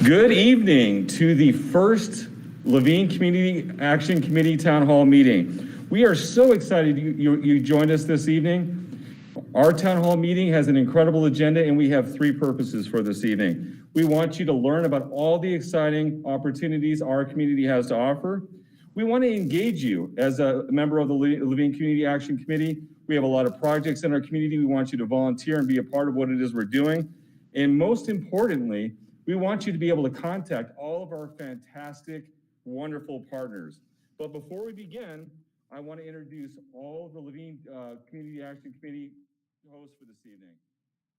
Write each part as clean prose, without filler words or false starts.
Good evening to the first Laveen Community Action Committee Town Hall meeting. We are so excited you joined us this evening. Our Town Hall meeting has an incredible agenda, and we have three purposes for this evening. We want you to learn about all the exciting opportunities our community has to offer. We want to engage you as a member of the Laveen Community Action Committee. We have a lot of projects in our community. We want you to volunteer and be a part of what it is we're doing. And most importantly, we want you to be able to contact all of our fantastic, wonderful partners. But before we begin, I want to introduce all of the Laveen Community Action Committee hosts for this evening.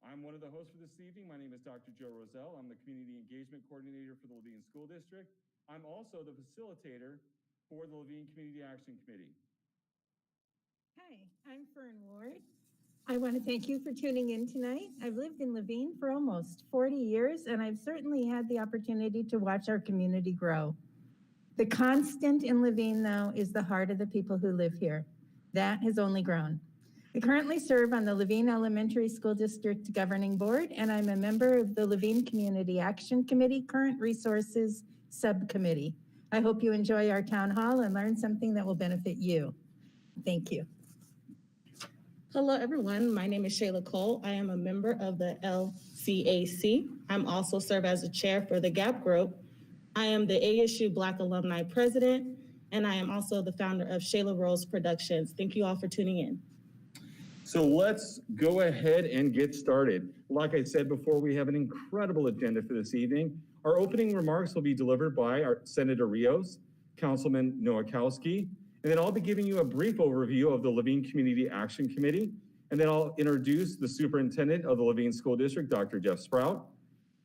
I'm one of the hosts for this evening. My name is Dr. Joe Roselle. I'm the Community Engagement Coordinator for the Laveen School District. I'm also the facilitator for the Laveen Community Action Committee. Hi, I'm Fern Ward. I want to thank you for tuning in tonight. I've lived in Laveen for almost 40 years, and I've certainly had the opportunity to watch our community grow. The constant in Laveen, though, is the heart of the people who live here. That has only grown. I currently serve on the Laveen Elementary School District Governing Board, and I'm a member of the Laveen Community Action Committee Current Resources Subcommittee. I hope you enjoy our town hall and learn something that will benefit you. Thank you. Hello, everyone. My name is Shayla Cole. I am a member of the LCAC. I'm also serve as a chair for the GAP group. I am the ASU Black Alumni President, and I am also the founder of Shayla Rose Productions. Thank you all for tuning in. So let's go ahead and get started. Like I said before, we have an incredible agenda for this evening. Our opening remarks will be delivered by our Senator Rios, Councilman Nowakowski, and then I'll be giving you a brief overview of the Laveen Community Action Committee, and then I'll introduce the Superintendent of the Laveen School District, Dr. Jeff Sprout.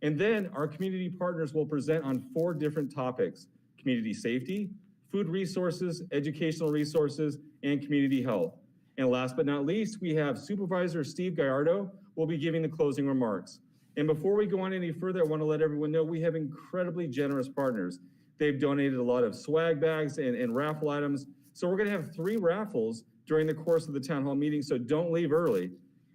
And then our community partners will present on 4 different topics: community safety, food resources, educational resources, and community health. And last but not least, we have Supervisor Steve Gallardo will be giving the closing remarks. And before we go on any further, I want to let everyone know we have incredibly generous partners. They've donated a lot of swag bags and raffle items. So we're going to have 3 raffles during the course of the town hall meeting, so don't leave early.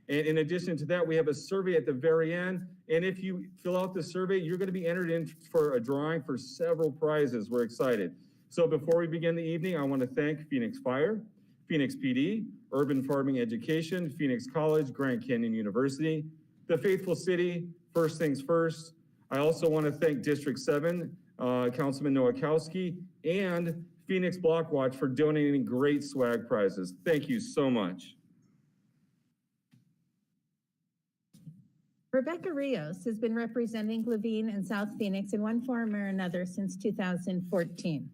And in addition to that, we have a survey at the very end. And if you fill out the survey, you're going to be entered in for a drawing for several prizes. We're excited. So before we begin the evening, I want to thank Phoenix Fire, Phoenix PD, Urban Farming Education, Phoenix College, Grand Canyon University, the Faithful City, First Things First. I also want to thank District 7, Councilman Nowakowski, and Phoenix Block Watch for donating great swag prizes. Thank you so much. Rebecca Rios has been representing Laveen and South Phoenix in one form or another since 2014.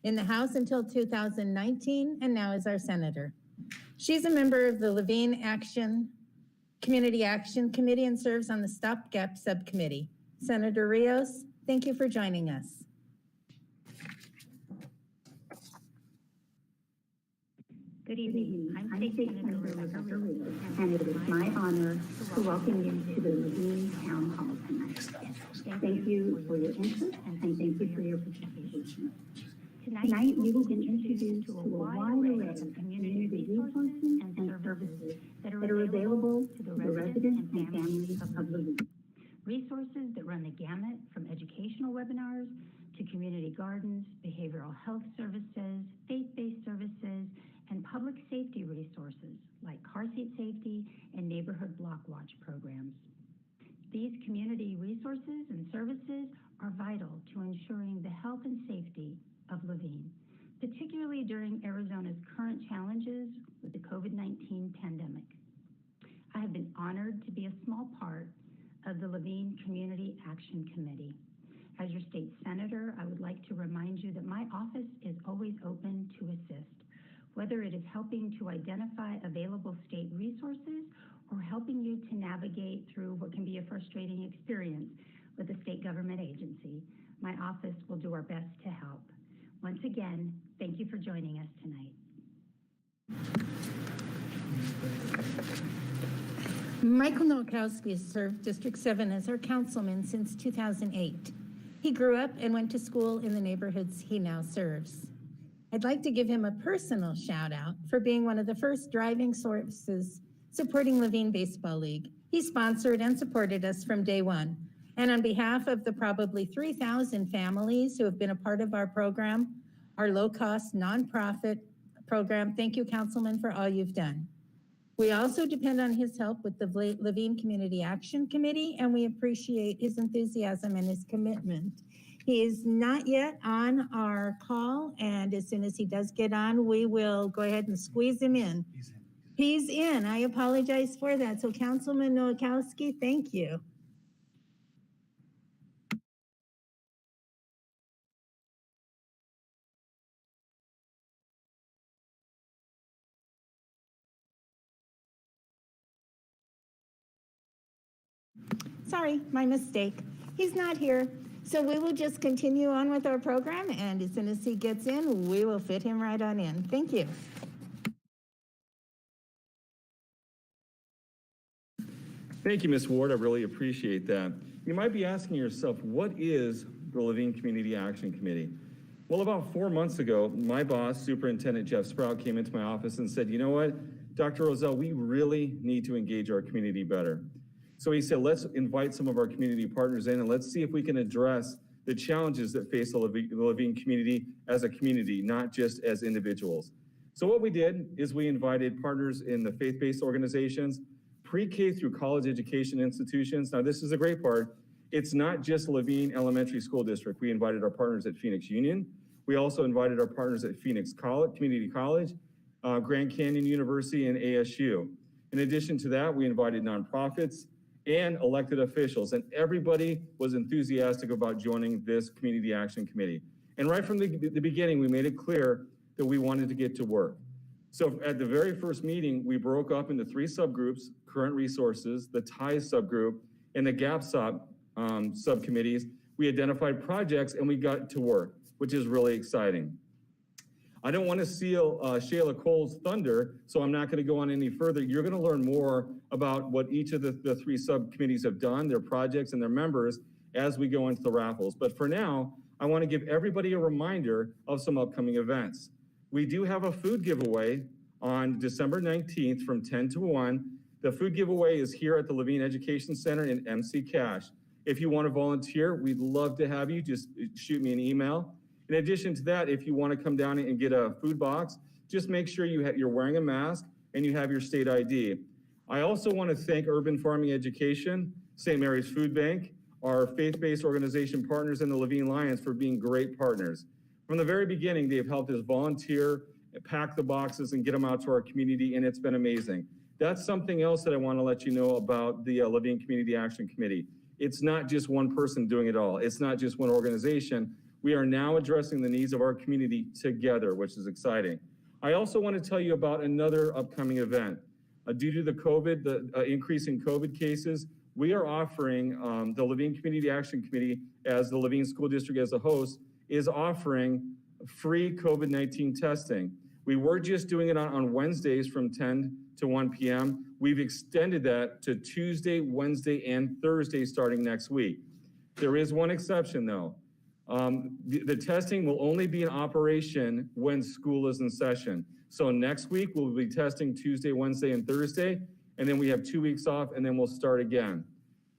In the House until 2019, and now is our senator. She's a member of the Laveen Community Action Committee and serves on the Stopgap Subcommittee. Senator Rios, thank you for joining us. Good evening. I'm State Senator Rebecca Rios, and it is my honor to welcome you to the Laveen Town Hall tonight. Thank you for your interest, and thank you for your participation. Tonight, you will be introduced to a wide array of community resources and services that are available to the residents and families of Laveen. Resources that run the gamut from educational webinars to community gardens, behavioral health services, faith-based services, and public safety resources like car seat safety and neighborhood block watch programs. These community resources and services are vital to ensuring the health and safety of Laveen, particularly during Arizona's current challenges with the COVID-19 pandemic. I have been honored to be a small part of the Laveen Community Action Committee. As your state senator, I would like to remind you that my office is always open to assist, whether it is helping to identify available state resources or helping you to navigate through what can be a frustrating experience with a state government agency. My office will do our best to help. Once again, thank you for joining us tonight. Michael Nowakowski has served District 7 as our councilman since 2008. He grew up and went to school in the neighborhoods he now serves. I'd like to give him a personal shout out for being one of the first driving sources supporting Laveen Baseball League. He sponsored and supported us from day one, And on behalf of the probably 3,000 families who have been a part of our program, our low-cost nonprofit program, thank you, Councilman, for all you've done. We also depend on his help with the Laveen Community Action Committee, and we appreciate his enthusiasm and his commitment. He is not yet on our call, and as soon as he does get on, we will go ahead and squeeze him in. He's in. I apologize for that. So Councilman Nowakowski, thank you. Sorry, my mistake. He's not here. So we will just continue on with our program, and as soon as he gets in, we will fit him right on in. Thank you. Thank you, Ms. Ward. I really appreciate that. You might be asking yourself, what is the Laveen Community Action Committee? Well, about 4 months ago, my boss, Superintendent Jeff Sprout, came into my office and said, you know what, Dr. Rozelle, we really need to engage our community better. So he said, let's invite some of our community partners in and let's see if we can address the challenges that face the Laveen community as a community, not just as individuals. So what we did is we invited partners in the faith-based organizations, pre-K through college education institutions. Now this is the great part. It's not just Laveen Elementary School District. We invited our partners at Phoenix Union. We also invited our partners at Phoenix College, Community College, Grand Canyon University, and ASU. In addition to that, we invited nonprofits and elected officials, and everybody was enthusiastic about joining this Community Action Committee. And right from the beginning, we made it clear that we wanted to get to work. So at the very first meeting, we broke up into 3 subgroups: current resources, the TIES subgroup, and the GAP subcommittees. We identified projects and we got to work, which is really exciting. I don't want to steal Shayla Cole's thunder, so I'm not going to go on any further. You're going to learn more about what each of the 3 subcommittees have done, their projects, and their members as we go into the raffles. But for now, I want to give everybody a reminder of some upcoming events. We do have a food giveaway on December 19th from 10 to 1. The food giveaway is here at the Laveen Education Center in MC Cash. If you want to volunteer, we'd love to have you. Just shoot me an email. In addition to that, if you want to come down and get a food box, just make sure you're wearing a mask and you have your state ID. I also want to thank Urban Farming Education, St. Mary's Food Bank, our faith-based organization partners, and the Laveen Lions for being great partners. From the very beginning, they've helped us volunteer, pack the boxes, and get them out to our community, and it's been amazing. That's something else that I want to let you know about the Laveen Community Action Committee. It's not just one person doing it all. It's not just one organization. We are now addressing the needs of our community together, which is exciting. I also want to tell you about another upcoming event. Due to the increase in COVID cases, we are offering, the Laveen Community Action Committee, as the Laveen School District as a host, is offering free COVID-19 testing. We were just doing it on Wednesdays from 10 to 1 p.m. We've extended that to Tuesday, Wednesday, and Thursday starting next week. There is one exception though. The testing will only be in operation when school is in session. So next week we'll be testing Tuesday, Wednesday, and Thursday, and then we have 2 weeks off, and then we'll start again.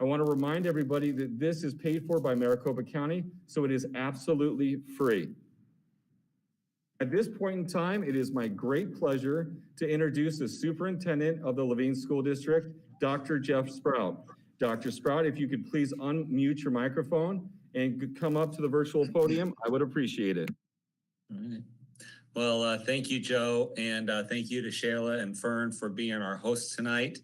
I want to remind everybody that this is paid for by Maricopa County, so it is absolutely free. At this point in time, it is my great pleasure to introduce the superintendent of the Laveen School District, Dr. Jeff Sprout. Dr. Sprout, if you could please unmute your microphone and come up to the virtual podium, I would appreciate it. All right. Well, thank you, Joe, and thank you to Shayla and Fern for being our hosts tonight.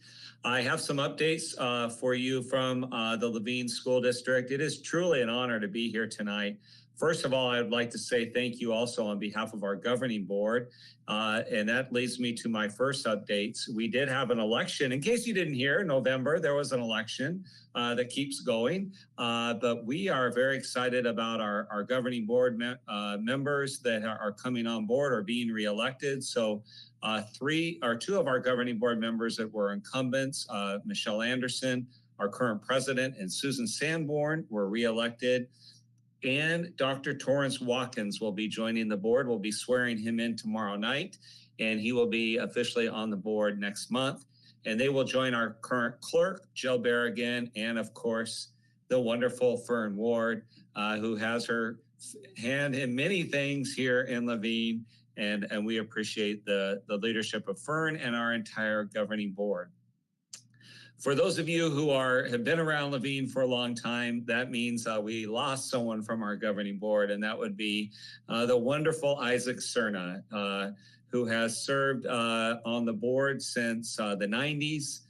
I have some updates for you from the Laveen School District. It is truly an honor to be here tonight. First of all, I'd like to say thank you also on behalf of our governing board. And that leads me to my first updates. We did have an election. In case you didn't hear, November, there was an election that keeps going. But we are very excited about our governing board members that are coming on board or being reelected. So 2 of our governing board members that were incumbents, Michelle Anderson, our current president, and Susan Sanborn were reelected. And Dr. Torrance Watkins will be joining the board. We'll be swearing him in tomorrow night, and he will be officially on the board next month. And they will join our current clerk, Jill Berrigan, and of course, the wonderful Fern Ward, who has her hand in many things here in Laveen, and we appreciate the leadership of Fern and our entire governing board. For those of you who have been around Laveen for a long time, that means we lost someone from our governing board, and that would be the wonderful Isaac Cerna, who has served on the board since the 90s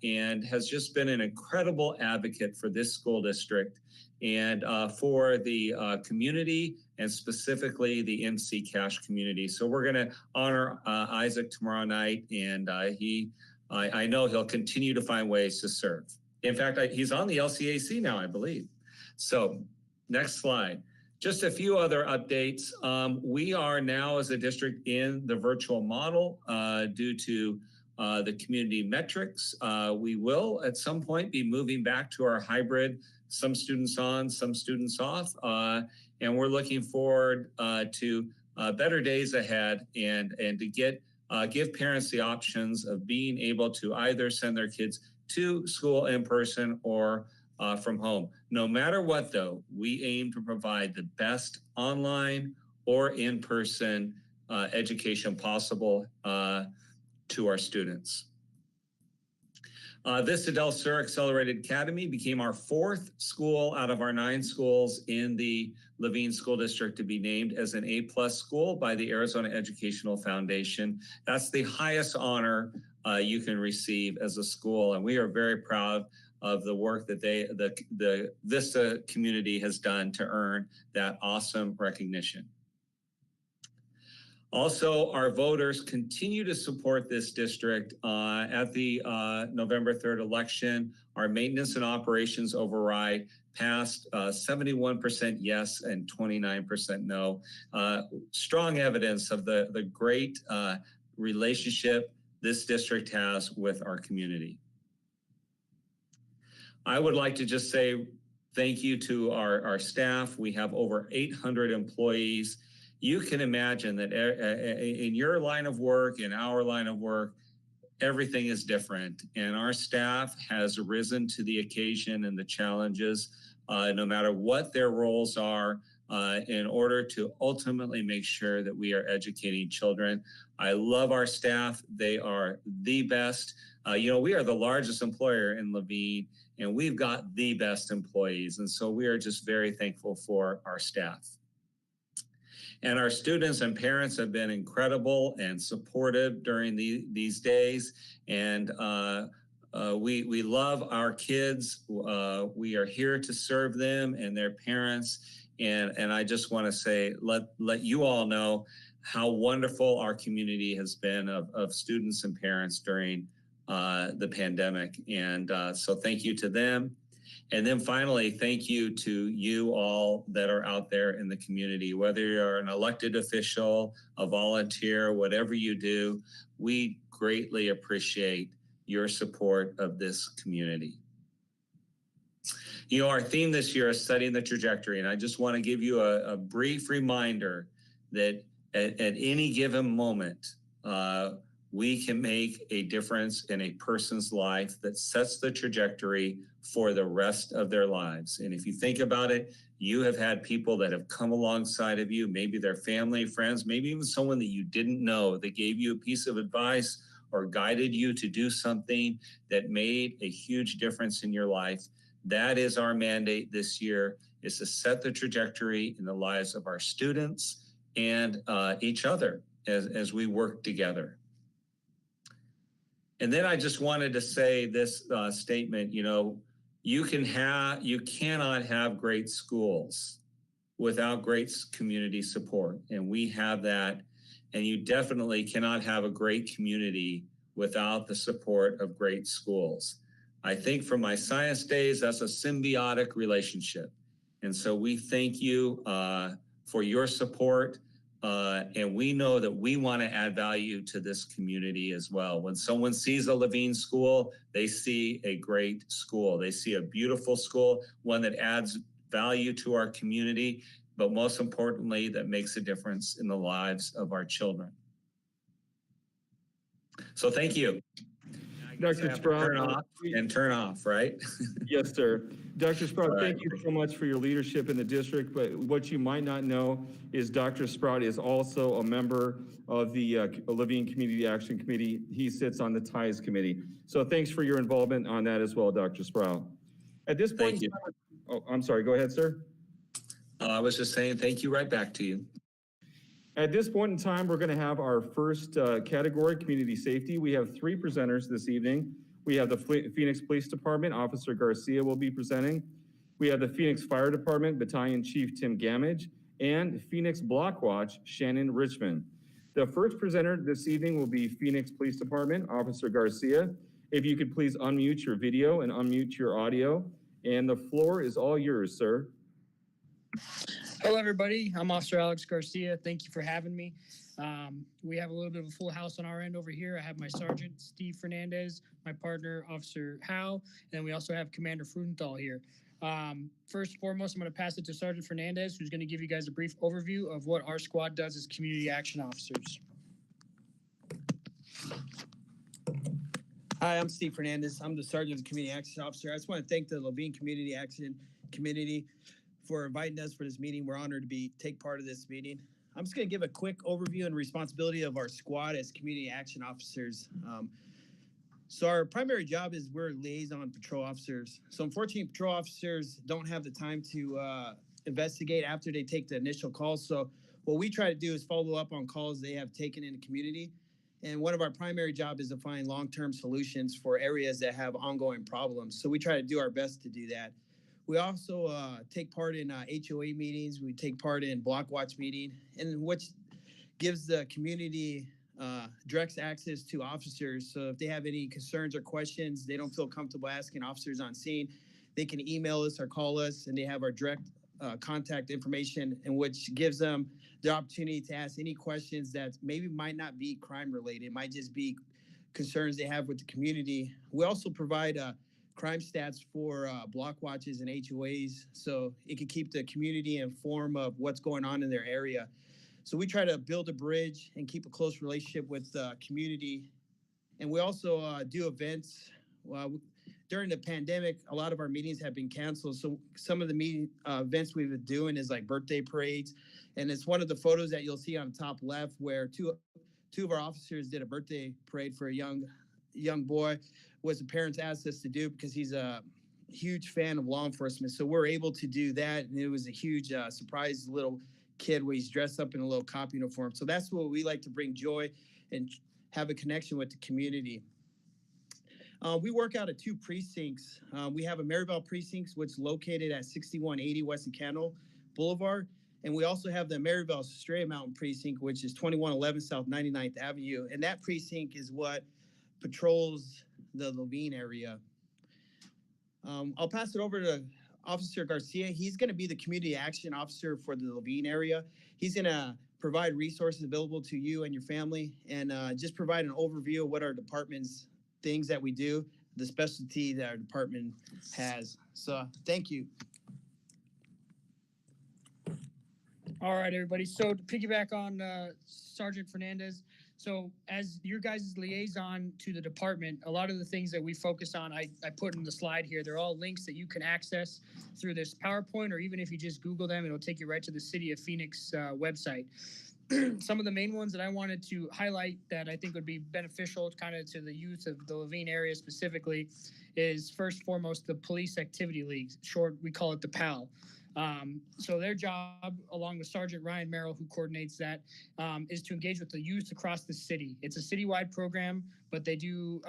and has just been an incredible advocate for this school district and for the community, and specifically the MC Cash community. So we're going to honor Isaac tomorrow night, and I know he'll continue to find ways to serve. In fact, he's on the LCAC now, I believe. So next slide. Just a few other updates. We are now as a district in the virtual model due to the community metrics. We will at some point be moving back to our hybrid, some students on, some students off. And we're looking forward to better days ahead and to give parents the options of being able to either send their kids to school in person or from home. No matter what, though, we aim to provide the best online or in-person education possible to our students. Vista del Sur Accelerated Academy became our 4th school out of our 9 schools in the Laveen School District to be named as an A+ school by the Arizona Educational Foundation. That's the highest honor you can receive as a school, and we are very proud of the work that the Vista community has done to earn that awesome recognition. Also, our voters continue to support this district at the November 3rd election. Our maintenance and operations override passed 71% yes and 29% no. Strong evidence of the great relationship this district has with our community. I would like to just say thank you to our staff. We have over 800 employees. You can imagine that in your line of work, in our line of work, everything is different. And our staff has risen to the occasion and the challenges, no matter what their roles are, in order to ultimately make sure that we are educating children. I love our staff. They are the best. We are the largest employer in Laveen, and we've got the best employees. And so we are just very thankful for our staff. And our students and parents have been incredible and supportive during these days. And we love our kids. We are here to serve them and their parents. And I just want to say, let you all know how wonderful our community has been of students and parents during the pandemic. And so thank you to them. And then finally, thank you to you all that are out there in the community, whether you're an elected official, a volunteer, whatever you do, we greatly appreciate your support of this community. Our theme this year is setting the trajectory, and I just want to give you a brief reminder that at any given moment, we can make a difference in a person's life that sets the trajectory for the rest of their lives. And if you think about it, you have had people that have come alongside of you, maybe their family, friends, maybe even someone that you didn't know that gave you a piece of advice or guided you to do something that made a huge difference in your life. That is our mandate this year, is to set the trajectory in the lives of our students and each other as we work together. And then I just wanted to say this statement, you cannot have great schools without great community support. And we have that. And you definitely cannot have a great community without the support of great schools. I think from my science days, that's a symbiotic relationship. And so we thank you for your support. And we know that we want to add value to this community as well. When someone sees a Laveen school, they see a great school. They see a beautiful school, one that adds value to our community, but most importantly, that makes a difference in the lives of our children. So thank you. Dr. Have to Sprout. turn off and turn off, right? Yes, sir. Dr. Sprout, All right. thank you so much for your leadership in the district, but what you might not know is Dr. Sprout is also a member of the Laveen Community Action Committee. He sits on the Ties Committee. So thanks for your involvement on that as well, Dr. Sprout. At this point, Thank you. Oh, I'm sorry, go ahead, sir. I was just saying thank you right back to you. At this point in time, we're going to have our first category, community safety. We have 3 presenters this evening. We have the Phoenix Police Department, Officer Garcia will be presenting. We have the Phoenix Fire Department, Battalion Chief Tim Gammage, and Phoenix Block Watch, Shannon Richmond. The first presenter this evening will be Phoenix Police Department, Officer Garcia. If you could please unmute your video and unmute your audio. And the floor is all yours, sir. Hello, everybody. I'm Officer Alex Garcia. Thank you for having me. We have a little bit of a full house on our end over here. I have my Sergeant, Steve Fernandez, my partner, Officer Howe, and then we also have Commander Frudenthal here. First and foremost, I'm going to pass it to Sergeant Fernandez, who's going to give you guys a brief overview of what our squad does as community action officers. Hi, I'm Steve Fernandez. I'm the Sergeant of the Community Action Officer. I just want to thank the Laveen Community Action Committee for inviting us for this meeting. We're honored to take part of this meeting. I'm just going to give a quick overview and responsibility of our squad as community action officers. So our primary job is we're liaison patrol officers. So unfortunately, patrol officers don't have the time to investigate after they take the initial calls. So what we try to do is follow up on calls they have taken in the community. And one of our primary jobs is to find long-term solutions for areas that have ongoing problems. So we try to do our best to do that. We also take part in HOA meetings. We take part in block watch meeting, and which gives the community direct access to officers. So if they have any concerns or questions, they don't feel comfortable asking officers on scene, they can email us or call us, and they have our direct contact information, and which gives them the opportunity to ask any questions that maybe might not be crime related. It might just be concerns they have with the community. We also provide crime stats for block watches and HOAs, so it can keep the community informed of what's going on in their area. So we try to build a bridge and keep a close relationship with the community. And we also do events. During the pandemic, a lot of our meetings have been canceled. So some of the events we've been doing is like birthday parades. And it's one of the photos that you'll see on the top left where two of our officers did a birthday parade for a young boy, what the parents asked us to do because he's a huge fan of law enforcement. So we're able to do that. And it was a huge surprise little kid where he's dressed up in a little cop uniform. So that's what we like to bring joy and have a connection with the community. We work out of 2 precincts. We have a Maryville precinct, which is located at 6180 West Candle Boulevard. And we also have the Maryville Stray Mountain precinct, which is 2111 South 99th Avenue. And that precinct is what patrols the Laveen area. I'll pass it over to Officer Garcia. He's going to be the community action officer for the Laveen area. He's going to provide resources available to you and your family, and just provide an overview of what our department's things that we do, the specialty that our department has. So thank you. All right, everybody. So to piggyback on Sergeant Fernandez, so as your guys' liaison to the department, a lot of the things that we focus on, I put in the slide here. They're all links that you can access through this PowerPoint, or even if you just Google them, it'll take you right to the City of Phoenix website. Some of the main ones that I wanted to highlight that I think would be beneficial kind of to the youth of the Laveen area specifically is first and foremost the Police Activity League. Short, we call it the PAL. So their job, along with Sergeant Ryan Merrill, who coordinates that, is to engage with the youth across the city. It's a citywide program, but they do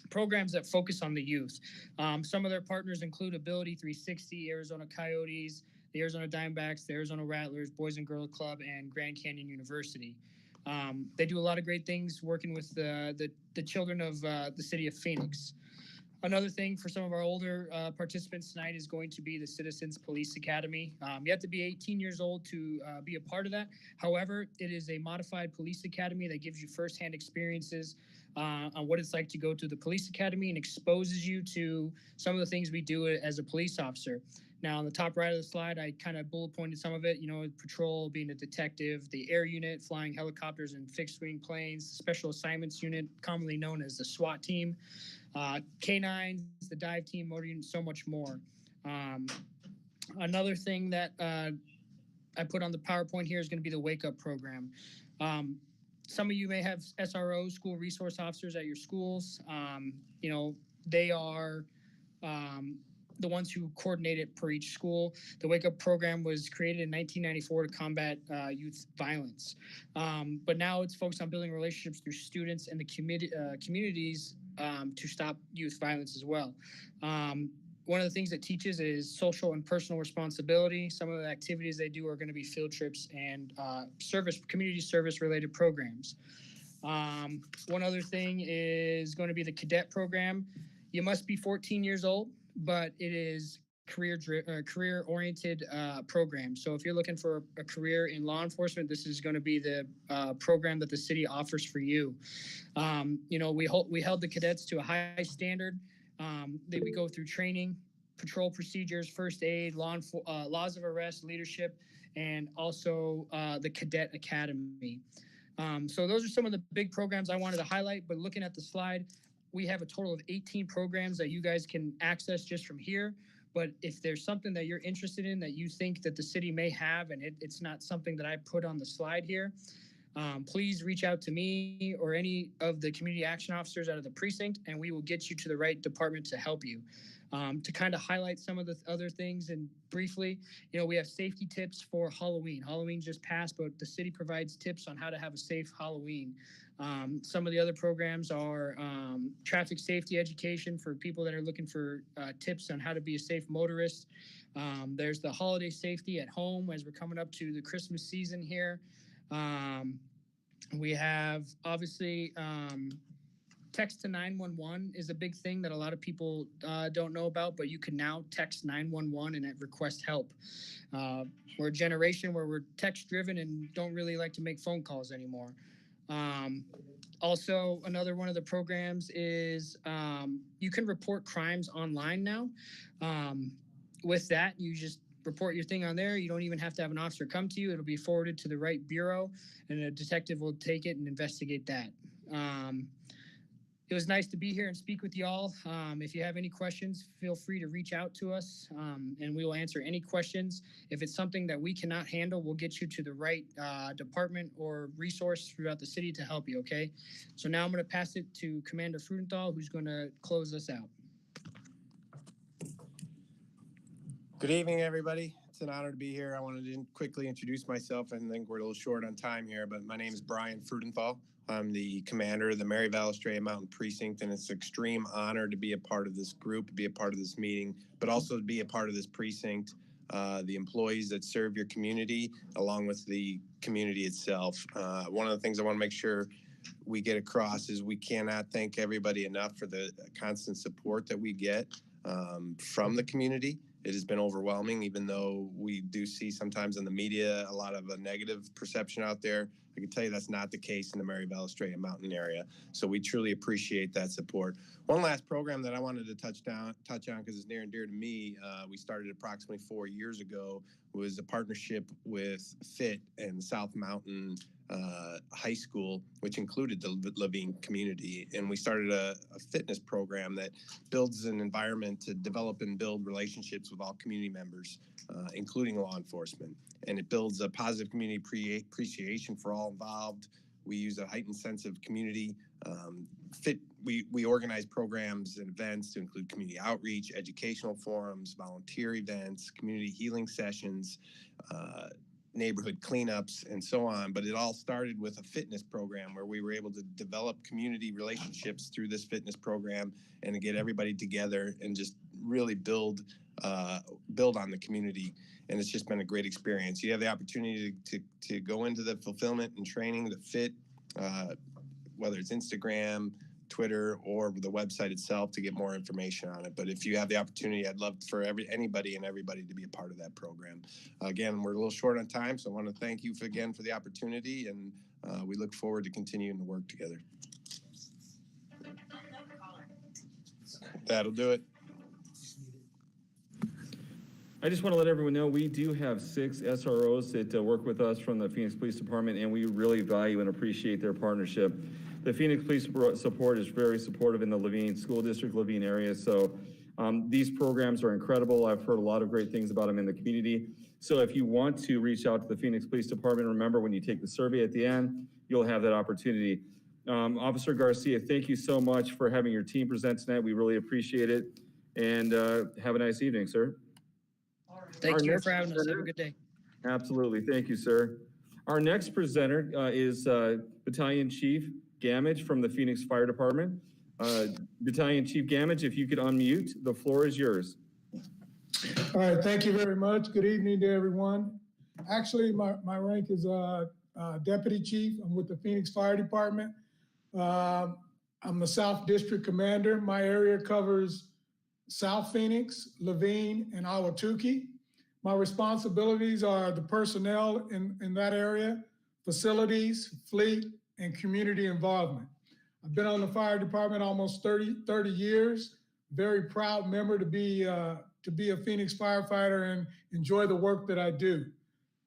programs that focus on the youth. Some of their partners include Ability 360, Arizona Coyotes, the Arizona Diamondbacks, the Arizona Rattlers, Boys and Girls Club, and Grand Canyon University. They do a lot of great things working with the children of the city of Phoenix. Another thing for some of our older participants tonight is going to be the Citizens Police Academy. You have to be 18 years old to be a part of that. However, it is a modified police academy that gives you firsthand experiences on what it's like to go to the police academy and exposes you to some of the things we do as a police officer. Now, on the top right of the slide, I kind of bullet pointed some of it, patrol being a detective, the air unit, flying helicopters and fixed wing planes, special assignments unit, commonly known as the SWAT team, K9s, the dive team, motor unit, so much more. Another thing that I put on the PowerPoint here is going to be the Wake Up program. Some of you may have SROs, school resource officers at your schools. They are the ones who coordinate it per each school. The Wake Up program was created in 1994 to combat youth violence. But now it's focused on building relationships through students and the communities to stop youth violence as well. One of the things it teaches is social and personal responsibility. Some of the activities they do are going to be field trips and community service related programs. One other thing is going to be the cadet program. You must be 14 years old, but it is career-oriented program. So if you're looking for a career in law enforcement, this is going to be the program that the city offers for you. We held the cadets to a high standard. We go through training, patrol procedures, first aid, laws of arrest, leadership, and also the Cadet Academy. So those are some of the big programs I wanted to highlight, but looking at the slide, we have a total of 18 programs that you guys can access just from here. But if there's something that you're interested in that you think that the city may have, and it's not something that I put on the slide here, please reach out to me or any of the community action officers out of the precinct, and we will get you to the right department to help you. To kind of highlight some of the other things and briefly, we have safety tips for Halloween. Halloween just passed, but the city provides tips on how to have a safe Halloween. Some of the other programs are traffic safety education for people that are looking for tips on how to be a safe motorist. There's the holiday safety at home as we're coming up to the Christmas season here. We have obviously text to 911 is a big thing that a lot of people don't know about, but you can now text 911 and request help. We're a generation where we're text driven and don't really like to make phone calls anymore. Also, another one of the programs is you can report crimes online now. With that, you just report your thing on there. You don't even have to have an officer come to you. It'll be forwarded to the right bureau, and a detective will take it and investigate that. It was nice to be here and speak with y'all. If you have any questions, feel free to reach out to us, and we will answer any questions. If it's something that we cannot handle, we'll get you to the right department or resource throughout the city to help you, okay? So now I'm going to pass it to Commander Frudenthal, who's going to close us out. Good evening, everybody. It's an honor to be here. I wanted to quickly introduce myself. I think we're a little short on time here, but my name is Brian Frudenthal. I'm the commander of the Mary Estrella Mountain Precinct, and it's an extreme honor to be a part of this group, be a part of this meeting, but also to be a part of this precinct, the employees that serve your community, along with the community itself. One of the things I want to make sure we get across is we cannot thank everybody enough for the constant support that we get from the community. It has been overwhelming, even though we do see sometimes in the media a lot of a negative perception out there. I can tell you that's not the case in the Mary Estrella Mountain area. So we truly appreciate that support. One last program that I wanted to touch on because it's near and dear to me, we started approximately 4 years ago, was a partnership with FIT and South Mountain High School, which included the Laveen community. And we started a fitness program that builds an environment to develop and build relationships with all community members, including law enforcement. And it builds a positive community appreciation for all involved. We use a heightened sense of community. We organize programs and events to include community outreach, educational forums, volunteer events, community healing sessions, neighborhood cleanups, and so on. But it all started with a fitness program where we were able to develop community relationships through this fitness program and to get everybody together and just really build on the community. And it's just been a great experience. You have the opportunity to go into the fulfillment and training, the FIT, whether it's Instagram, Twitter, or the website itself to get more information on it. But if you have the opportunity, I'd love for anybody to be a part of that program. Again, we're a little short on time, so I want to thank you again for the opportunity, and we look forward to continuing to work together. That'll do it. I just want to let everyone know, we do have 6 SROs that work with us from the Phoenix Police Department, and we really value and appreciate their partnership. The Phoenix Police Support is very supportive in the Laveen School District, Laveen area, so these programs are incredible. I've heard a lot of great things about them in the community. So if you want to reach out to the Phoenix Police Department, remember when you take the survey at the end, you'll have that opportunity. Officer Garcia, thank you so much for having your team present tonight. We really appreciate it. And have a nice evening, sir. Thank you for having us. Have a good day. Absolutely. Thank you, sir. Our next presenter is Battalion Chief Gammage from the Phoenix Fire Department. Battalion Chief Gammage, if you could unmute, the floor is yours. All right, thank you very much. Good evening to everyone. Actually, my rank is Deputy Chief. I'm with the Phoenix Fire Department. I'm the South District Commander. My area covers South Phoenix, Laveen, and Ahwatukee. My responsibilities are the personnel in that area, facilities, fleet, and community involvement. I've been on the fire department almost 30 years. Very proud member to be a Phoenix firefighter and enjoy the work that I do.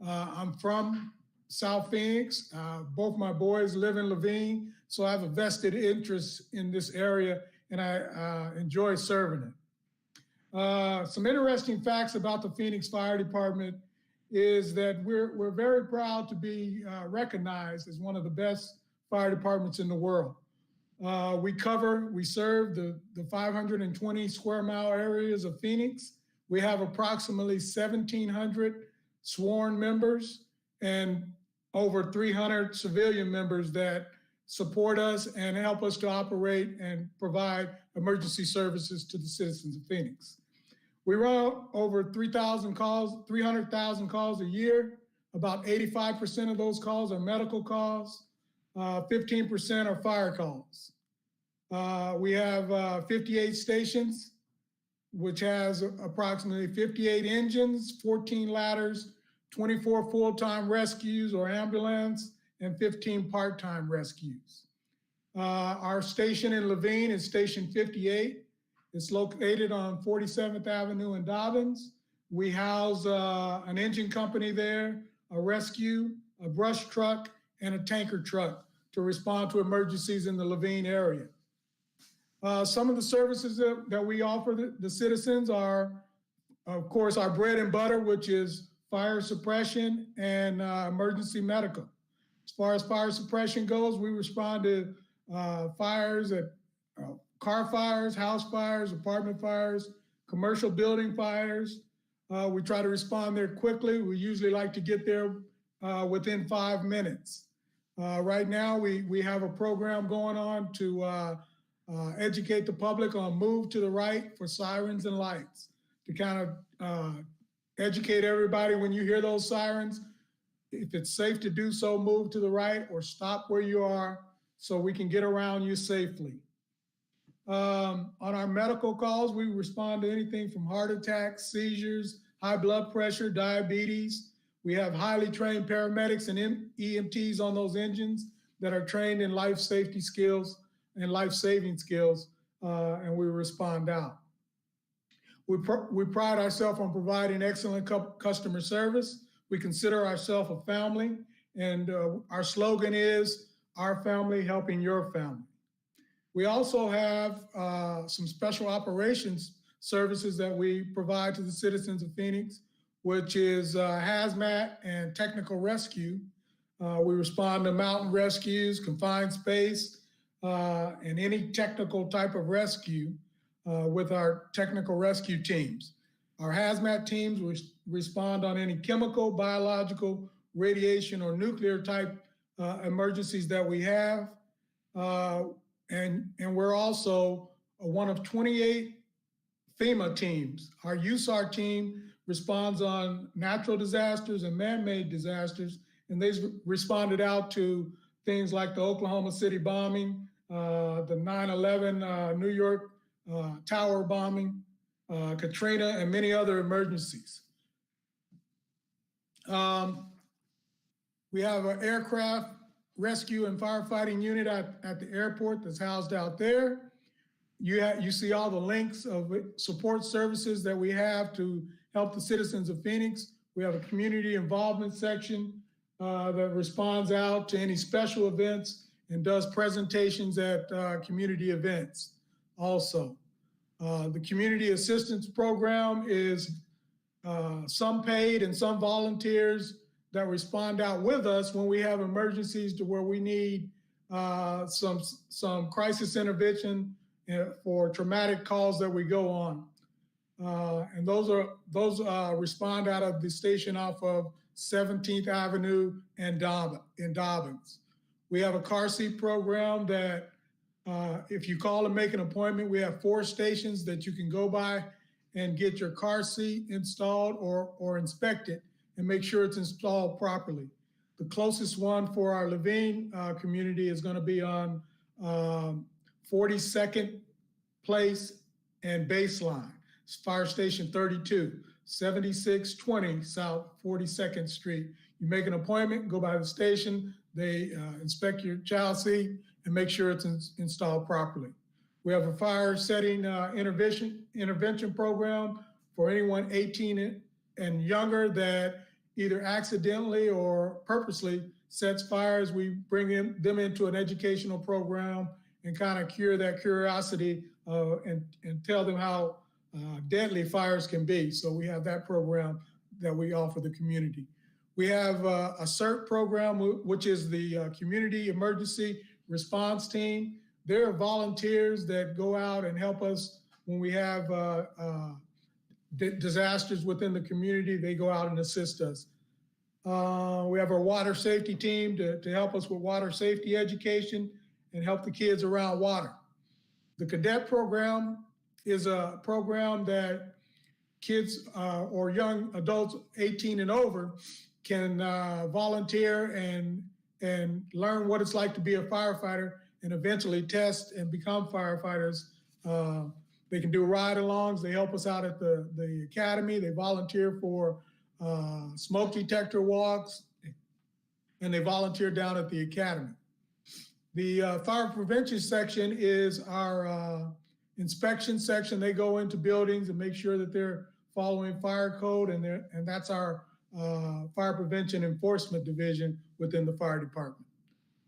I'm from South Phoenix. Both my boys live in Laveen, so I have a vested interest in this area, and I enjoy serving it. Some interesting facts about the Phoenix Fire Department is that we're very proud to be recognized as one of the best fire departments in the world. We serve the 520 square mile areas of Phoenix. We have approximately 1,700 sworn members and over 300 civilian members that support us and help us to operate and provide emergency services to the citizens of Phoenix. We run over 300,000 calls a year. About 85% of those calls are medical calls. 15% are fire calls. We have 58 stations, which has approximately 58 engines, 14 ladders, 24 full-time rescues or ambulance, and 15 part-time rescues. Our station in Laveen is Station 58. It's located on 47th Avenue in Dobbins. We house an engine company there, a rescue, a brush truck, and a tanker truck to respond to emergencies in the Laveen area. Some of the services that we offer the citizens are, of course, our bread and butter, which is fire suppression and emergency medical. As far as fire suppression goes, we respond to fires at car fires, house fires, apartment fires, commercial building fires. We try to respond there quickly. We usually like to get there within 5 minutes. Right now, we have a program going on to educate the public on move to the right for sirens and lights, to kind of educate everybody when you hear those sirens. If it's safe to do so, move to the right or stop where you are so we can get around you safely. On our medical calls, we respond to anything from heart attacks, seizures, high blood pressure, diabetes. We have highly trained paramedics and EMTs on those engines that are trained in life safety skills and life-saving skills, and we respond out. We pride ourselves on providing excellent customer service. We consider ourselves a family, and our slogan is, our family helping your family. We also have some special operations services that we provide to the citizens of Phoenix, which is hazmat and technical rescue. We respond to mountain rescues, confined space, and any technical type of rescue with our technical rescue teams. Our hazmat teams respond on any chemical, biological, radiation, or nuclear type emergencies that we have. And we're also one of 28 FEMA teams. Our USAR team responds on natural disasters and man-made disasters, and they've responded out to things like the Oklahoma City bombing, the 9/11 New York tower bombing, Katrina, and many other emergencies. We have an aircraft rescue and firefighting unit at the airport that's housed out there. You see all the links of support services that we have to help the citizens of Phoenix. We have a community involvement section that responds out to any special events and does presentations at community events also. The community assistance program is some paid and some volunteers that respond out with us when we have emergencies to where we need some crisis intervention for traumatic calls that we go on. And those respond out of the station off of 17th Avenue and in Dobbins. We have a car seat program that if you call and make an appointment, we have 4 stations that you can go by and get your car seat installed or inspected and make sure it's installed properly. The closest one for our Laveen community is going to be on 42nd Place and Baseline. It's Fire Station 32, 7620 South 42nd Street. You make an appointment, go by the station, they inspect your child seat and make sure it's installed properly. We have a fire setting intervention program for anyone 18 and younger that either accidentally or purposely sets fires. We bring them into an educational program and kind of cure that curiosity and tell them how deadly fires can be. So we have that program that we offer the community. We have a CERT program, which is the Community Emergency Response Team. They're volunteers that go out and help us when we have disasters within the community. They go out and assist us. We have our water safety team to help us with water safety education and help the kids around water. The cadet program is a program that kids or young adults 18 and over can volunteer and learn what it's like to be a firefighter and eventually test and become firefighters. They can do ride-alongs. They help us out at the academy. They volunteer for smoke detector walks, and they volunteer down at the academy. The fire prevention section is our inspection section. They go into buildings and make sure that they're following fire code, and that's our fire prevention enforcement division within the fire department.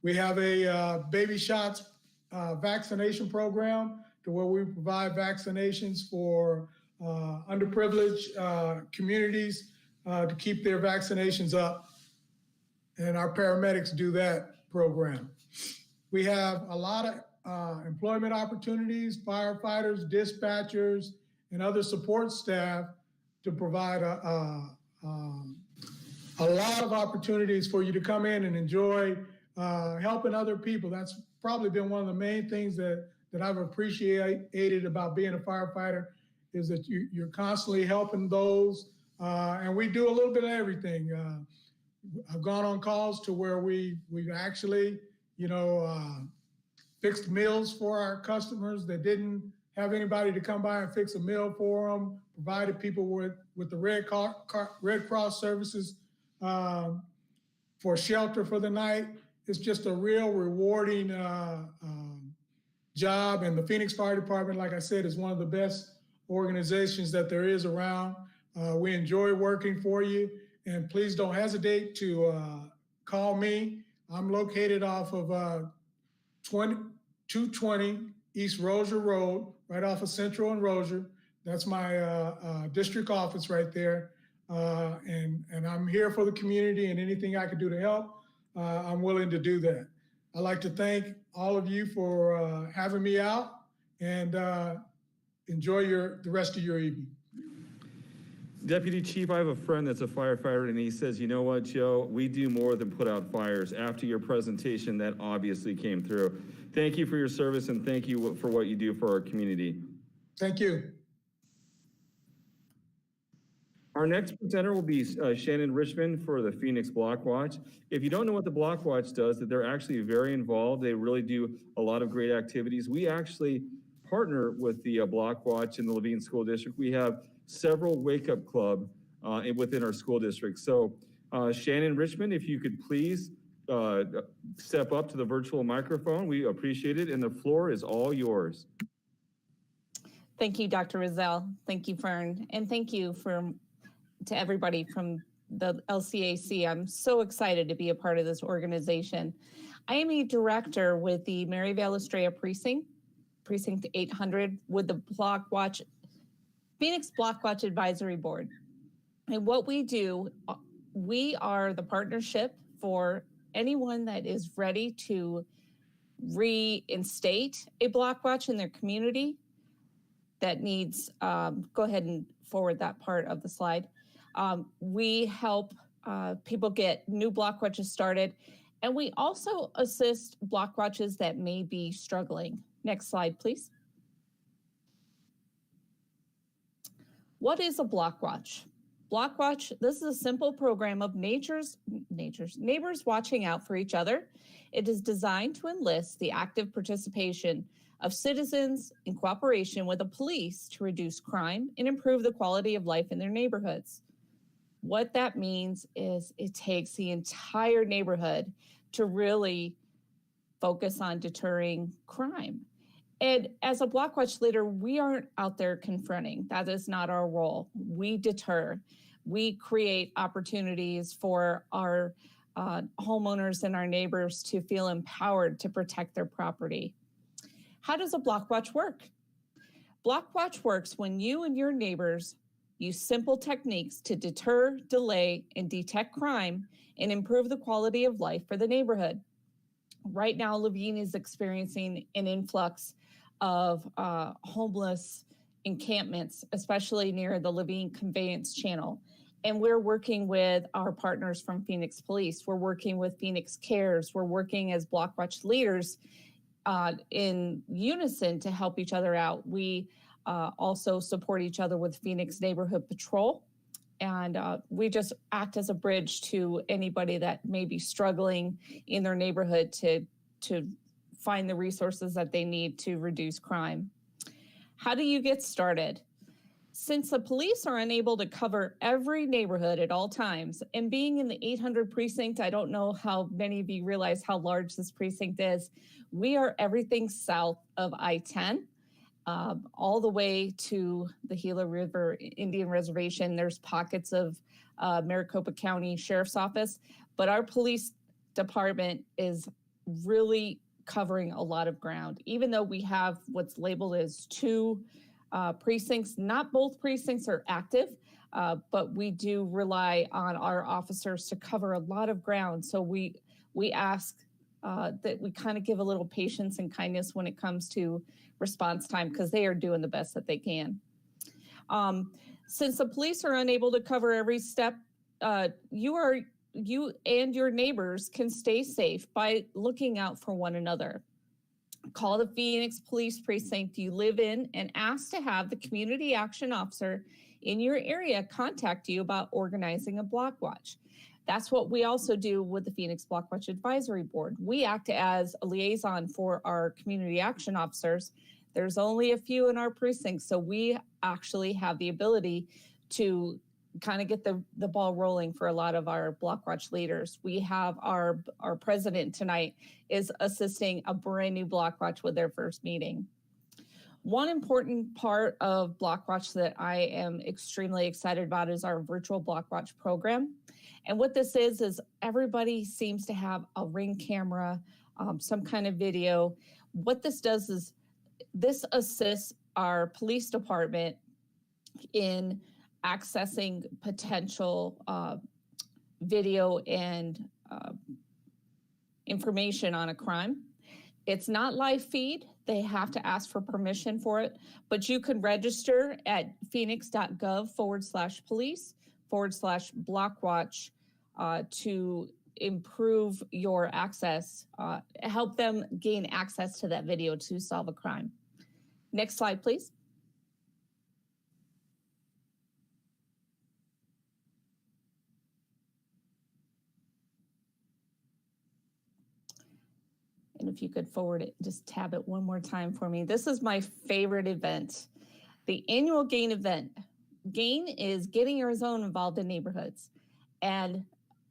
We have a baby shots vaccination program to where we provide vaccinations for underprivileged communities to keep their vaccinations up. And our paramedics do that program. We have a lot of employment opportunities, firefighters, dispatchers, and other support staff to provide a lot of opportunities for you to come in and enjoy helping other people. That's probably been one of the main things that I've appreciated about being a firefighter is that you're constantly helping those. And we do a little bit of everything. I've gone on calls to where we've actually, fixed meals for our customers that didn't have anybody to come by and fix a meal for them, provided people with the Red Cross services for shelter for the night. It's just a real rewarding job. And the Phoenix Fire Department, like I said, is one of the best organizations that there is around. We enjoy working for you, and please don't hesitate to call me. I'm located off of 220 East Rozier Road, right off of Central and Rozier. That's my district office right there. And I'm here for the community, and anything I can do to help, I'm willing to do that. I'd like to thank all of you for having me out, and enjoy the rest of your evening. Deputy Chief, I have a friend that's a firefighter, and he says, you know what, Joe, we do more than put out fires. After your presentation, that obviously came through. Thank you for your service, and thank you for what you do for our community. Thank you. Our next presenter will be Shannon Richmond for the Phoenix Block Watch. If you don't know what the Block Watch does, that they're actually very involved. They really do a lot of great activities. We actually partner with the Block Watch in the Laveen School District. We have several Wake Up Club within our school district. So Shannon Richmond, if you could please step up to the virtual microphone. We appreciate it, and the floor is all yours. Thank you, Dr. Rizal. Thank you, Fern. And thank you for to everybody from the LCAC. I'm so excited to be a part of this organization. I am a director with the Mary Estrella Precinct 800 with the Phoenix Block Watch Advisory Board. And what we do, we are the partnership for anyone that is ready to reinstate a block watch in their community that needs, go ahead and forward that part of the slide. We help people get new block watches started, and we also assist block watches that may be struggling. Next slide, please. What is a block watch? Block watch, this is a simple program of neighbors watching out for each other. It is designed to enlist the active participation of citizens in cooperation with the police to reduce crime and improve the quality of life in their neighborhoods. What that means is it takes the entire neighborhood to really focus on deterring crime. And as a block watch leader, we aren't out there confronting. That is not our role. We deter. We create opportunities for our homeowners and our neighbors to feel empowered to protect their property. How does a block watch work? Block watch works when you and your neighbors use simple techniques to deter, delay, and detect crime and improve the quality of life for the neighborhood. Right now, Laveen is experiencing an influx of homeless encampments, especially near the Laveen Conveyance Channel. And we're working with our partners from Phoenix Police. We're working with Phoenix Cares. We're working as block watch leaders in unison to help each other out. We also support each other with Phoenix Neighborhood Patrol. And we just act as a bridge to anybody that may be struggling in their neighborhood to find the resources that they need to reduce crime. How do you get started? Since the police are unable to cover every neighborhood at all times, and being in the 800 precinct, I don't know how many of you realize how large this precinct is. We are everything south of I-10, all the way to the Gila River Indian Reservation. There's pockets of Maricopa County Sheriff's Office, but our police department is really covering a lot of ground. Even though we have what's labeled as 2 precincts, not both precincts are active, but we do rely on our officers to cover a lot of ground. So we ask that we kind of give a little patience and kindness when it comes to response time, because they are doing the best that they can. Since the police are unable to cover every step, you and your neighbors can stay safe by looking out for one another. Call the Phoenix Police Precinct you live in and ask to have the community action officer in your area contact you about organizing a block watch. That's what we also do with the Phoenix Block Watch Advisory Board. We act as a liaison for our community action officers. There's only a few in our precinct, so we actually have the ability to kind of get the ball rolling for a lot of our block watch leaders. We have our president tonight is assisting a brand new block watch with their first meeting. One important part of block watch that I am extremely excited about is our virtual block watch program. And what this is everybody seems to have a Ring camera, some kind of video. What this does is this assists our police department in accessing potential video and information on a crime. It's not live feed. They have to ask for permission for it, but you can register at phoenix.gov/police/blockwatch to improve your access, help them gain access to that video to solve a crime. Next slide, please. And if you could forward it, just tab it one more time for me. This is my favorite event, the annual GAIN event. GAIN is getting Arizona involved in neighborhoods. And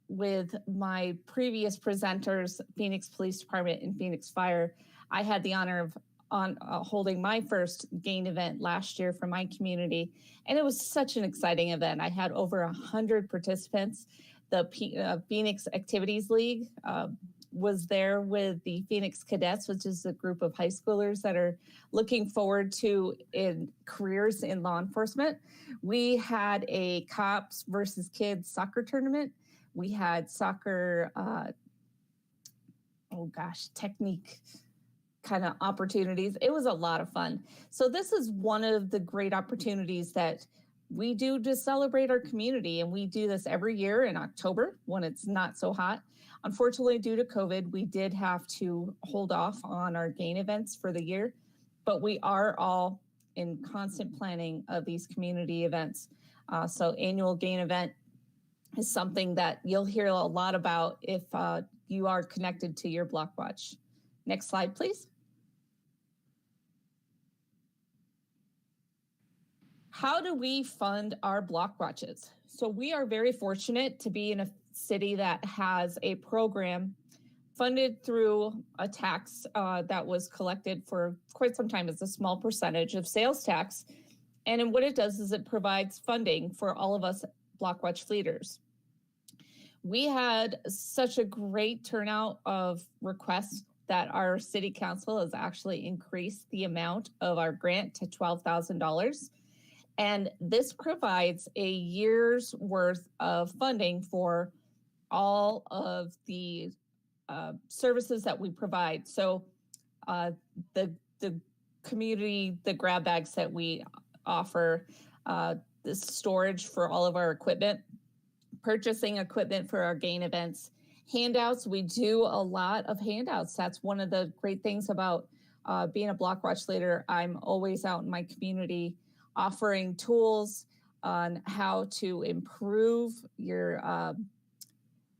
with my previous presenters, Phoenix Police Department and Phoenix Fire, I had the honor of on holding my first GAIN event last year for my community. And it was such an exciting event. I had over 100 participants. The Phoenix Activities League was there with the Phoenix Cadets, which is a group of high schoolers that are looking forward to careers in law enforcement. We had a cops versus kids soccer tournament. We had soccer, technique kind of opportunities. It was a lot of fun. So this is one of the great opportunities that we do to celebrate our community. And we do this every year in October when it's not so hot. Unfortunately, due to COVID, we did have to hold off on our GAIN events for the year, but we are all in constant planning of these community events. So annual GAIN event is something that you'll hear a lot about if you are connected to your Block Watch. Next slide, please. How do we fund our Block Watches? So we are very fortunate to be in a city that has a program funded through a tax that was collected for quite some time. It's a small percentage of sales tax. And what it does is it provides funding for all of us Block Watch leaders. We had such a great turnout of requests that our city council has actually increased the amount of our grant to $12,000. And this provides a year's worth of funding for all of the services that we provide. So the community, the grab bags that we offer, the storage for all of our equipment, purchasing equipment for our GAIN events, handouts. We do a lot of handouts. That's one of the great things about being a Block Watch leader. I'm always out in my community offering tools on how to improve your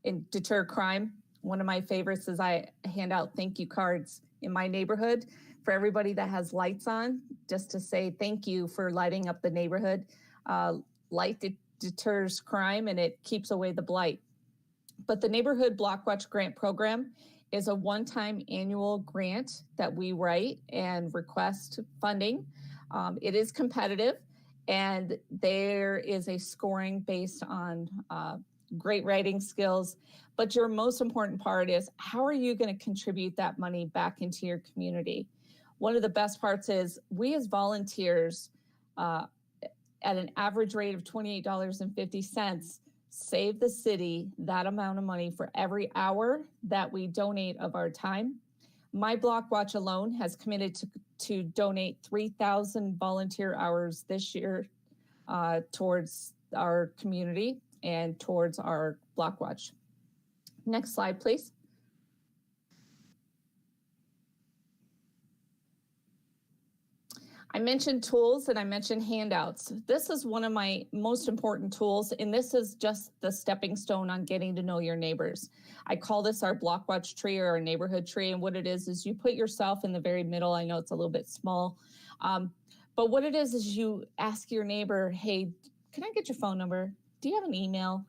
and deter crime. One of my favorites is I hand out thank you cards in my neighborhood for everybody that has lights on, just to say thank you for lighting up the neighborhood. Light deters crime and it keeps away the blight. But the Neighborhood Block Watch Grant Program is a one-time annual grant that we write and request funding. It is competitive, and there is a scoring based on great writing skills. But your most important part is, how are you going to contribute that money back into your community? One of the best parts is we as volunteers, at an average rate of $28.50, save the city that amount of money for every hour that we donate of our time. My Block Watch alone has committed to donate 3,000 volunteer hours this year towards our community and towards our Block Watch. Next slide, please. I mentioned tools and I mentioned handouts. This is one of my most important tools, and this is just the stepping stone on getting to know your neighbors. I call this our Block Watch tree or our neighborhood tree, and what it is you put yourself in the very middle. I know it's a little bit small, but what it is you ask your neighbor, hey, can I get your phone number? Do you have an email?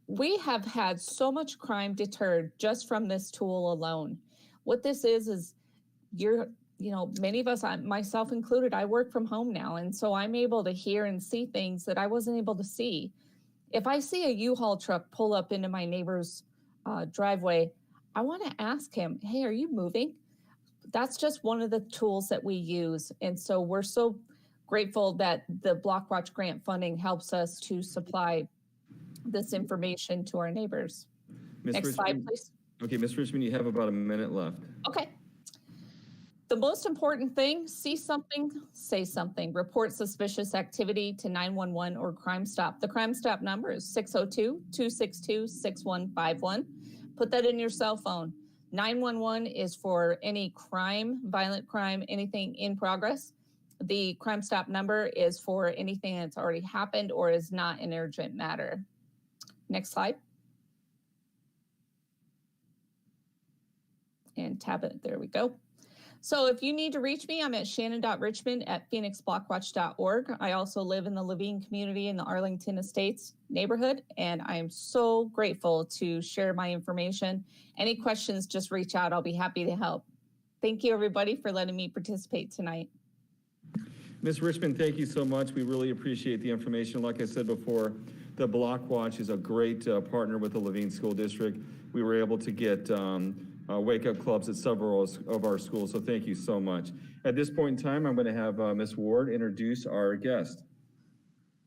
We have had so much crime deterred just from this tool alone. What this is many of us, myself included, I work from home now. And so I'm able to hear and see things that I wasn't able to see. If I see a U-Haul truck pull up into my neighbor's driveway, I want to ask him, hey, are you moving? That's just one of the tools that we use. And so we're so grateful that the Block Watch grant funding helps us to supply this information to our neighbors. Next slide, please. Okay, Ms. Richmond, you have about a minute left. Okay. The most important thing, see something, say something. Report suspicious activity to 911 or Crime Stop. The Crime Stop number is 602-262-6151. Put that in your cell phone. 911 is for any crime, violent crime, anything in progress. The Crime Stop number is for anything that's already happened or is not an urgent matter. Next slide. And tab it, there we go. So if you need to reach me, I'm at shannon.richmond@phoenixblockwatch.org. I also live in the Laveen community in the Arlington Estates neighborhood, and I am so grateful to share my information. Any questions, just reach out. I'll be happy to help. Thank you, everybody, for letting me participate tonight. Ms. Richmond, thank you so much. We really appreciate the information. Like I said before, the Block Watch is a great partner with the Laveen School District. We were able to get wake-up clubs at several of our schools, so thank you so much. At this point in time, I'm going to have Ms. Ward introduce our guest.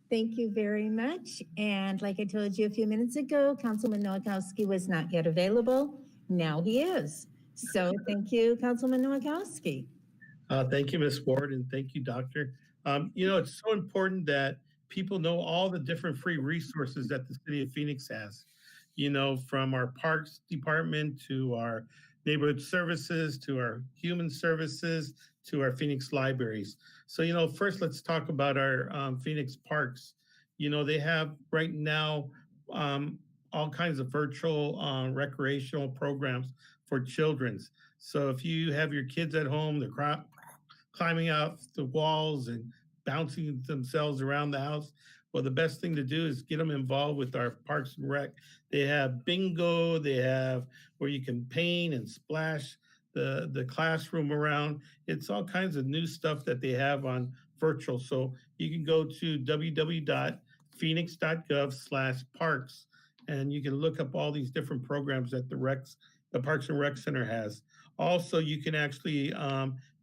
Thank you very much. And like I told you a few minutes ago, Councilman Nowakowski was not yet available. Now he is. So thank you, Councilman Nowakowski. Thank you, Ms. Ward, and thank you, Doctor. It's so important that people know all the different free resources that the city of Phoenix has, from our parks department to our neighborhood services, to our human services, to our Phoenix libraries. So, first let's talk about our Phoenix parks. They have right now all kinds of virtual recreational programs for children's. So if you have your kids at home, they're climbing out the walls and bouncing themselves around the house, well, the best thing to do is get them involved with our Parks and Rec. They have bingo, they have where you can paint and splash the classroom around. It's all kinds of new stuff that they have on virtual. So you can go to www.phoenix.gov/parks and you can look up all these different programs that the Parks and Rec Center has. Also, you can actually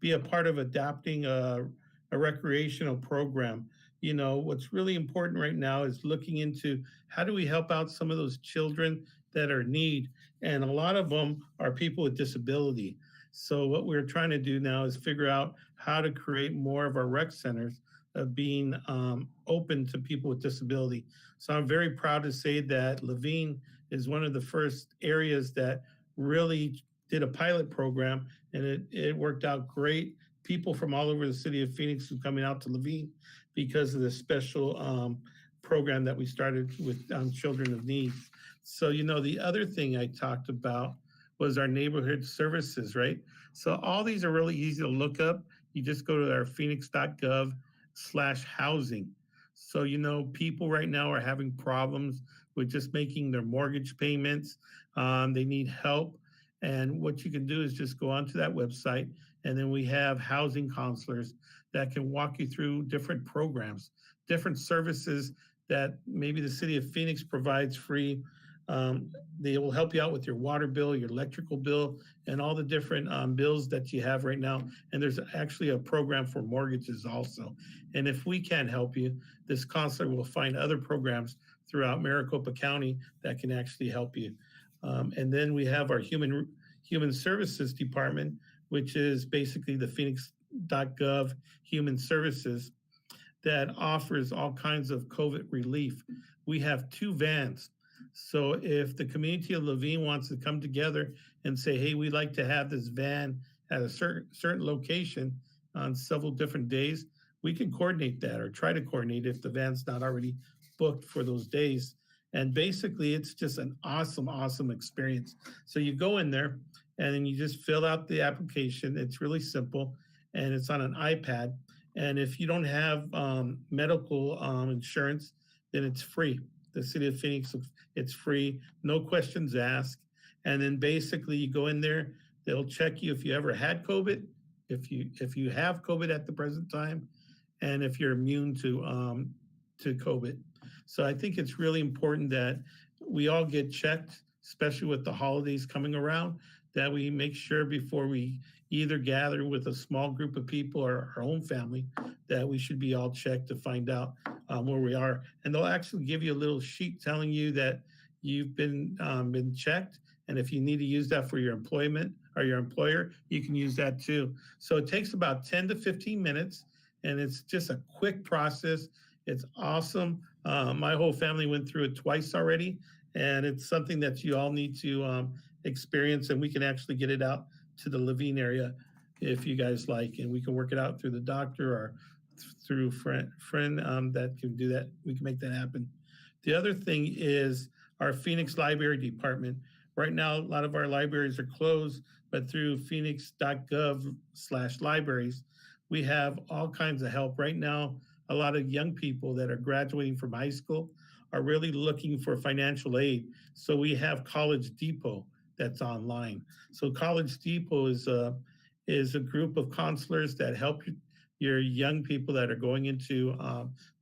be a part of adapting a recreational program. What's really important right now is looking into how do we help out some of those children that are in need. And a lot of them are people with disability. So what we're trying to do now is figure out how to create more of our rec centers of being open to people with disability. So I'm very proud to say that Laveen is one of the first areas that really did a pilot program, and it worked out great. People from all over the city of Phoenix are coming out to Laveen because of the special program that we started with children of need. So, the other thing I talked about was our neighborhood services, right? So all these are really easy to look up. You just go to our phoenix.gov/housing. So, people right now are having problems with just making their mortgage payments. They need help. And what you can do is just go onto that website, and then we have housing counselors that can walk you through different programs, different services that maybe the city of Phoenix provides free. They will help you out with your water bill, your electrical bill, and all the different bills that you have right now. And there's actually a program for mortgages also. And if we can't help you, this counselor will find other programs throughout Maricopa County that can actually help you. And then we have our human services department, which is basically the phoenix.gov human services that offers all kinds of COVID relief. We have 2 vans. So if the community of Laveen wants to come together and say, hey, we'd like to have this van at a certain location on several different days, we can coordinate that or try to coordinate if the van's not already booked for those days. And basically, it's just an awesome experience. So you go in there and then you just fill out the application. It's really simple and it's on an iPad. And if you don't have medical insurance, then it's free. The city of Phoenix, it's free, no questions asked. And then basically you go in there, they'll check you if you ever had COVID, if you have COVID at the present time, and if you're immune to COVID. So I think it's really important that we all get checked, especially with the holidays coming around, that we make sure before we either gather with a small group of people or our own family, that we should be all checked to find out where we are. And they'll actually give you a little sheet telling you that you've been checked. And if you need to use that for your employment or your employer, you can use that too. So it takes about 10 to 15 minutes and it's just a quick process. It's awesome. My whole family went through it twice already, and it's something that you all need to experience, and we can actually get it out to the Laveen area if you guys like, and we can work it out through the doctor or through friend that can do that. We can make that happen. The other thing is our Phoenix Library Department. Right now, a lot of our libraries are closed, but through phoenix.gov/libraries, we have all kinds of help. Right now, a lot of young people that are graduating from high school are really looking for financial aid. So we have College Depot that's online. So College Depot is is a group of counselors that help your young people that are going into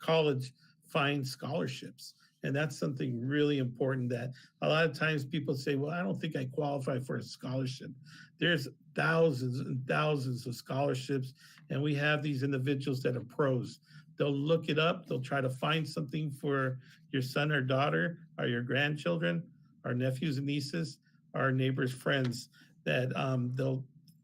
college find scholarships. And that's something really important that a lot of times people say, well, I don't think I qualify for a scholarship. There's thousands and thousands of scholarships, and we have these individuals that are pros. They'll look it up, they'll try to find something for your son or daughter or your grandchildren, our nephews and nieces, our neighbors' friends, that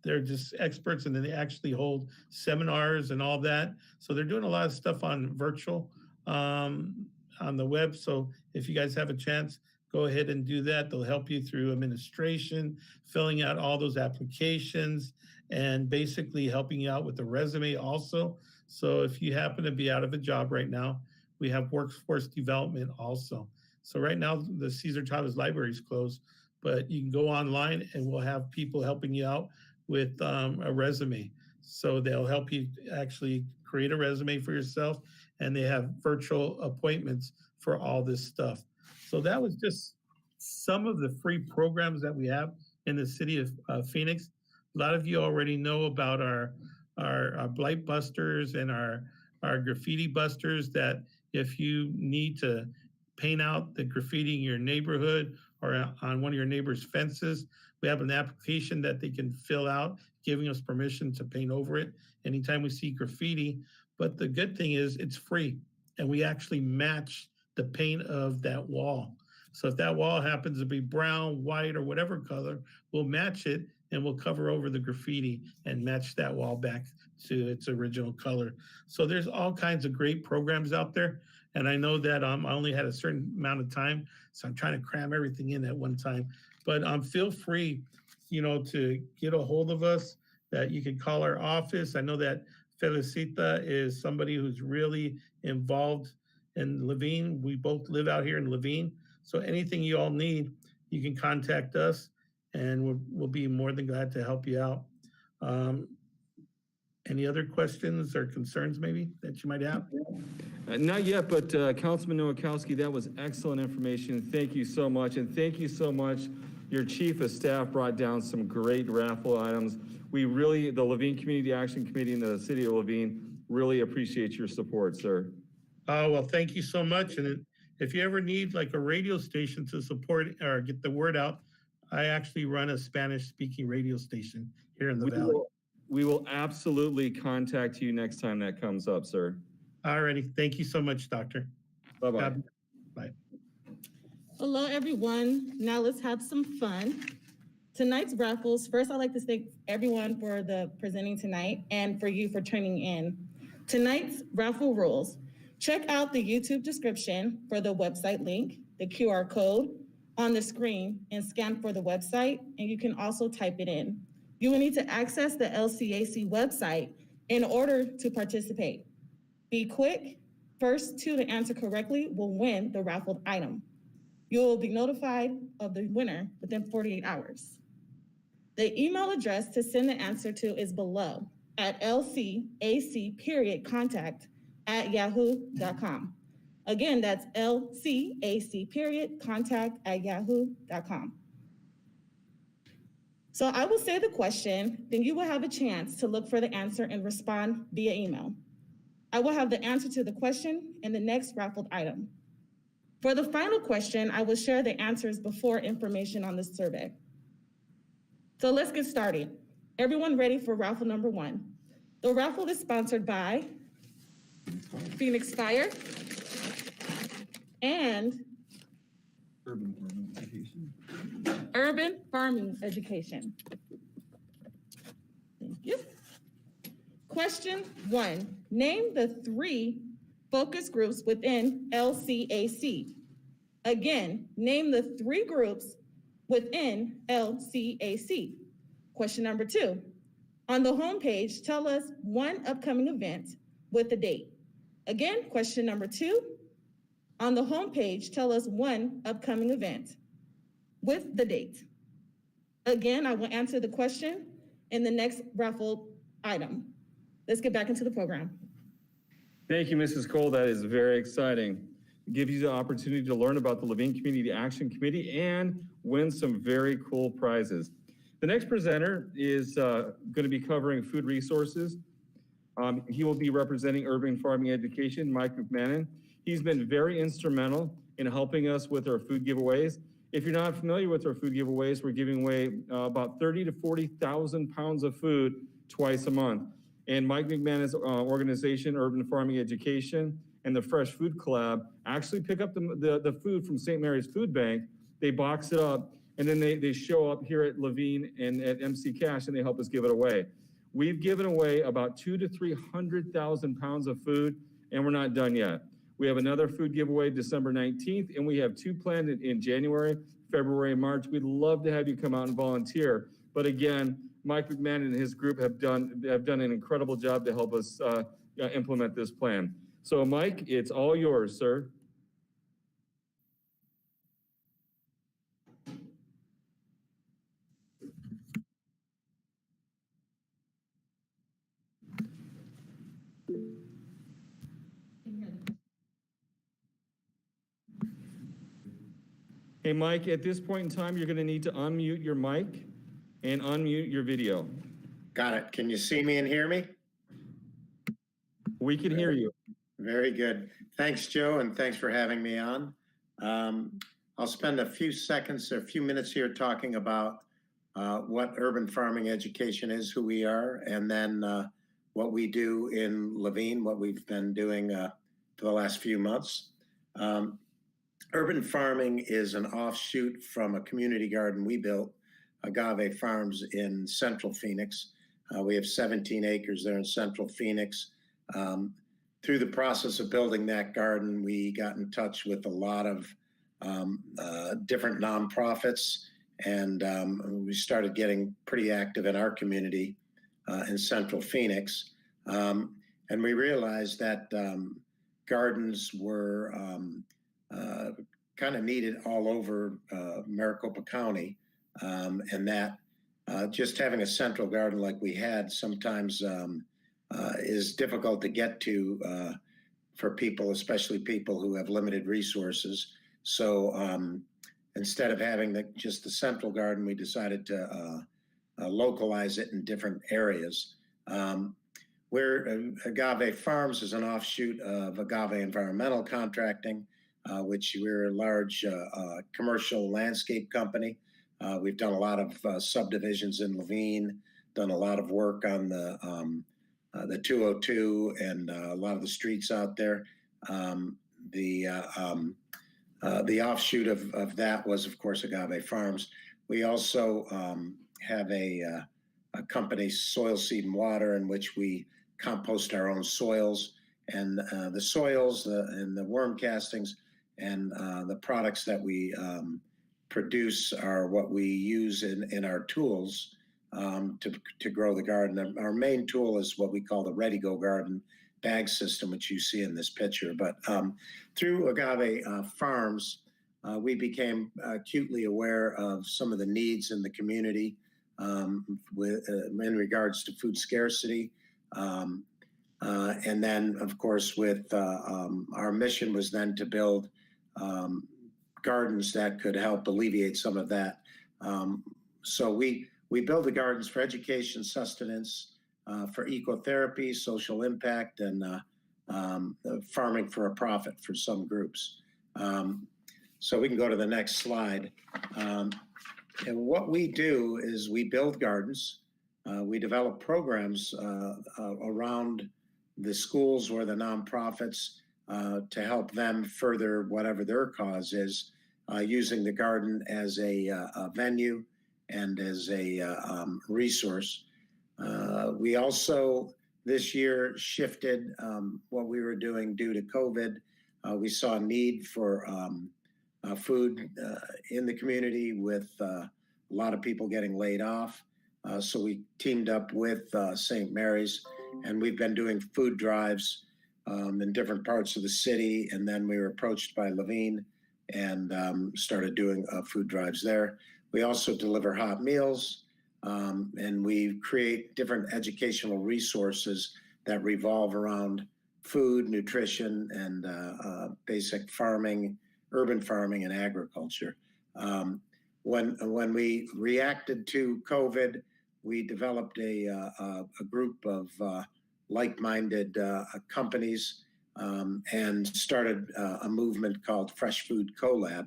they're just experts, and then they actually hold seminars and all that. So they're doing a lot of stuff on virtual on the web. So if you guys have a chance, go ahead and do that. They'll help you through administration, filling out all those applications, and basically helping you out with the resume also. So if you happen to be out of a job right now, we have workforce development also. So right now, the Cesar Chavez Library is closed, but you can go online and we'll have people helping you out with a resume. So they'll help you actually create a resume for yourself, and they have virtual appointments for all this stuff. So that was just some of the free programs that we have in the city of Phoenix. A lot of you already know about our blight busters and our graffiti busters, that if you need to paint out the graffiti in your neighborhood or on one of your neighbor's fences, we have an application that they can fill out, giving us permission to paint over it anytime we see graffiti. But the good thing is it's free, and we actually match the paint of that wall. So if that wall happens to be brown, white, or whatever color, we'll match it, and we'll cover over the graffiti and match that wall back to its original color. So there's all kinds of great programs out there. And I know that I only had a certain amount of time, so I'm trying to cram everything in at one time. But feel free, to get a hold of us, that you can call our office. I know that Felicita is somebody who's really involved in Laveen. We both live out here in Laveen. So anything you all need, you can contact us, and we'll be more than glad to help you out. Any other questions or concerns maybe that you might have? Not yet, but Councilman Nowakowski, that was excellent information. Thank you so much. And thank you so much. Your chief of staff brought down some great raffle items. We really, the Laveen Community Action Committee in the city of Laveen, really appreciate your support, sir. Well, thank you so much. And if you ever need like a radio station to support or get the word out, I actually run a Spanish-speaking radio station here in the Valley. We will absolutely contact you next time that comes up, sir. All righty. Thank you so much, Doctor. Bye-bye. Bye. Hello, everyone. Now let's have some fun. Tonight's raffles, first I'd like to thank everyone for the presenting tonight and for you for tuning in. Tonight's raffle rules. Check out the YouTube description for the website link, the QR code on the screen, and scan for the website, and you can also type it in. You will need to access the LCAC website in order to participate. Be quick. First two to answer correctly will win the raffled item. You will be notified of the winner within 48 hours. The email address to send the answer to is below at lcac.contact@yahoo.com. Again, that's lcac.contact@yahoo.com. So I will say the question, then you will have a chance to look for the answer and respond via email. I will have the answer to the question in the next raffled item. For the final question, I will share the answers before information on this survey. So let's get started. Everyone ready for raffle number one? The raffle is sponsored by Phoenix Fire and Urban Farming Education. Thank you. Question one, name the 3 focus groups within LCAC. Again, name the 3 groups within LCAC. Question number 2, on the homepage, tell us 1 upcoming event with the date. Again, question number 2, on the homepage, tell us 1 upcoming event with the date. Again, I will answer the question in the next raffle item. Let's get back into the program. Thank you, Mrs. Cole. That is very exciting. It gives you the opportunity to learn about the Laveen Community Action Committee and win some very cool prizes. The next presenter is going to be covering food resources. He will be representing urban farming education, Mike McMahon. He's been very instrumental in helping us with our food giveaways. If you're not familiar with our food giveaways, we're giving away about 30 to 40,000 pounds of food twice a month. And Mike McMahon's organization, Urban Farming Education, and the Fresh Food Collab actually pick up the food from St. Mary's Food Bank. They box it up, and then they show up here at Laveen and at MC Cash, and they help us give it away. We've given away about 200,000 to 300,000 pounds of food, and we're not done yet. We have another food giveaway December 19th, and we have 2 planned in January, February, and March. We'd love to have you come out and volunteer. But again, Mike McMahon and his group have done an incredible job to help us implement this plan. So Mike, it's all yours, sir. Hey, Mike, at this point in time, you're going to need to unmute your mic and unmute your video. Got it. Can you see me and hear me? We can hear you. Very good. Thanks, Joe, and thanks for having me on. I'll spend a few minutes here talking about what urban farming education is, who we are, and then what we do in Laveen, what we've been doing for the last few months. Urban farming is an offshoot from a community garden we built, Agave Farms in Central Phoenix. We have 17 acres there in Central Phoenix. Through the process of building that garden, we got in touch with a lot of different nonprofits, and we started getting pretty active in our community in Central Phoenix. And we realized that gardens were kind of needed all over Maricopa County, and that just having a central garden like we had sometimes is difficult to get to for people, especially people who have limited resources. So instead of having just the central garden, we decided to localize it in different areas. Where Agave Farms is an offshoot of Agave Environmental Contracting, which we're a large commercial landscape company. We've done a lot of subdivisions in Laveen, done a lot of work on the 202 and a lot of the streets out there. The offshoot of that was, of course, Agave Farms. We also have a company, Soil, Seed, and Water, in which we compost our own soils, and the soils and the worm castings and the products that we produce are what we use in our tools to grow the garden. Our main tool is what we call the Ready Go Garden bag system, which you see in this picture. But through Agave Farms, we became acutely aware of some of the needs in the community in regards to food scarcity. And then, of course, with our mission was then to build gardens that could help alleviate some of that. So we build the gardens for education, sustenance, for ecotherapy, social impact, and farming for a profit for some groups. So we can go to the next slide. And what we do is we build gardens. We develop programs around the schools or the nonprofits to help them further whatever their cause is, using the garden as a venue and as a resource. We also this year shifted what we were doing due to COVID. We saw a need for food in the community with a lot of people getting laid off. So we teamed up with St. Mary's, and we've been doing food drives in different parts of the city. And then we were approached by Laveen and started doing food drives there. We also deliver hot meals, and we create different educational resources that revolve around food, nutrition, and basic farming, urban farming, and agriculture. when we reacted to COVID, we developed a group of like-minded companies and started a movement called Fresh Food CoLab.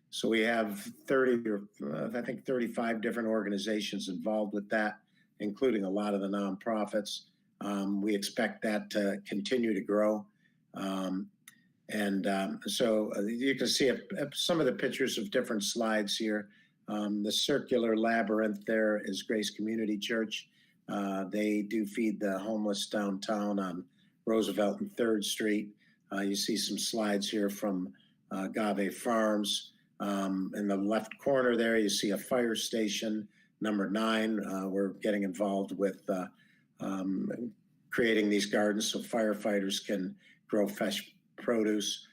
So we have 30 or I think 35 different organizations involved with that, including a lot of the nonprofits. We expect that to continue to grow. So you can see some of the pictures of different slides here. The circular labyrinth there is Grace Community Church. They do feed the homeless downtown on Roosevelt and 3rd Street. You see some slides here from Agave Farms. In the left corner there, you see a fire station, number 9. We're getting involved with creating these gardens so firefighters can grow fresh produce.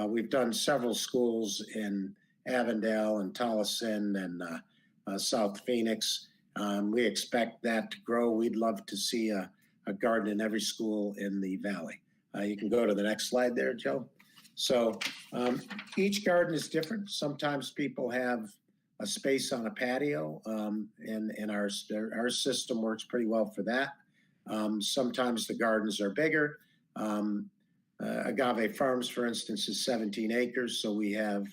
We've done several schools in Avondale and Tolleson and South Phoenix. We expect that to grow. We'd love to see a garden in every school in the valley. You can go to the next slide there, Joe. So each garden is different. Sometimes people have a space on a patio, and our system works pretty well for that. Sometimes the gardens are bigger. Agave Farms, for instance, is 17 acres. So we have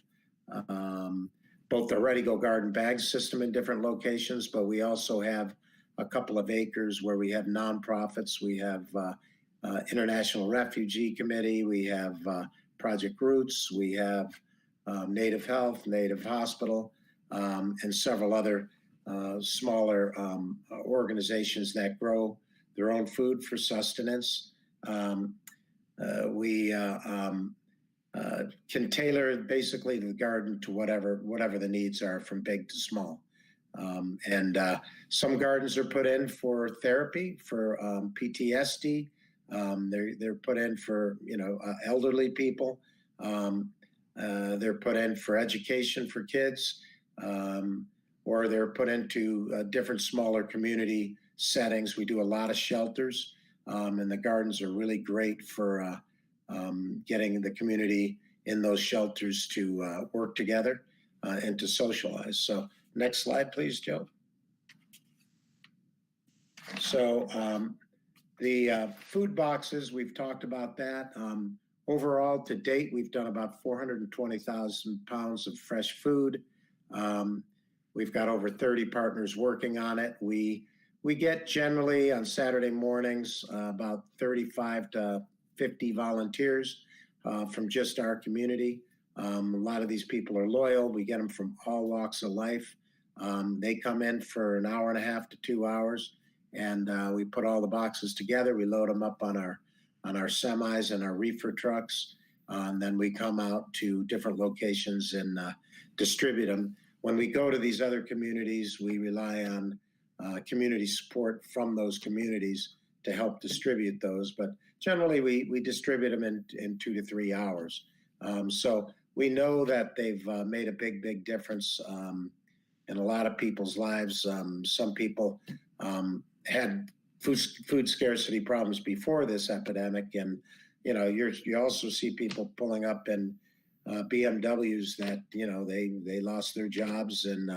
both the Ready-Go Garden bag system in different locations, but we also have a couple of acres where we have nonprofits. We have International Refugee Committee. We have Project Roots. We have Native Health, Native Hospital, and several other smaller organizations that grow their own food for sustenance. We can tailor basically the garden to whatever the needs are, from big to small. Some gardens are put in for therapy, for PTSD. They're put in for elderly people. They're put in for education for kids, or they're put into different smaller community settings. We do a lot of shelters, and the gardens are really great for getting the community in those shelters to work together and to socialize. So next slide, please, Joe. So the food boxes, we've talked about that. Overall, to date, we've done about 420,000 pounds of fresh food. We've got over 30 partners working on it. We get generally on Saturday mornings about 35 to 50 volunteers from just our community. A lot of these people are loyal. We get them from all walks of life. They come in for an hour and a half to 2 hours, and we put all the boxes together. We load them up on our semis and our reefer trucks. And then we come out to different locations and distribute them. When we go to these other communities, we rely on community support from those communities to help distribute those. But generally, we distribute them in 2 to 3 hours. So we know that they've made a big difference in a lot of people's lives. Some people had food scarcity problems before this epidemic, and you also see people pulling up in BMWs that they lost their jobs, and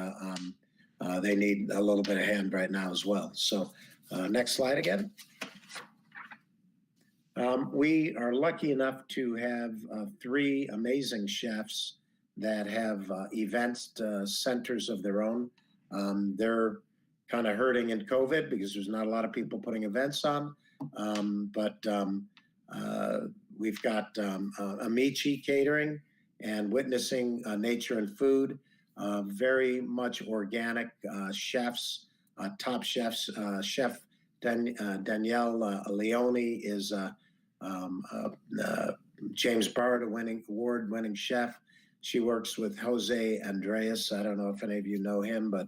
they need a little bit of hand right now as well. So next slide again. We are lucky enough to have 3 amazing chefs that have events centers of their own. They're kind of hurting in COVID because there's not a lot of people putting events on. But we've got Amici Catering and Witnessing Nature and Food, very much organic chefs, top chefs. Chef Danielle Leone is James Bard award-winning chef. She works with Jose Andres. I don't know if any of you know him, but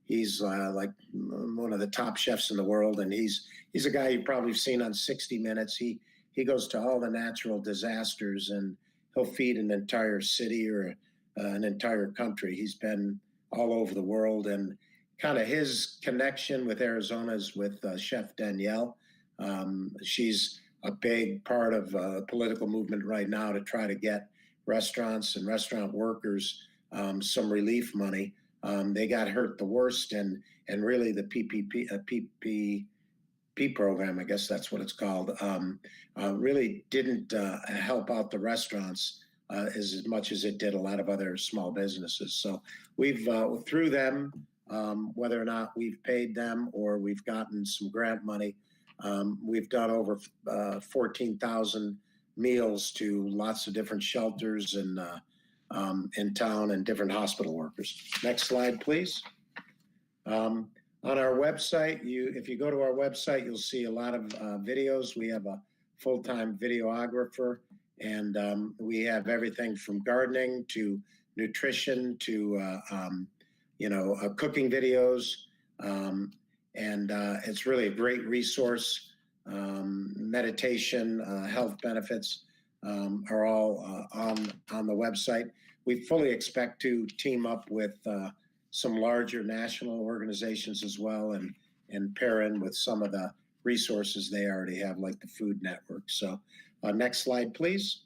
he's like one of the top chefs in the world, and he's a guy you've probably seen on 60 Minutes. He goes to all the natural disasters, and he'll feed an entire city or an entire country. He's been all over the world, and kind of his connection with Arizona is with Chef Danielle. She's a big part of a political movement right now to try to get restaurants and restaurant workers some relief money. They got hurt the worst, and really the PPP program, I guess that's what it's called, really didn't help out the restaurants as much as it did a lot of other small businesses. So we've, through them, whether or not we've paid them or we've gotten some grant money, we've done over 14,000 meals to lots of different shelters and in town and different hospital workers. Next slide, please. On our website, if you go to our website, you'll see a lot of videos. We have a full-time videographer, and we have everything from gardening to nutrition to cooking videos, and it's really a great resource. Meditation, health benefits are all on the website. We fully expect to team up with some larger national organizations as well, and pair in with some of the resources they already have, like the Food Network. So next slide, please.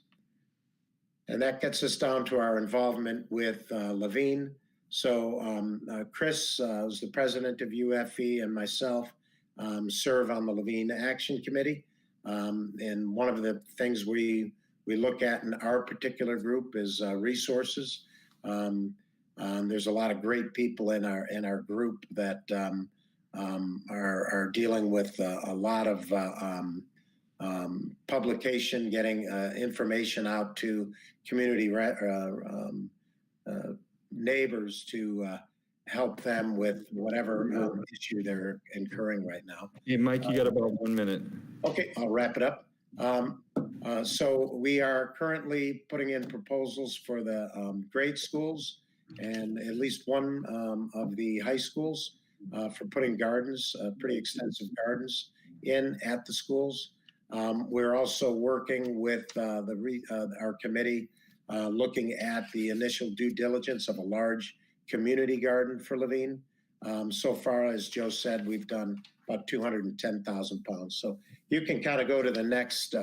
And that gets us down to our involvement with Laveen. So Chris is the president of UFE, and myself serve on the Laveen Action Committee. And one of the things we look at in our particular group is resources. There's a lot of great people in our group that are dealing with a lot of publication, getting information out to community neighbors to help them with whatever issue they're incurring right now. Hey, Mike, you got about 1 minute. Okay, I'll wrap it up. So we are currently putting in proposals for the grade schools and at least one of the high schools for putting gardens, pretty extensive gardens in at the schools. We're also working with our committee looking at the initial due diligence of a large community garden for Laveen. So far, as Joe said, we've done about 210,000 pounds. So you can kind of go to the next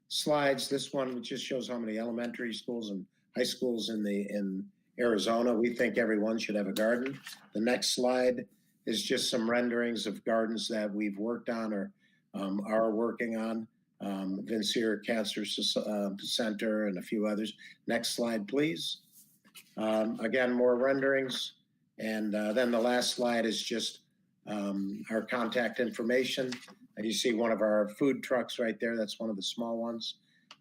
slides. This one just shows how many elementary schools and high schools in Arizona. We think everyone should have a garden. The next slide is just some renderings of gardens that we've worked on or are working on. Vincere Cancer Center and a few others. Next slide, please. Again, more renderings. And then the last slide is just our contact information. And you see one of our food trucks right there. That's one of the small ones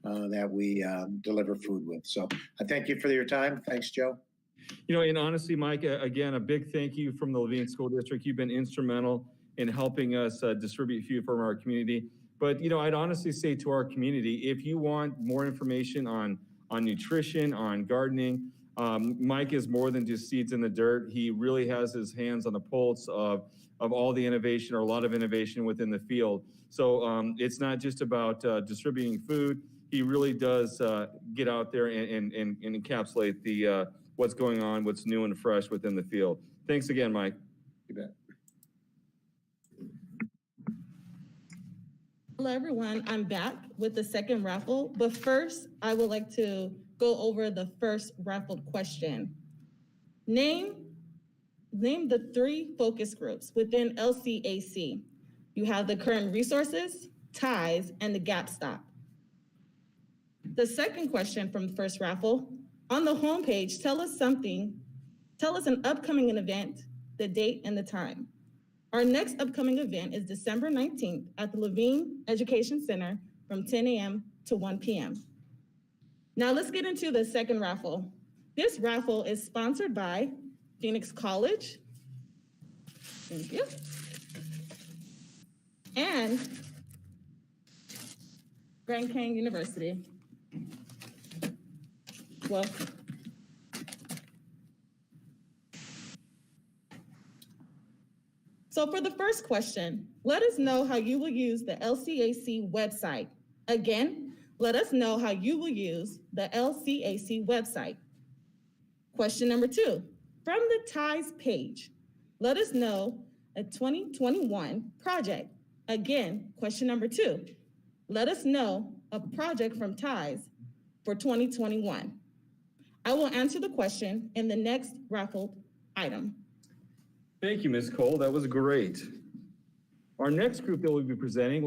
that we deliver food with. So I thank you for your time. Thanks, Joe. You know, and honestly, Mike, again, a big thank you from the Laveen School District. You've been instrumental in helping us distribute food from our community. But, you know, I'd honestly say to our community, if you want more information on nutrition, on gardening, Mike is more than just seeds in the dirt. He really has his hands on the pulse of all the innovation, or a lot of innovation within the field. So it's not just about distributing food. He really does get out there and encapsulate the what's going on, what's new and fresh within the field. Thanks again, Mike. You bet. Hello, everyone. I'm back with the second raffle, but first, I would like to go over the first raffled question. Name the 3 focus groups within LCAC. You have the current resources, ties, and the gap stop. The second question from the first raffle, on the homepage, tell us an upcoming event, the date and the time. Our next upcoming event is December 19th at the Laveen Education Center from 10 a.m. to 1 p.m. Now let's get into the second raffle. This raffle is sponsored by Phoenix College, thank you, and Grand Canyon University. Welcome. So for the first question, let us know how you will use the LCAC website. Again, let us know how you will use the LCAC website. Question number 2, from the ties page, let us know a 2021 project. Again, question number 2, let us know a project from ties for 2021. I will answer the question in the next raffled item. Thank you, Ms. Cole. That was great. Our next group that will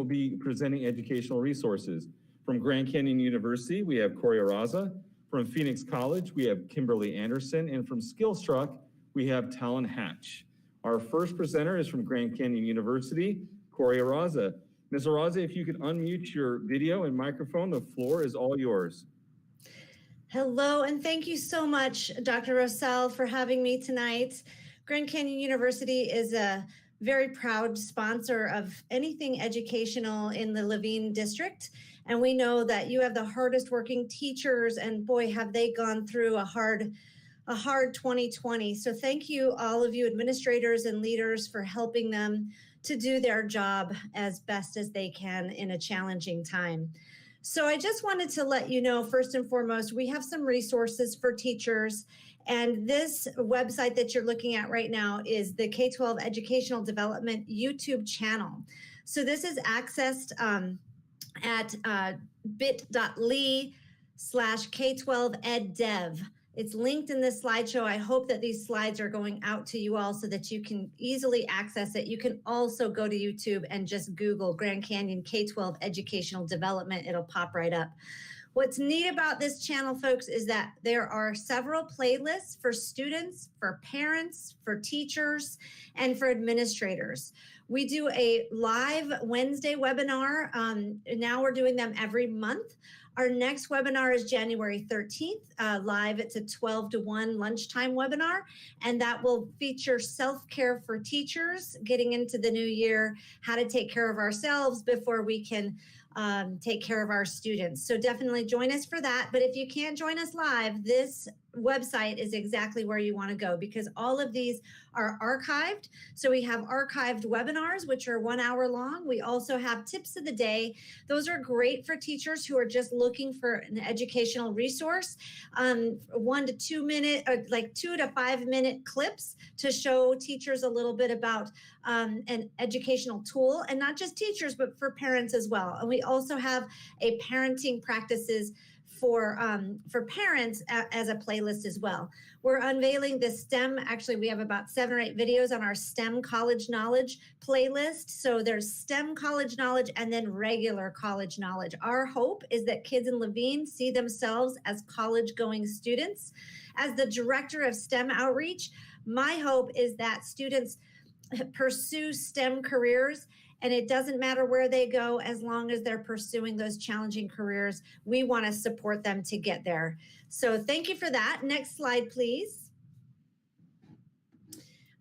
be presenting educational resources. From Grand Canyon University, we have Corey Araza. From Phoenix College, we have Kimberly Anderson. And from Skillstruck, we have Talon Hatch. Our first presenter is from Grand Canyon University, Corey Araza. Ms. Araza, if you could unmute your video and microphone, the floor is all yours. Hello, and thank you so much, Dr. Rossell, for having me tonight. Grand Canyon University is a very proud sponsor of anything educational in the Laveen district. And we know that you have the hardest working teachers, and boy, have they gone through a hard 2020. So thank you, all of you administrators and leaders, for helping them to do their job as best as they can in a challenging time. So I just wanted to let you know, first and foremost, we have some resources for teachers. And this website that you're looking at right now is the K-12 Educational Development YouTube channel. So this is accessed at bit.ly/K12EdDev. It's linked in this slideshow. I hope that these slides are going out to you all so that you can easily access it. You can also go to YouTube and just Google Grand Canyon K-12 Educational Development. It'll pop right up. What's neat about this channel, folks, is that there are several playlists for students, for parents, for teachers, and for administrators. We do a live Wednesday webinar. Now we're doing them every month. Our next webinar is January 13th, live. It's a 12 to 1 lunchtime webinar, and that will feature self-care for teachers, getting into the new year, how to take care of ourselves before we can take care of our students. So definitely join us for that. But if you can't join us live, this website is exactly where you want to go, because all of these are archived. So we have archived webinars, which are 1 hour long. We also have tips of the day. Those are great for teachers who are just looking for an educational resource. 1 to 2 minute, or like 2 to 5 minute clips to show teachers a little bit about an educational tool, and not just teachers, but for parents as well. And we also have a parenting practices for parents as a playlist as well. We're unveiling the STEM. Actually, we have about 7 or 8 videos on our STEM college knowledge playlist. So there's STEM college knowledge and then regular college knowledge. Our hope is that kids in Laveen see themselves as college-going students. As the director of STEM outreach, my hope is that students pursue STEM careers, and it doesn't matter where they go as long as they're pursuing those challenging careers. We want to support them to get there. So thank you for that. Next slide, please.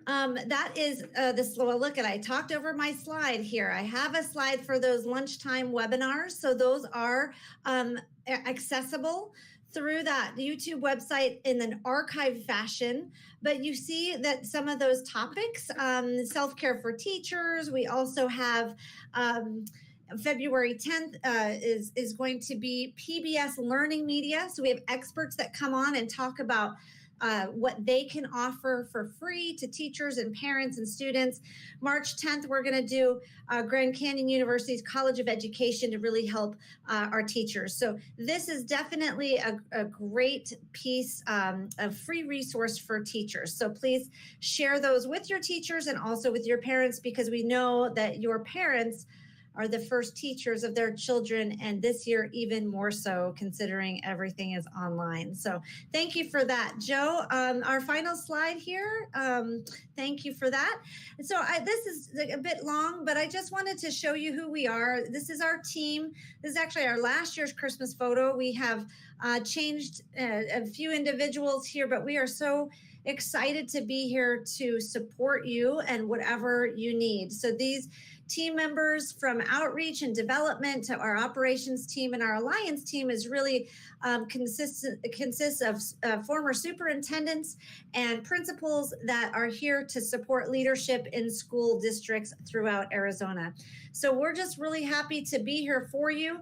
That is this. Well, look at, I talked over my slide here. I have a slide for those lunchtime webinars. So those are accessible through that YouTube website in an archived fashion. But you see that some of those topics, self-care for teachers, we also have February 10th is going to be PBS Learning Media. So we have experts that come on and talk about what they can offer for free to teachers and parents and students. March 10th, we're going to do Grand Canyon University's College of Education to really help our teachers. So this is definitely a great piece of free resource for teachers. So please share those with your teachers and also with your parents, because we know that your parents are the first teachers of their children, and this year even more so, considering everything is online. So thank you for that, Joe. Our final slide here. Thank you for that. So this is a bit long, but I just wanted to show you who we are. This is our team. This is actually our last year's Christmas photo. We have changed a few individuals here, but we are so excited to be here to support you and whatever you need. So these team members from outreach and development to our operations team and our alliance team is really consists of former superintendents and principals that are here to support leadership in school districts throughout Arizona. So we're just really happy to be here for you.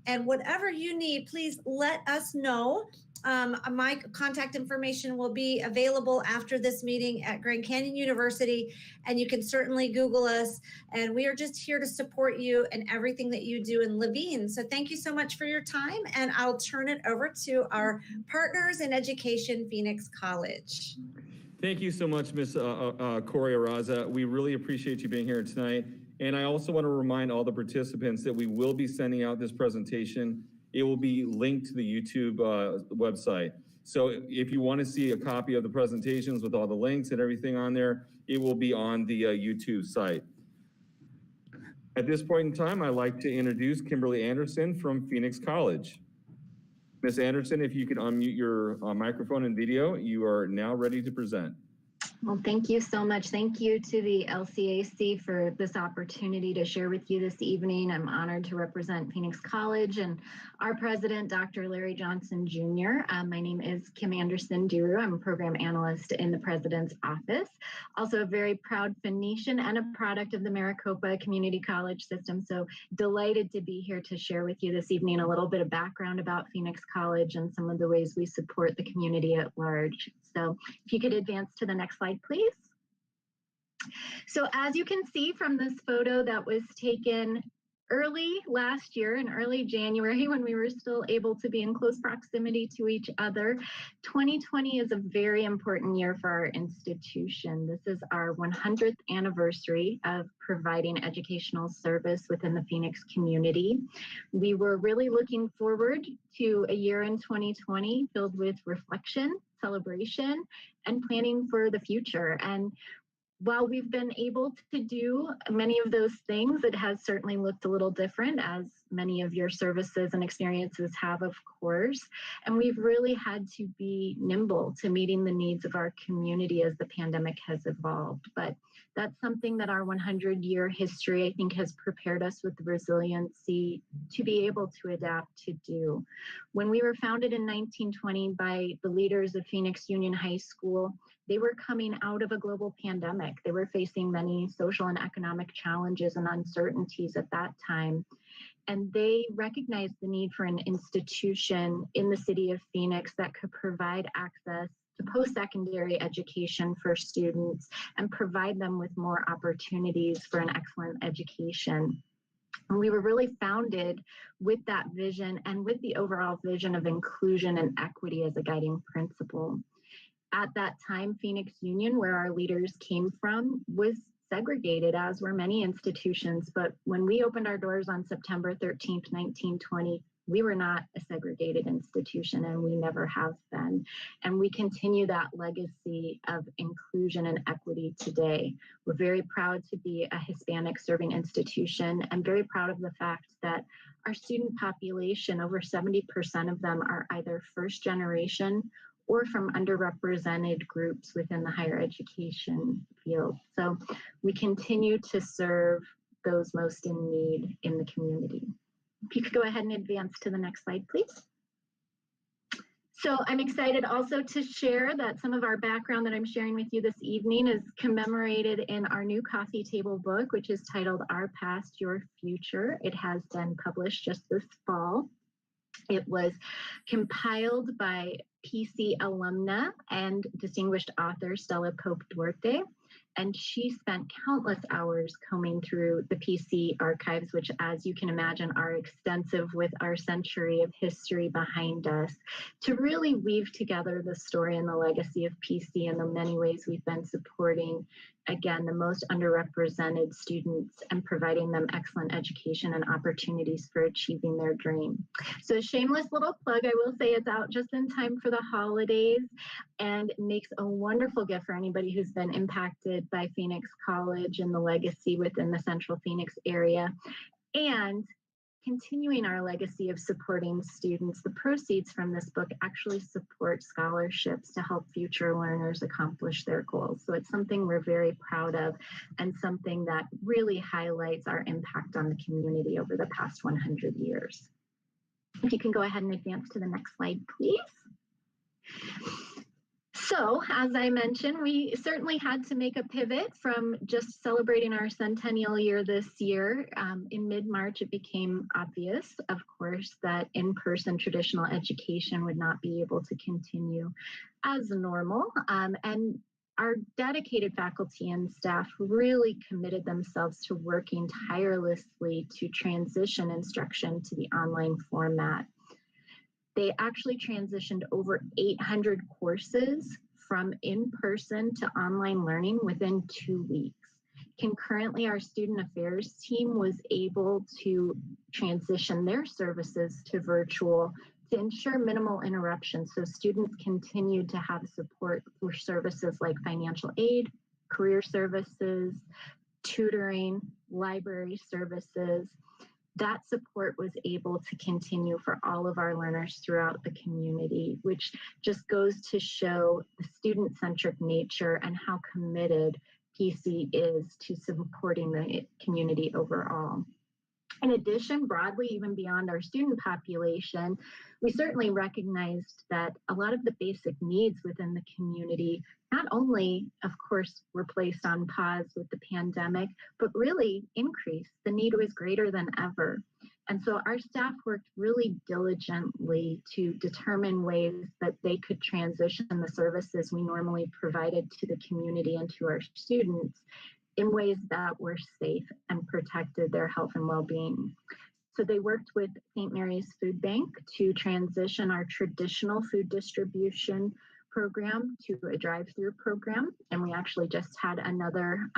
And whatever you need, please let us know. My contact information will be available after this meeting at Grand Canyon University, and you can certainly Google us. And we are just here to support you and everything that you do in Laveen. So thank you so much for your time, and I'll turn it over to our partners in education, Phoenix College. Thank you so much, Ms. Corey Araza. We really appreciate you being here tonight. And I also want to remind all the participants that we will be sending out this presentation. It will be linked to the YouTube website. So if you want to see a copy of the presentations with all the links and everything on there, it will be on the YouTube site. At this point in time, I'd like to introduce Kimberly Anderson from Phoenix College. Ms. Anderson, if you could unmute your microphone and video, you are now ready to present. Well, thank you so much. Thank you to the LCAC for this opportunity to share with you this evening. I'm honored to represent Phoenix College and our president, Dr. Larry Johnson Jr. My name is Kim Anderson Duru. I'm a program analyst in the president's office. Also a very proud Phoenician and a product of the Maricopa Community College system. So delighted to be here to share with you this evening a little bit of background about Phoenix College and some of the ways we support the community at large. So if you could advance to the next slide, please. So as you can see from this photo that was taken early last year in early January when we were still able to be in close proximity to each other, 2020 is a very important year for our institution. This is our 100th anniversary of providing educational service within the Phoenix community. We were really looking forward to a year in 2020 filled with reflection, celebration, and planning for the future. And while we've been able to do many of those things, it has certainly looked a little different, as many of your services and experiences have, of course. And we've really had to be nimble to meeting the needs of our community as the pandemic has evolved. But that's something that our 100-year history, I think, has prepared us with the resiliency to be able to adapt to do. When we were founded in 1920 by the leaders of Phoenix Union High School, they were coming out of a global pandemic. They were facing many social and economic challenges and uncertainties at that time. And they recognized the need for an institution in the city of Phoenix that could provide access to post-secondary education for students and provide them with more opportunities for an excellent education. And we were really founded with that vision and with the overall vision of inclusion and equity as a guiding principle. At that time, Phoenix Union, where our leaders came from, was segregated, as were many institutions. But when we opened our doors on September 13th, 1920, we were not a segregated institution, and we never have been. And we continue that legacy of inclusion and equity today. We're very proud to be a Hispanic serving institution, and very proud of the fact that our student population, over 70% of them, are either first generation or from underrepresented groups within the higher education field. So we continue to serve those most in need in the community. If you could go ahead and advance to the next slide, please. So I'm excited also to share that some of our background that I'm sharing with you this evening is commemorated in our new coffee table book, which is titled Our Past, Your Future. It has been published just this fall. It was compiled by PC alumna and distinguished author Stella Pope Duarte, and she spent countless hours combing through the PC archives, which, as you can imagine, are extensive with our century of history behind us, to really weave together the story and the legacy of PC and the many ways we've been supporting, again, the most underrepresented students and providing them excellent education and opportunities for achieving their dream. So a shameless little plug, I will say it's out just in time for the holidays and makes a wonderful gift for anybody who's been impacted by Phoenix College and the legacy within the Central Phoenix area. And continuing our legacy of supporting students, the proceeds from this book actually support scholarships to help future learners accomplish their goals. So it's something we're very proud of and something that really highlights our impact on the community over the past 100 years. If you can go ahead and advance to the next slide, please. So, as I mentioned, we certainly had to make a pivot from just celebrating our centennial year this year. In mid-March, it became obvious, of course, that in-person traditional education would not be able to continue as normal. And our dedicated faculty and staff really committed themselves to working tirelessly to transition instruction to the online format. They actually transitioned over 800 courses from in-person to online learning within 2 weeks. Concurrently, our student affairs team was able to transition their services to virtual to ensure minimal interruption, so students continued to have support for services like financial aid, career services, tutoring, library services. That support was able to continue for all of our learners throughout the community, which just goes to show the student-centric nature and how committed PC is to supporting the community overall. In addition, broadly, even beyond our student population, we certainly recognized that a lot of the basic needs within the community not only, of course, were placed on pause with the pandemic, but really increased. The need was greater than ever. And so our staff worked really diligently to determine ways that they could transition the services we normally provided to the community and to our students in ways that were safe and protected their health and well-being. So they worked with St. Mary's Food Bank to transition our traditional food distribution program to a drive-through program. And we actually just had another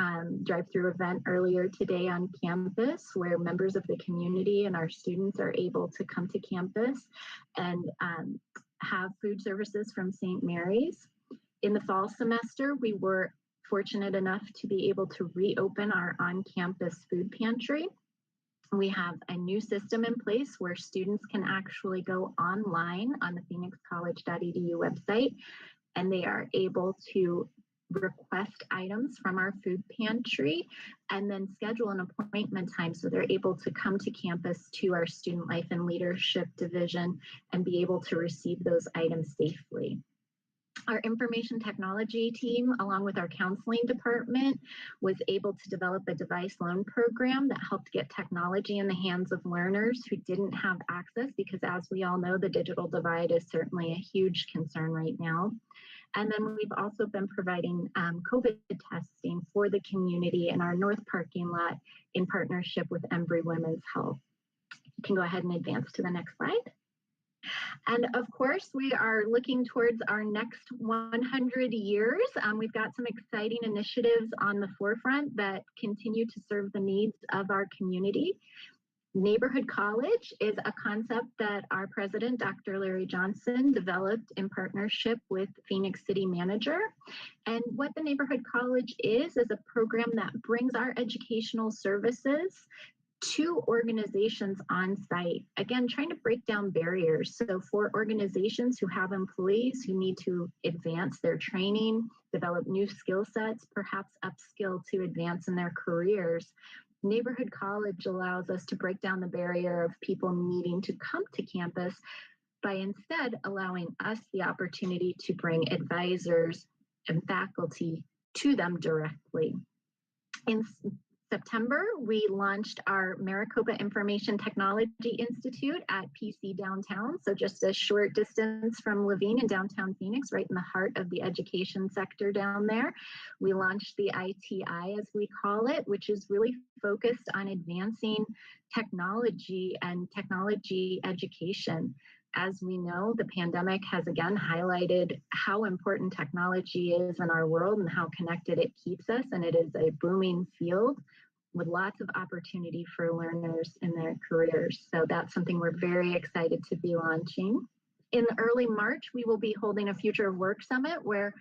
drive-through event earlier today on campus where members of the community and our students are able to come to campus and have food services from St. Mary's. In the fall semester, we were fortunate enough to be able to reopen our on-campus food pantry. We have a new system in place where students can actually go online on the phoenixcollege.edu website, and they are able to request items from our food pantry and then schedule an appointment time so they're able to come to campus to our Student Life and Leadership Division and be able to receive those items safely. Our information technology team, along with our counseling department, was able to develop a device loan program that helped get technology in the hands of learners who didn't have access, because as we all know, the digital divide is certainly a huge concern right now. And then we've also been providing COVID testing for the community in our North parking lot in partnership with Embry Women's Health. You can go ahead and advance to the next slide. And of course, we are looking towards our next 100 years. We've got some exciting initiatives on the forefront that continue to serve the needs of our community. Neighborhood College is a concept that our president, Dr. Larry Johnson, developed in partnership with Phoenix City Manager. And what the Neighborhood College is a program that brings our educational services to organizations on site. Again, trying to break down barriers. So for organizations who have employees who need to advance their training, develop new skill sets, perhaps upskill to advance in their careers, Neighborhood College allows us to break down the barrier of people needing to come to campus by instead allowing us the opportunity to bring advisors and faculty to them directly. In September, we launched our Maricopa Information Technology Institute at PC downtown, so just a short distance from Laveen in downtown Phoenix, right in the heart of the education sector down there. We launched the ITI, as we call it, which is really focused on advancing technology and technology education. As we know, the pandemic has again highlighted how important technology is in our world and how connected it keeps us, and it is a booming field with lots of opportunity for learners in their careers. So that's something we're very excited to be launching. In early March, we will be holding a Future of Work Summit where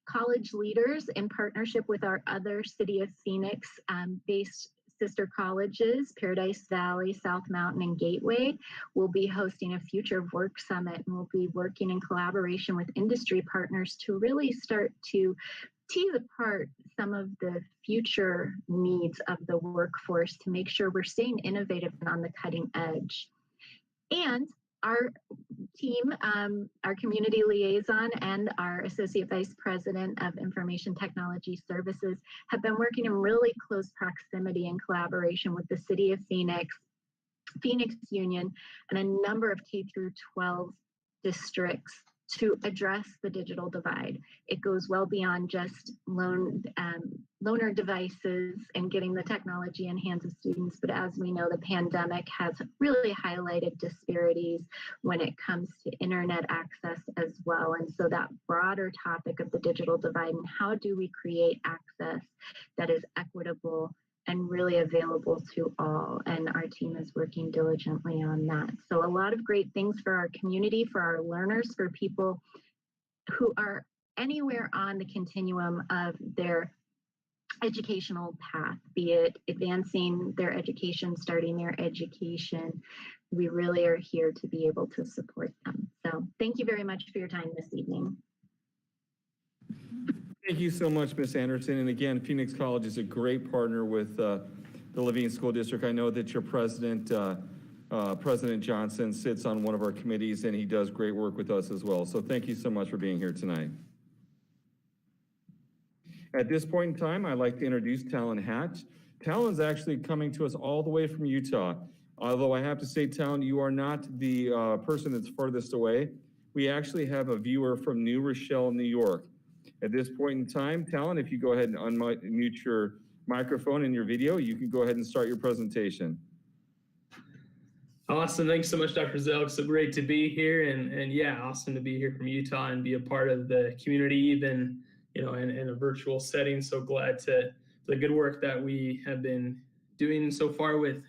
college leaders, in partnership with our other City of Phoenix based sister colleges, Paradise Valley, South Mountain, and Gateway, will be hosting a Future of Work Summit, and we'll be working in collaboration with industry partners to really start to tease apart some of the future needs of the workforce to make sure we're staying innovative and on the cutting edge. And our team, our community liaison and our Associate Vice President of Information Technology Services have been working in really close proximity and collaboration with the City of Phoenix, Phoenix Union, and a number of K through 12 districts to address the digital divide. It goes well beyond just loaner devices and getting the technology in hands of students, but as we know, the pandemic has really highlighted disparities when it comes to internet access as well. And so that broader topic of the digital divide and how do we create access that is equitable and really available to all. And our team is working diligently on that. So a lot of great things for our community, for our learners, for people who are anywhere on the continuum of their educational path, be it advancing their education, starting their education. We really are here to be able to support them. So thank you very much for your time this evening. Thank you so much, Ms. Anderson. And again, Phoenix College is a great partner with the Laveen School District. I know that your president, President Johnson, sits on one of our committees, and he does great work with us as well. So thank you so much for being here tonight. At this point in time, I'd like to introduce Talon Hatch. Talon's actually coming to us all the way from Utah. Although I have to say, Talon, you are not the person that's furthest away. We actually have a viewer from New Rochelle, New York. At this point in time, Talon, if you go ahead and unmute your microphone and your video, you can go ahead and start your presentation. Awesome. Thanks so much, Dr. Zelk. So great to be here. And yeah, awesome to be here from Utah and be a part of the community, even, you know, in a virtual setting. So glad to the good work that we have been doing so far with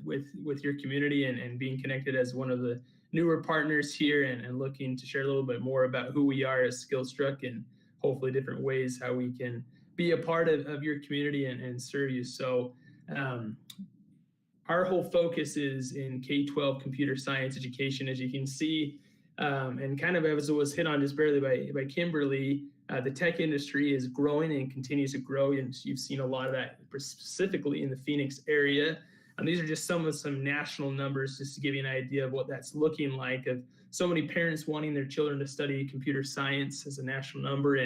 your community and being connected as one of the newer partners here and looking to share a little bit more about who we are as Skillstruck and hopefully different ways how we can be a part of your community and serve you. So our whole focus is in K-12 computer science education, as you can see, and kind of as it was hit on just barely by Kimberly, the tech industry is growing and continues to grow. And you've seen a lot of that specifically in the Phoenix area. And these are just some national numbers just to give you an idea of what that's looking like, of so many parents wanting their children to study computer science as a national number.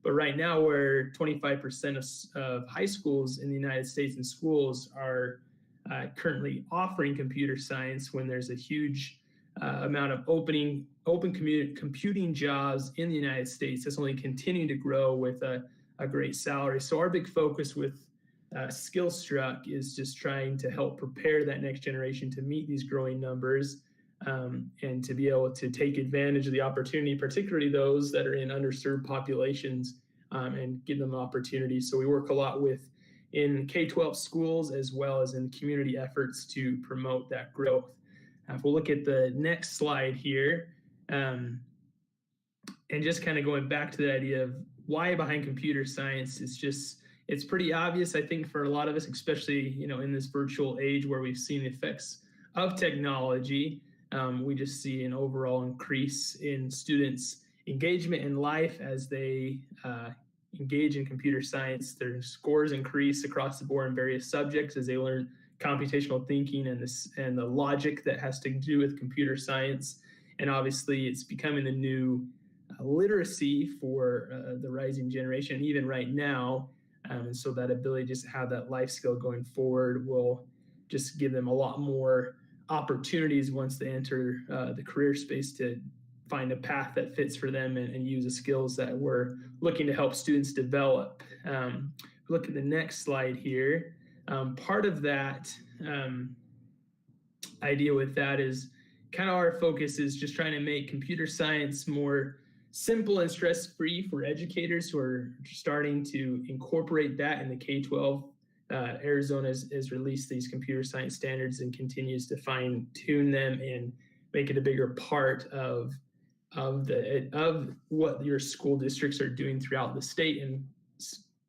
But right now, where 25% of high schools in the United States and schools are currently offering computer science, when there's a huge amount of open computing jobs in the United States that's only continuing to grow with a great salary. So our big focus with Skillstruck is just trying to help prepare that next generation to meet these growing numbers and to be able to take advantage of the opportunity, particularly those that are in underserved populations, and give them opportunities. So we work a lot in K-12 schools as well as in community efforts to promote that growth. If we'll look at the next slide here, and just kind of going back to the idea of why behind computer science, it's pretty obvious, I think, for a lot of us, especially, you know, in this virtual age where we've seen the effects of technology. We just see an overall increase in students' engagement in life as they engage in computer science. Their scores increase across the board in various subjects as they learn computational thinking and the logic that has to do with computer science. And obviously, it's becoming the new literacy for the rising generation, even right now. And so that ability just to have that life skill going forward will just give them a lot more opportunities once they enter the career space to find a path that fits for them and use the skills that we're looking to help students develop. Look at the next slide here. Part of that idea with that is kind of our focus is just trying to make computer science more simple and stress-free for educators who are starting to incorporate that in the K-12. Arizona has released these computer science standards and continues to fine-tune them and make it a bigger part of what your school districts are doing throughout the state, and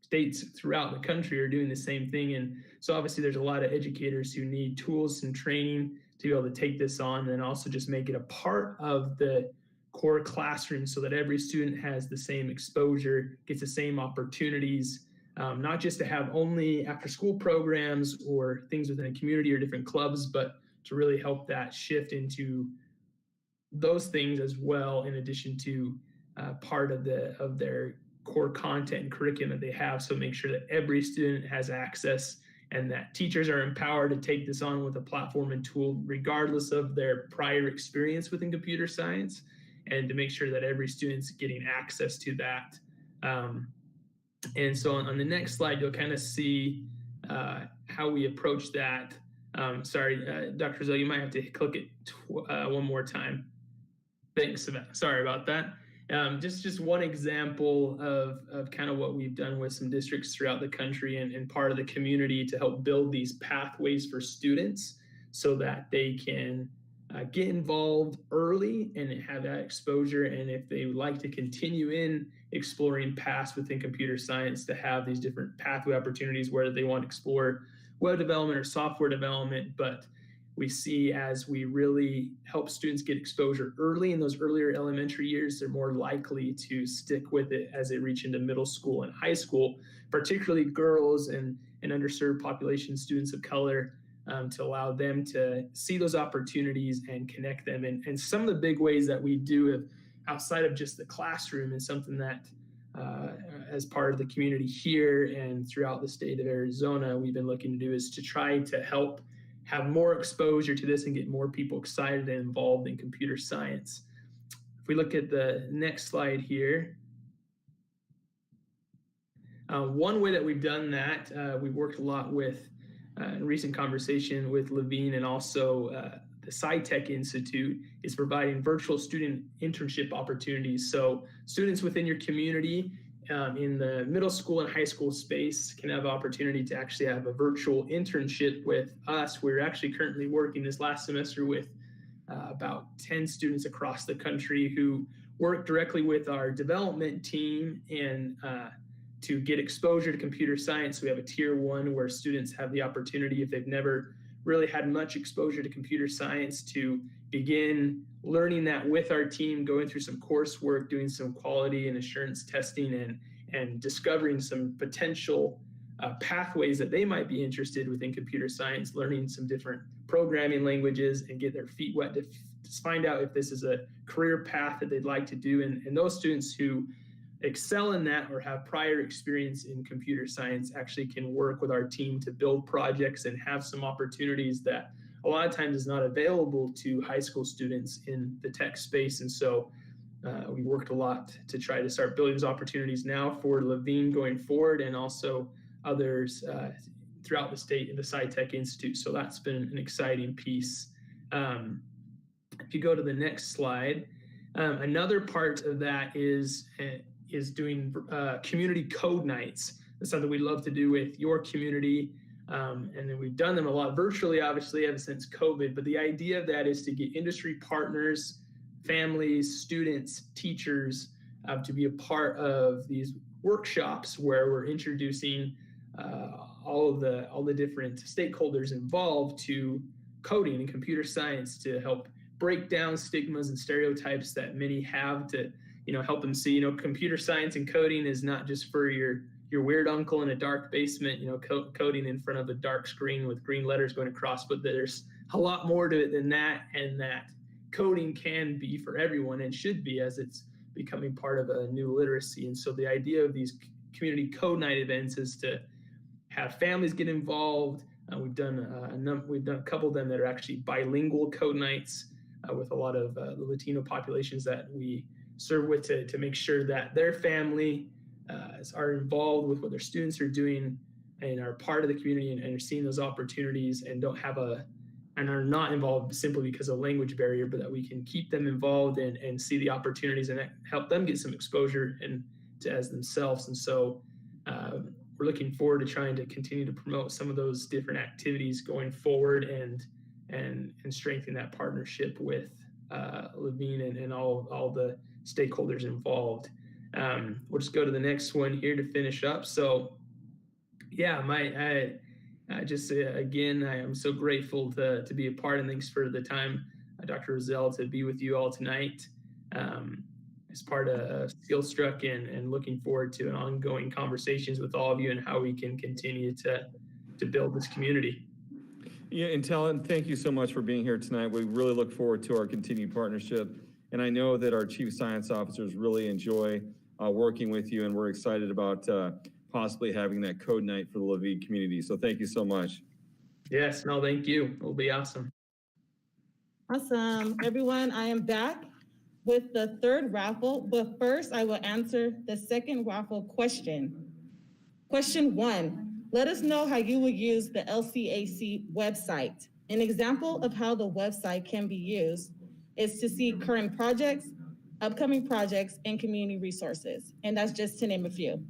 states throughout the country are doing the same thing. And so obviously there's a lot of educators who need tools and training to be able to take this on, and also just make it a part of the core classroom so that every student has the same exposure, gets the same opportunities, not just to have only after school programs or things within a community or different clubs, but to really help that shift into those things as well, in addition to part of their core content and curriculum that they have. So make sure that every student has access and that teachers are empowered to take this on with a platform and tool, regardless of their prior experience within computer science, and to make sure that every student's getting access to that. And so on the next slide, you'll kind of see how we approach that. Sorry, Dr. Rizzo, you might have to click it one more time. Thanks, sorry about that. Just one example of kind of what we've done with some districts throughout the country and part of the community to help build these pathways for students so that they can get involved early and have that exposure. And if they would like to continue in exploring paths within computer science, to have these different pathway opportunities, whether they want to explore web development or software development. But we see as we really help students get exposure early in those earlier elementary years, they're more likely to stick with it as they reach into middle school and high school, particularly girls and underserved population students of color, to allow them to see those opportunities and connect them. And some of the big ways that we do it outside of just the classroom is something that as part of the community here and throughout the state of Arizona, we've been looking to do is to try to help have more exposure to this and get more people excited and involved in computer science. If we look at the next slide here, one way that we've done that, we've worked a lot with, in recent conversation with Laveen and also the SciTech Institute, is providing virtual student internship opportunities. So students within your community in the middle school and high school space can have opportunity to actually have a virtual internship with us. We're actually currently working this last semester with about 10 students across the country who work directly with our development team and to get exposure to computer science. We have a tier 1 where students have the opportunity, if they've never really had much exposure to computer science, to begin learning that with our team, going through some coursework, doing some quality and assurance testing, and discovering some potential pathways that they might be interested within computer science, learning some different programming languages and get their feet wet to find out if this is a career path that they'd like to do. And those students who excel in that or have prior experience in computer science actually can work with our team to build projects and have some opportunities that a lot of times is not available to high school students in the tech space. And so we worked a lot to try to start building those opportunities now for Laveen going forward, and also others throughout the state in the SciTech Institute. So that's been an exciting piece. If you go to the next slide, another part of that is doing community code nights. That's something we'd love to do with your community. And then we've done them a lot virtually, obviously, ever since COVID. But the idea of that is to get industry partners, families, students, teachers to be a part of these workshops where we're introducing all the different stakeholders involved to coding and computer science, to help break down stigmas and stereotypes that many have, to help them see, computer science and coding is not just for your weird uncle in a dark basement, coding in front of a dark screen with green letters going across, but there's a lot more to it than that, and that coding can be for everyone and should be, as it's becoming part of a new literacy. And so the idea of these community code night events is to have families get involved. We've done a couple of them that are actually bilingual code nights with a lot of the Latino populations that we serve with, to make sure that their family are involved with what their students are doing and are part of the community and are seeing those opportunities and are not involved simply because of language barrier, but that we can keep them involved and see the opportunities and help them get some exposure as themselves. And so we're looking forward to trying to continue to promote some of those different activities going forward and strengthen that partnership with Laveen and all the stakeholders involved. We'll just go to the next one here to finish up. So yeah, again, I am so grateful to be a part, and thanks for the time, Dr. Rozelle, to be with you all tonight as part of Skillstruck, and looking forward to an ongoing conversations with all of you and how we can continue to build this community. Yeah, and Talon, thank you so much for being here tonight. We really look forward to our continued partnership. And I know that our chief science officers really enjoy working with you, and we're excited about possibly having that code night for the Laveen community. So thank you so much. Yes, no, thank you. It'll be awesome. Awesome. Everyone, I am back with the third raffle, but first I will answer the second raffle question. Question 1, let us know how you will use the LCAC website. An example of how the website can be used is to see current projects, upcoming projects, and community resources. And that's just to name a few.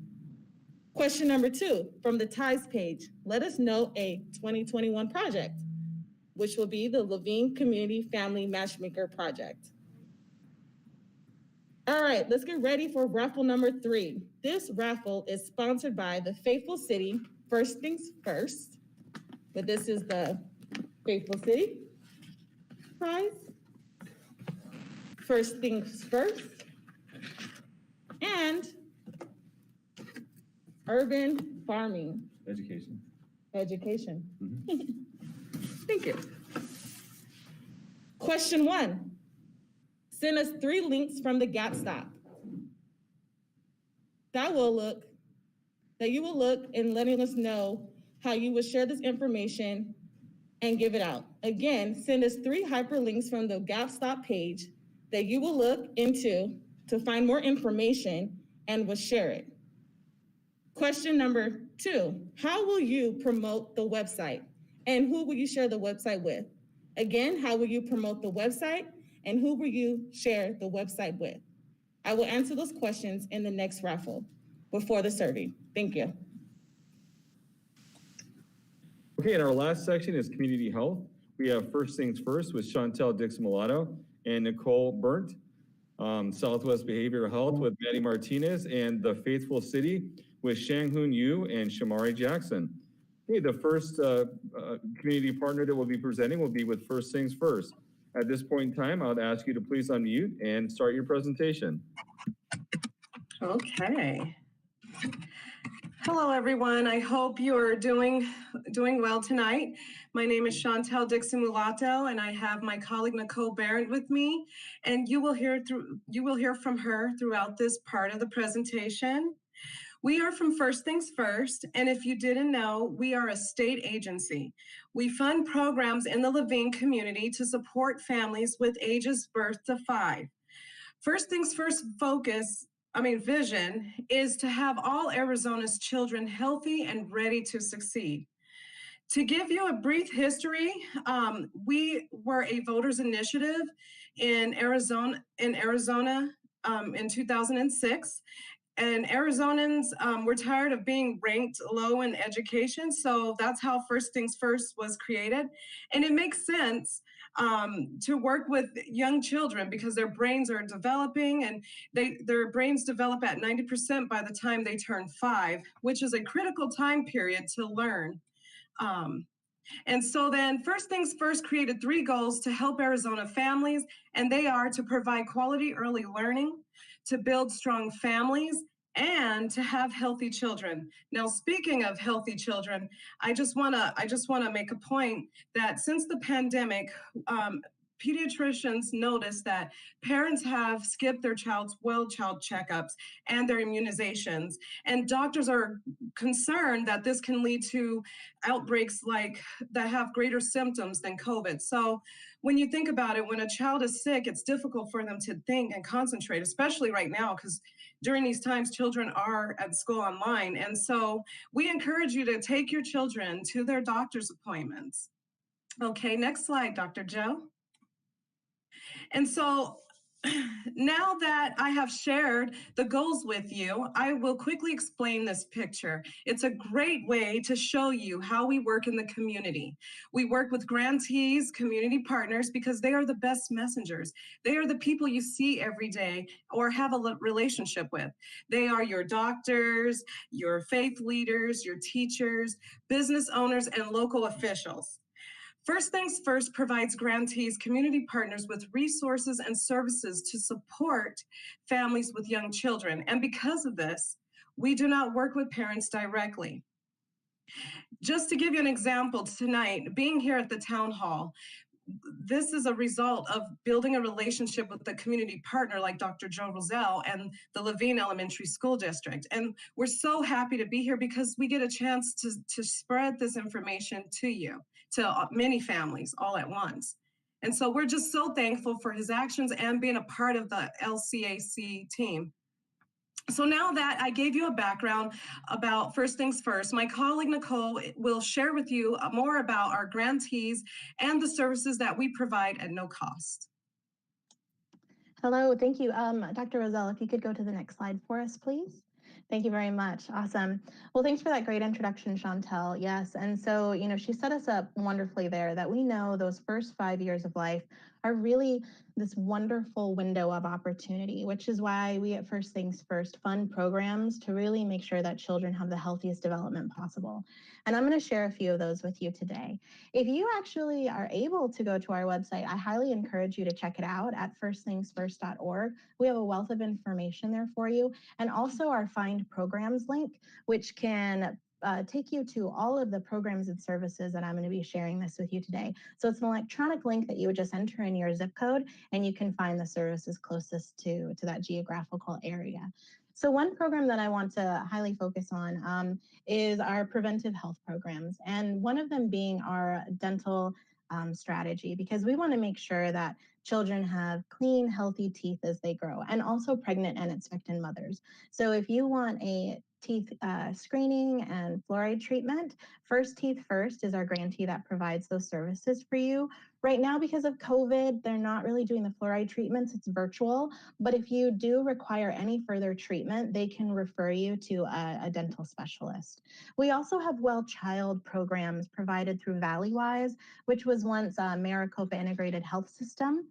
Question number 2, from the ties page, let us know a 2021 project, which will be the Laveen Community Family Matchmaker Project. All right, let's get ready for raffle number 3. This raffle is sponsored by the Faithful City First Things First, but this is the Faithful City prize. First Things First, and urban farming. Education. Education. Thank you. Question 1. Send us 3 links from the Gap Stop. You will look and letting us know how you will share this information and give it out. Again, send us 3 hyperlinks from the Gap Stop page that you will look into to find more information and will share it. Question number 2, how will you promote the website? And who will you share the website with? Again, how will you promote the website and who will you share the website with? I will answer those questions in the next raffle before the survey. Thank you. Okay, and our last section is community health. We have First Things First with Chantel Dixon-Mulatto and Nicole Burnt, Southwest Behavioral Health with Maddie Martinez, and the Faithful City with Shang-Hoon Yu and Shamari Jackson. Okay, the first community partner that will be presenting will be with First Things First. At this point in time, I would ask you to please unmute and start your presentation. Okay. Hello, everyone. I hope you're doing well tonight. My name is Chantel Dixon-Mulatto, and I have my colleague Nicole Barrett with me. And you will hear from her throughout this part of the presentation. We are from First Things First, and if you didn't know, we are a state agency. We fund programs in the Laveen community to support families with ages birth to 5. First Things First vision is to have all Arizona's children healthy and ready to succeed. To give you a brief history, we were a voters initiative in Arizona in 2006. And Arizonans were tired of being ranked low in education, so that's how First Things First was created. And it makes sense to work with young children because their brains are developing, and their brains develop at 90% by the time they turn 5, which is a critical time period to learn. And so then First Things First created 3 goals to help Arizona families, and they are to provide quality early learning, to build strong families, and to have healthy children. Now, speaking of healthy children, I just wanna make a point that since the pandemic, pediatricians noticed that parents have skipped their child's well-child checkups and their immunizations, and doctors are concerned that this can lead to outbreaks that have greater symptoms than COVID. So when you think about it, when a child is sick, it's difficult for them to think and concentrate, especially right now, because during these times, children are at school online. And so we encourage you to take your children to their doctor's appointments. Okay, next slide, Dr. Joe. And so now that I have shared the goals with you, I will quickly explain this picture. It's a great way to show you how we work in the community. We work with grantees, community partners, because they are the best messengers. They are the people you see every day or have a relationship with. They are your doctors, your faith leaders, your teachers, business owners, and local officials. First Things First provides grantees, community partners with resources and services to support families with young children. And because of this, we do not work with parents directly. Just to give you an example, tonight, being here at the town hall, this is a result of building a relationship with the community partner like Dr. Joe Roselle and the Laveen Elementary School District. And we're so happy to be here because we get a chance to spread this information to you, to many families all at once. And so we're just so thankful for his actions and being a part of the LCAC team. So now that I gave you a background about First Things First, my colleague Nicole will share with you more about our grantees and the services that we provide at no cost. Hello, thank you. Dr. Roselle, if you could go to the next slide for us, please. Thank you very much. Awesome. Well, thanks for that great introduction, Chantel. Yes, and so, she set us up wonderfully there that we know those first 5 years of life are really this wonderful window of opportunity, which is why we at First Things First fund programs to really make sure that children have the healthiest development possible. And I'm going to share a few of those with you today. If you actually are able to go to our website, I highly encourage you to check it out at firstthingsfirst.org. We have a wealth of information there for you, and also our Find Programs link, which can take you to all of the programs and services that I'm going to be sharing this with you today. So it's an electronic link that you would just enter in your zip code, and you can find the services closest to that geographical area. So one program that I want to highly focus on is our preventive health programs, and one of them being our dental strategy, because we want to make sure that children have clean, healthy teeth as they grow, and also pregnant and expectant mothers. So if you want a teeth screening and fluoride treatment, First Teeth First is our grantee that provides those services for you. Right now, because of COVID, they're not really doing the fluoride treatments, it's virtual, but if you do require any further treatment, they can refer you to a dental specialist. We also have Well Child programs provided through Valleywise, which was once Maricopa Integrated Health System.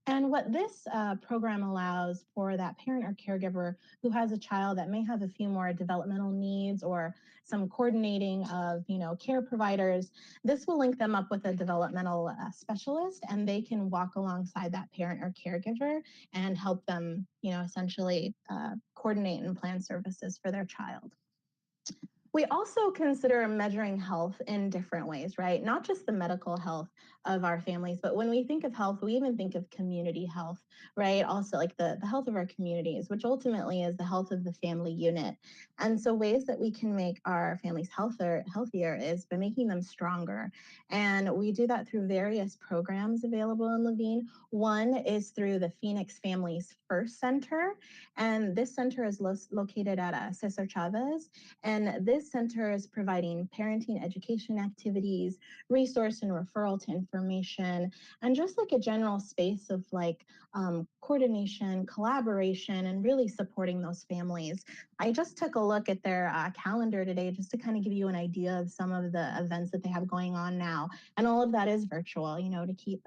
And what this program allows for that parent or caregiver who has a child that may have a few more developmental needs or some coordinating of, care providers, this will link them up with a developmental specialist, and they can walk alongside that parent or caregiver and help them, essentially coordinate and plan services for their child. We also consider measuring health in different ways, right? Not just the medical health of our families, but when we think of health, we even think of community health, right? Also like the health of our communities, which ultimately is the health of the family unit. And so ways that we can make our families healthier is by making them stronger. And we do that through various programs available in Laveen. One is through the Phoenix Families First Center. And this center is located at Cesar Chavez. And this center is providing parenting education activities, resource and referral to information, and just like a general space of coordination, collaboration, and really supporting those families. I just took a look at their calendar today just to kind of give you an idea of some of the events that they have going on now. And all of that is virtual, to keep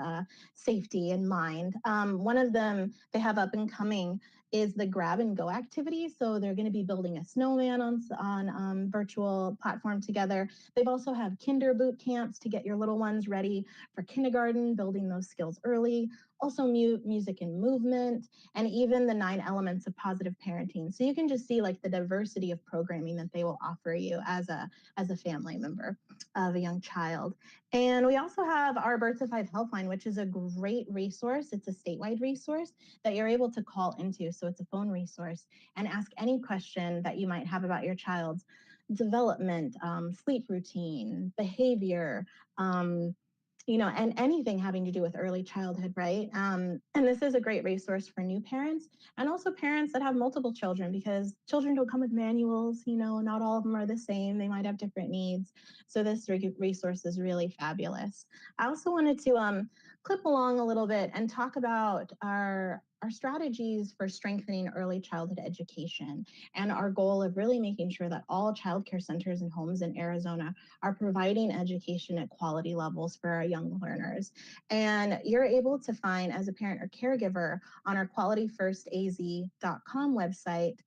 safety in mind. One of them they have up and coming is the grab and go activity. So they're going to be building a snowman on virtual platform together. They've also have kinder boot camps to get your little ones ready for kindergarten, building those skills early. Also music and movement, and even the 9 elements of positive parenting. So you can just see the diversity of programming that they will offer you as a family member of a young child. And we also have our Birth to 5 Helpline, which is a great resource. It's a statewide resource that you're able to call into. So it's a phone resource and ask any question that you might have about your child's development, sleep routine, behavior, and anything having to do with early childhood, right? And this is a great resource for new parents and also parents that have multiple children, because children don't come with manuals, not all of them are the same. They might have different needs. So this resource is really fabulous. I also wanted to clip along a little bit and talk about our strategies for strengthening early childhood education and our goal of really making sure that all childcare centers and homes in Arizona are providing education at quality levels for our young learners. And you're able to find, as a parent or caregiver, on our qualityfirstaz.com website,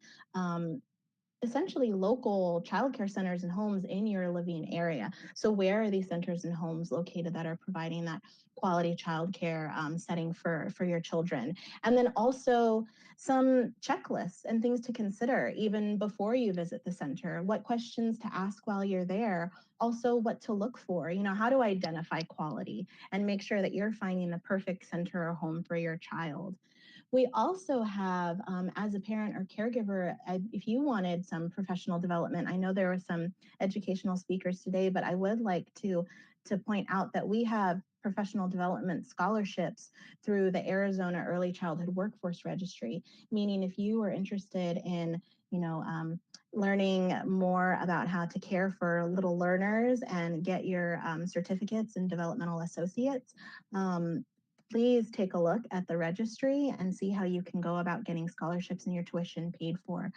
essentially local childcare centers and homes in your Laveen area. So where are these centers and homes located that are providing that quality childcare setting for your children? And then also some checklists and things to consider even before you visit the center. What questions to ask while you're there? Also what to look for, how to identify quality and make sure that you're finding the perfect center or home for your child. We also have, as a parent or caregiver, if you wanted some professional development, I know there were some educational speakers today, but I would like to point out that we have professional development scholarships through the Arizona Early Childhood Workforce Registry, meaning if you were interested in, learning more about how to care for little learners and get your certificates and developmental associates, please take a look at the registry and see how you can go about getting scholarships and your tuition paid for.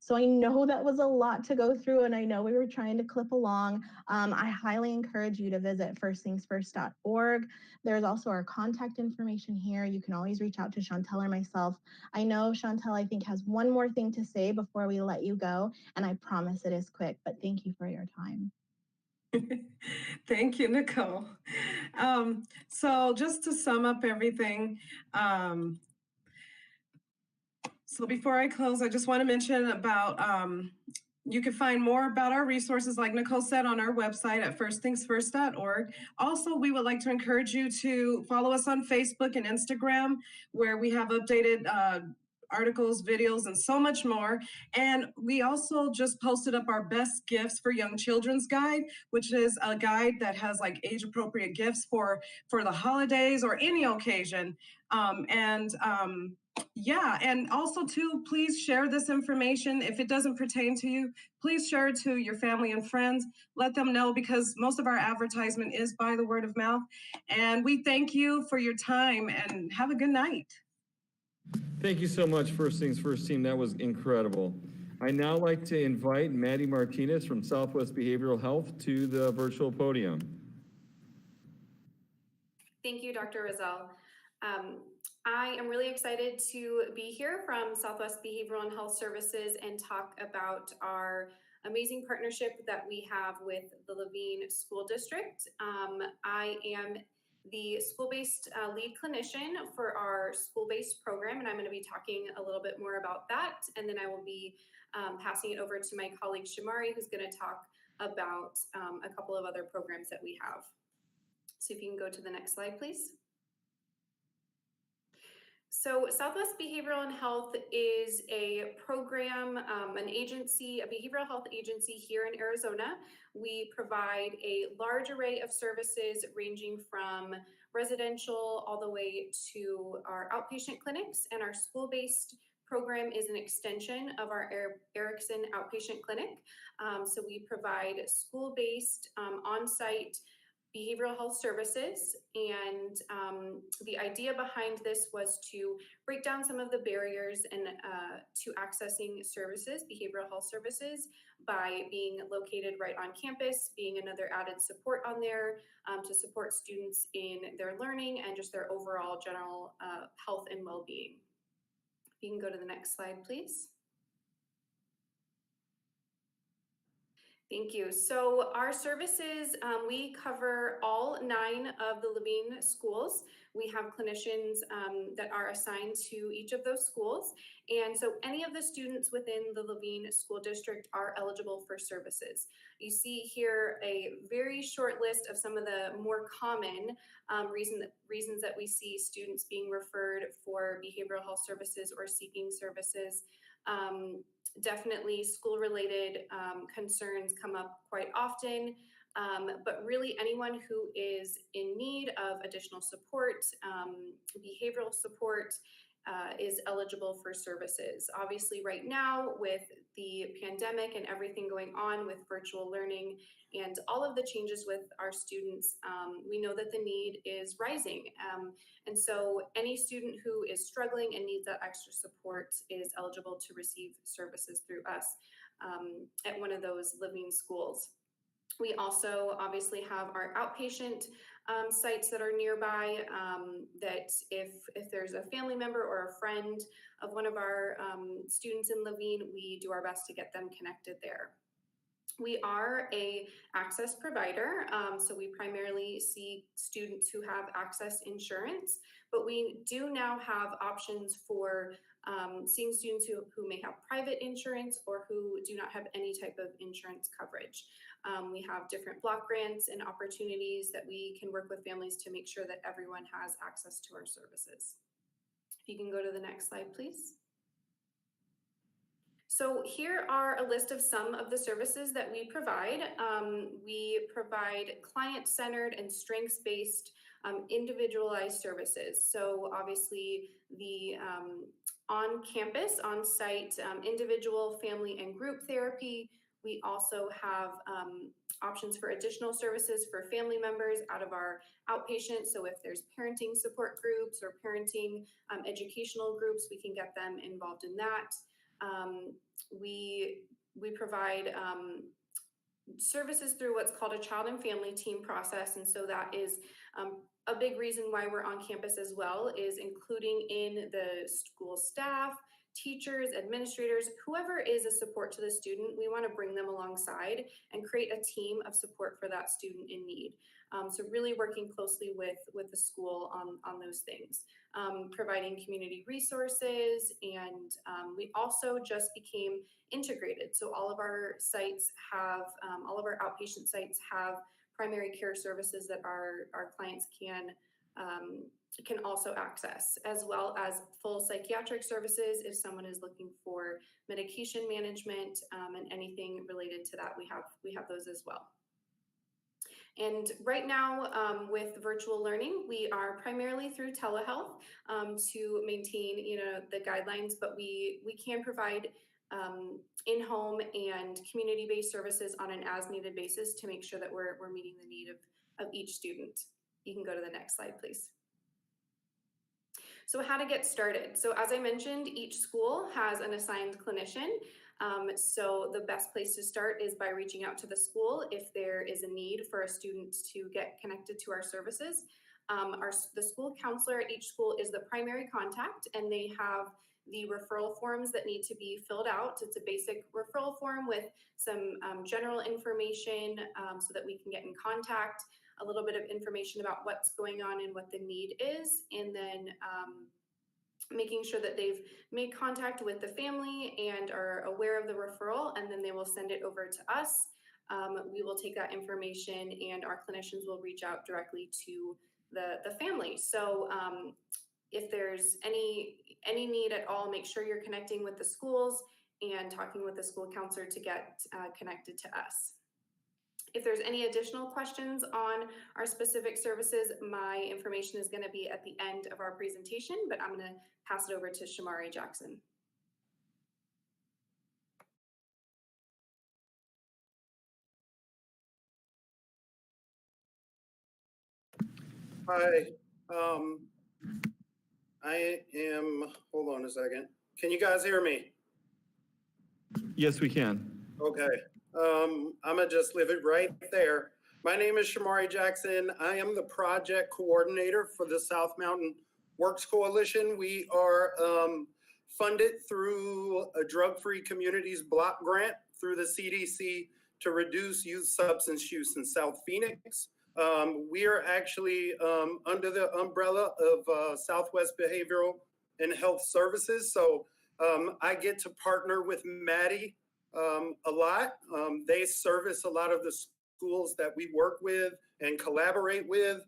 So I know that was a lot to go through, and I know we were trying to clip along. I highly encourage you to visit firstthingsfirst.org. There's also our contact information here. You can always reach out to Chantel or myself. I know Chantel, I think, has one more thing to say before we let you go, and I promise it is quick, but thank you for your time. Thank you, Nicole. So just to sum up everything, so before I close, I just want to mention about, you can find more about our resources, like Nicole said, on our website at firstthingsfirst.org. Also, we would like to encourage you to follow us on Facebook and Instagram, where we have updated articles, videos, and so much more. And we also just posted up our best gifts for young children's guide, which is a guide that has like age appropriate gifts for the holidays or any occasion. Yeah, and also too, please share this information. If it doesn't pertain to you, please share it to your family and friends. Let them know, because most of our advertisement is by the word of mouth. And we thank you for your time, and have a good night. Thank you so much, First Things First team. That was incredible. I now like to invite Maddie Martinez from Southwest Behavioral Health to the virtual podium. Thank you, Dr. Rizal. I am really excited to be here from Southwest Behavioral and Health Services and talk about our amazing partnership that we have with the Laveen School District. I am the school-based lead clinician for our school-based program, and I'm going to be talking a little bit more about that. And then I will be passing it over to my colleague Shamari, who's going to talk about a couple of other programs that we have. So if you can go to the next slide, please. So Southwest Behavioral and Health is a program, an agency, a behavioral health agency here in Arizona. We provide a large array of services ranging from residential all the way to our outpatient clinics, and our school-based program is an extension of our Erickson outpatient clinic. So we provide school-based on-site behavioral health services, and the idea behind this was to break down some of the barriers and to accessing services, behavioral health services, by being located right on campus, being another added support on there to support students in their learning and just their overall general health and well-being. You can go to the next slide, please. Thank you. So our services, we cover all 9 of the Laveen schools. We have clinicians that are assigned to each of those schools. And so any of the students within the Laveen School District are eligible for services. You see here a very short list of some of the more common reasons that we see students being referred for behavioral health services or seeking services. Definitely school-related concerns come up quite often, but really anyone who is in need of additional support, behavioral support, is eligible for services. Obviously right now with the pandemic and everything going on with virtual learning and all of the changes with our students, we know that the need is rising. And so any student who is struggling and needs that extra support is eligible to receive services through us at one of those Laveen schools. We also obviously have our outpatient sites that are nearby, that if there's a family member or a friend of one of our students in Laveen, we do our best to get them connected there. We are a access provider, so we primarily see students who have access insurance, but we do now have options for seeing students who may have private insurance or who do not have any type of insurance coverage. We have different block grants and opportunities that we can work with families to make sure that everyone has access to our services. If you can go to the next slide, please. So here are a list of some of the services that we provide. We provide client-centered and strengths-based individualized services. So obviously the on-campus, on-site individual, family, and group therapy. We also have options for additional services for family members out of our outpatient. So if there's parenting support groups or parenting educational groups, we can get them involved in that. We provide services through what's called a child and family team process. And so that is a big reason why we're on campus as well, is including in the school staff, teachers, administrators, whoever is a support to the student, we want to bring them alongside and create a team of support for that student in need. So really working closely with the school on those things, providing community resources, and we also just became integrated. So all of our sites have, all of our outpatient sites have primary care services that our clients can also access, as well as full psychiatric services if someone is looking for medication management and anything related to that. We have those as well. And right now, with virtual learning, we are primarily through telehealth to maintain, the guidelines, but we can provide in-home and community-based services on an as-needed basis to make sure that we're meeting the need of each student. You can go to the next slide, please. So how to get started. So as I mentioned, each school has an assigned clinician. So the best place to start is by reaching out to the school if there is a need for a student to get connected to our services. The school counselor at each school is the primary contact, and they have the referral forms that need to be filled out. It's a basic referral form with some general information so that we can get in contact, a little bit of information about what's going on and what the need is, and then making sure that they've made contact with the family and are aware of the referral, and then they will send it over to us. We will take that information and our clinicians will reach out directly to the family. So if there's any need at all, make sure you're connecting with the schools and talking with the school counselor to get connected to us. If there's any additional questions on our specific services, my information is going to be at the end of our presentation, but I'm going to pass it over to Shamari Jackson. Hi, I am, hold on a second. Can you guys hear me? Yes, we can. Okay, I'm gonna just leave it right there. My name is Shamari Jackson. I am the project coordinator for the South Mountain Works Coalition. We are funded through a drug-free communities block grant through the CDC to reduce youth substance use in South Phoenix. We are actually under the umbrella of Southwest Behavioral and Health Services. So I get to partner with Maddie a lot. They service a lot of the schools that we work with and collaborate with,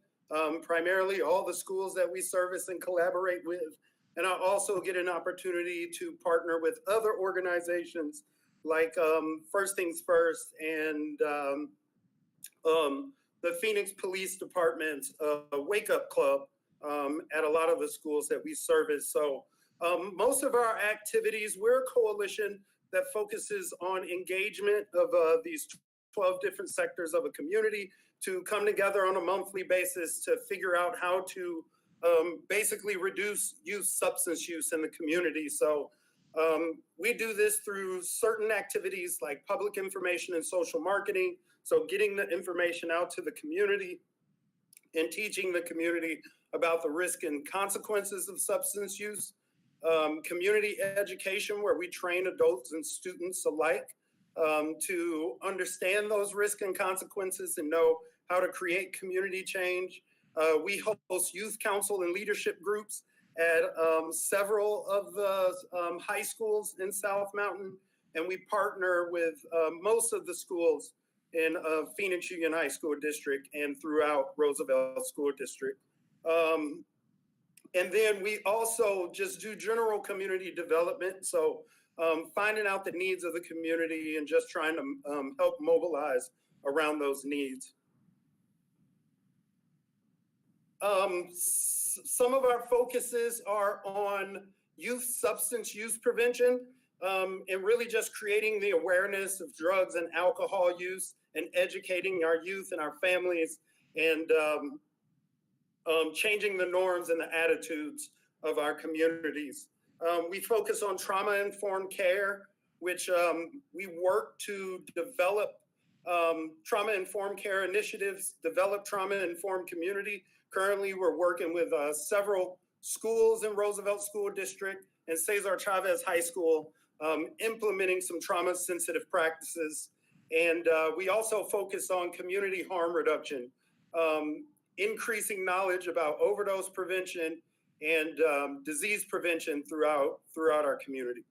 primarily all the schools that we service and collaborate with. And I also get an opportunity to partner with other organizations like First Things First and the Phoenix Police Department's Wake Up Club at a lot of the schools that we service. So most of our activities, we're a coalition that focuses on engagement of these 12 different sectors of a community to come together on a monthly basis to figure out how to basically reduce youth substance use in the community. So We do this through certain activities like public information and social marketing. So getting the information out to the community and teaching the community about the risk and consequences of substance use. Community education, where we train adults and students alike to understand those risks and consequences and know how to create community change. We host youth council and leadership groups at several of the high schools in South Mountain, and we partner with most of the schools in Phoenix Union High School District and throughout Roosevelt School District. And then we also just do general community development. So finding out the needs of the community and just trying to help mobilize around those needs. Some of our focuses are on youth substance use prevention and really just creating the awareness of drugs and alcohol use and educating our youth and our families and changing the norms and the attitudes of our communities. We focus on trauma-informed care, which we work to develop trauma-informed care initiatives, develop trauma-informed community. Currently, we're working with several schools in Roosevelt School District and Cesar Chavez High School, implementing some trauma-sensitive practices. And we also focus on community harm reduction, increasing knowledge about overdose prevention and disease prevention throughout our community.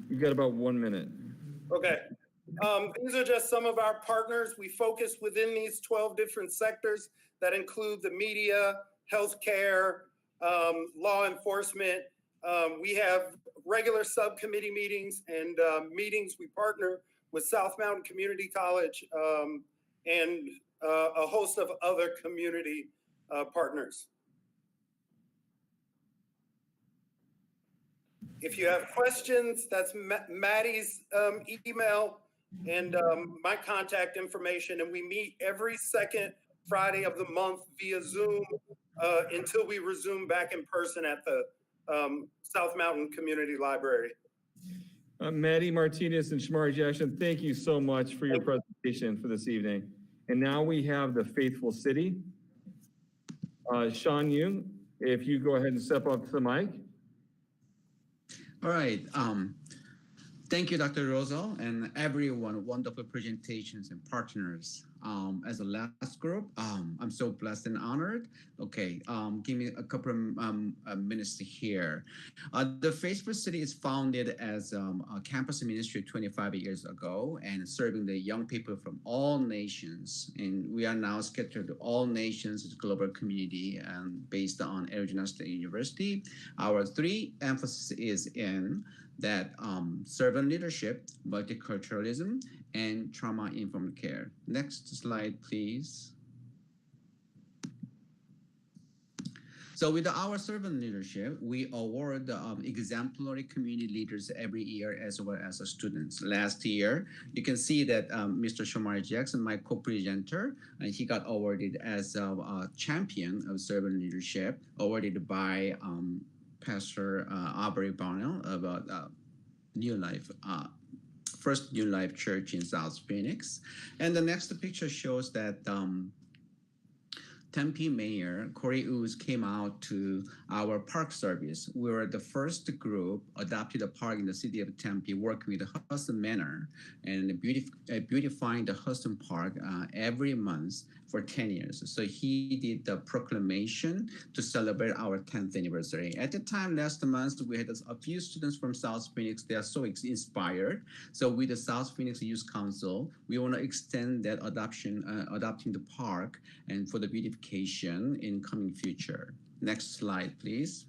You've got about 1 minute. Okay. These are just some of our partners. We focus within these 12 different sectors that include the media, healthcare, law enforcement. We have regular subcommittee meetings and meetings. We partner with South Mountain Community College and a host of other community partners. If you have questions, that's Maddie's email and my contact information. And we meet every second Friday of the month via Zoom until we resume back in person at the South Mountain Community Library. Maddie Martinez and Shamari Jackson, thank you so much for your presentation for this evening. And now we have the Faithful City. Sean Young, if you go ahead and step up to the mic. All right. Thank you, Dr. Rosal, and everyone. Wonderful presentations and partners. As a last group, I'm so blessed and honored. Okay, give me a couple of minutes to hear. The Faithful City is founded as a campus ministry 25 years ago and serving the young people from all nations. And we are now scattered to all nations as a global community and based on Arizona State University. Our three emphasis is in that servant leadership, multiculturalism, and trauma-informed care. Next slide, please. So with our servant leadership, we award exemplary community leaders every year as well as students. Last year, you can see that Mr. Shamari Jackson, my co-presenter, he got awarded as a champion of servant leadership, awarded by Pastor Aubrey Barnell about New Life, First New Life Church in South Phoenix. And the next picture shows that Tempe Mayor Corey Ooze came out to our park service. We were the first group adopted a park in the city of Tempe, working with the Hudson Manor and beautifying the Hudson Park every month for 10 years. So he did the proclamation to celebrate our 10th anniversary. At the time, last month, we had a few students from South Phoenix. They are so inspired. So with the South Phoenix Youth Council, we want to extend that adopting the park and for the beautification in coming future. Next slide, please.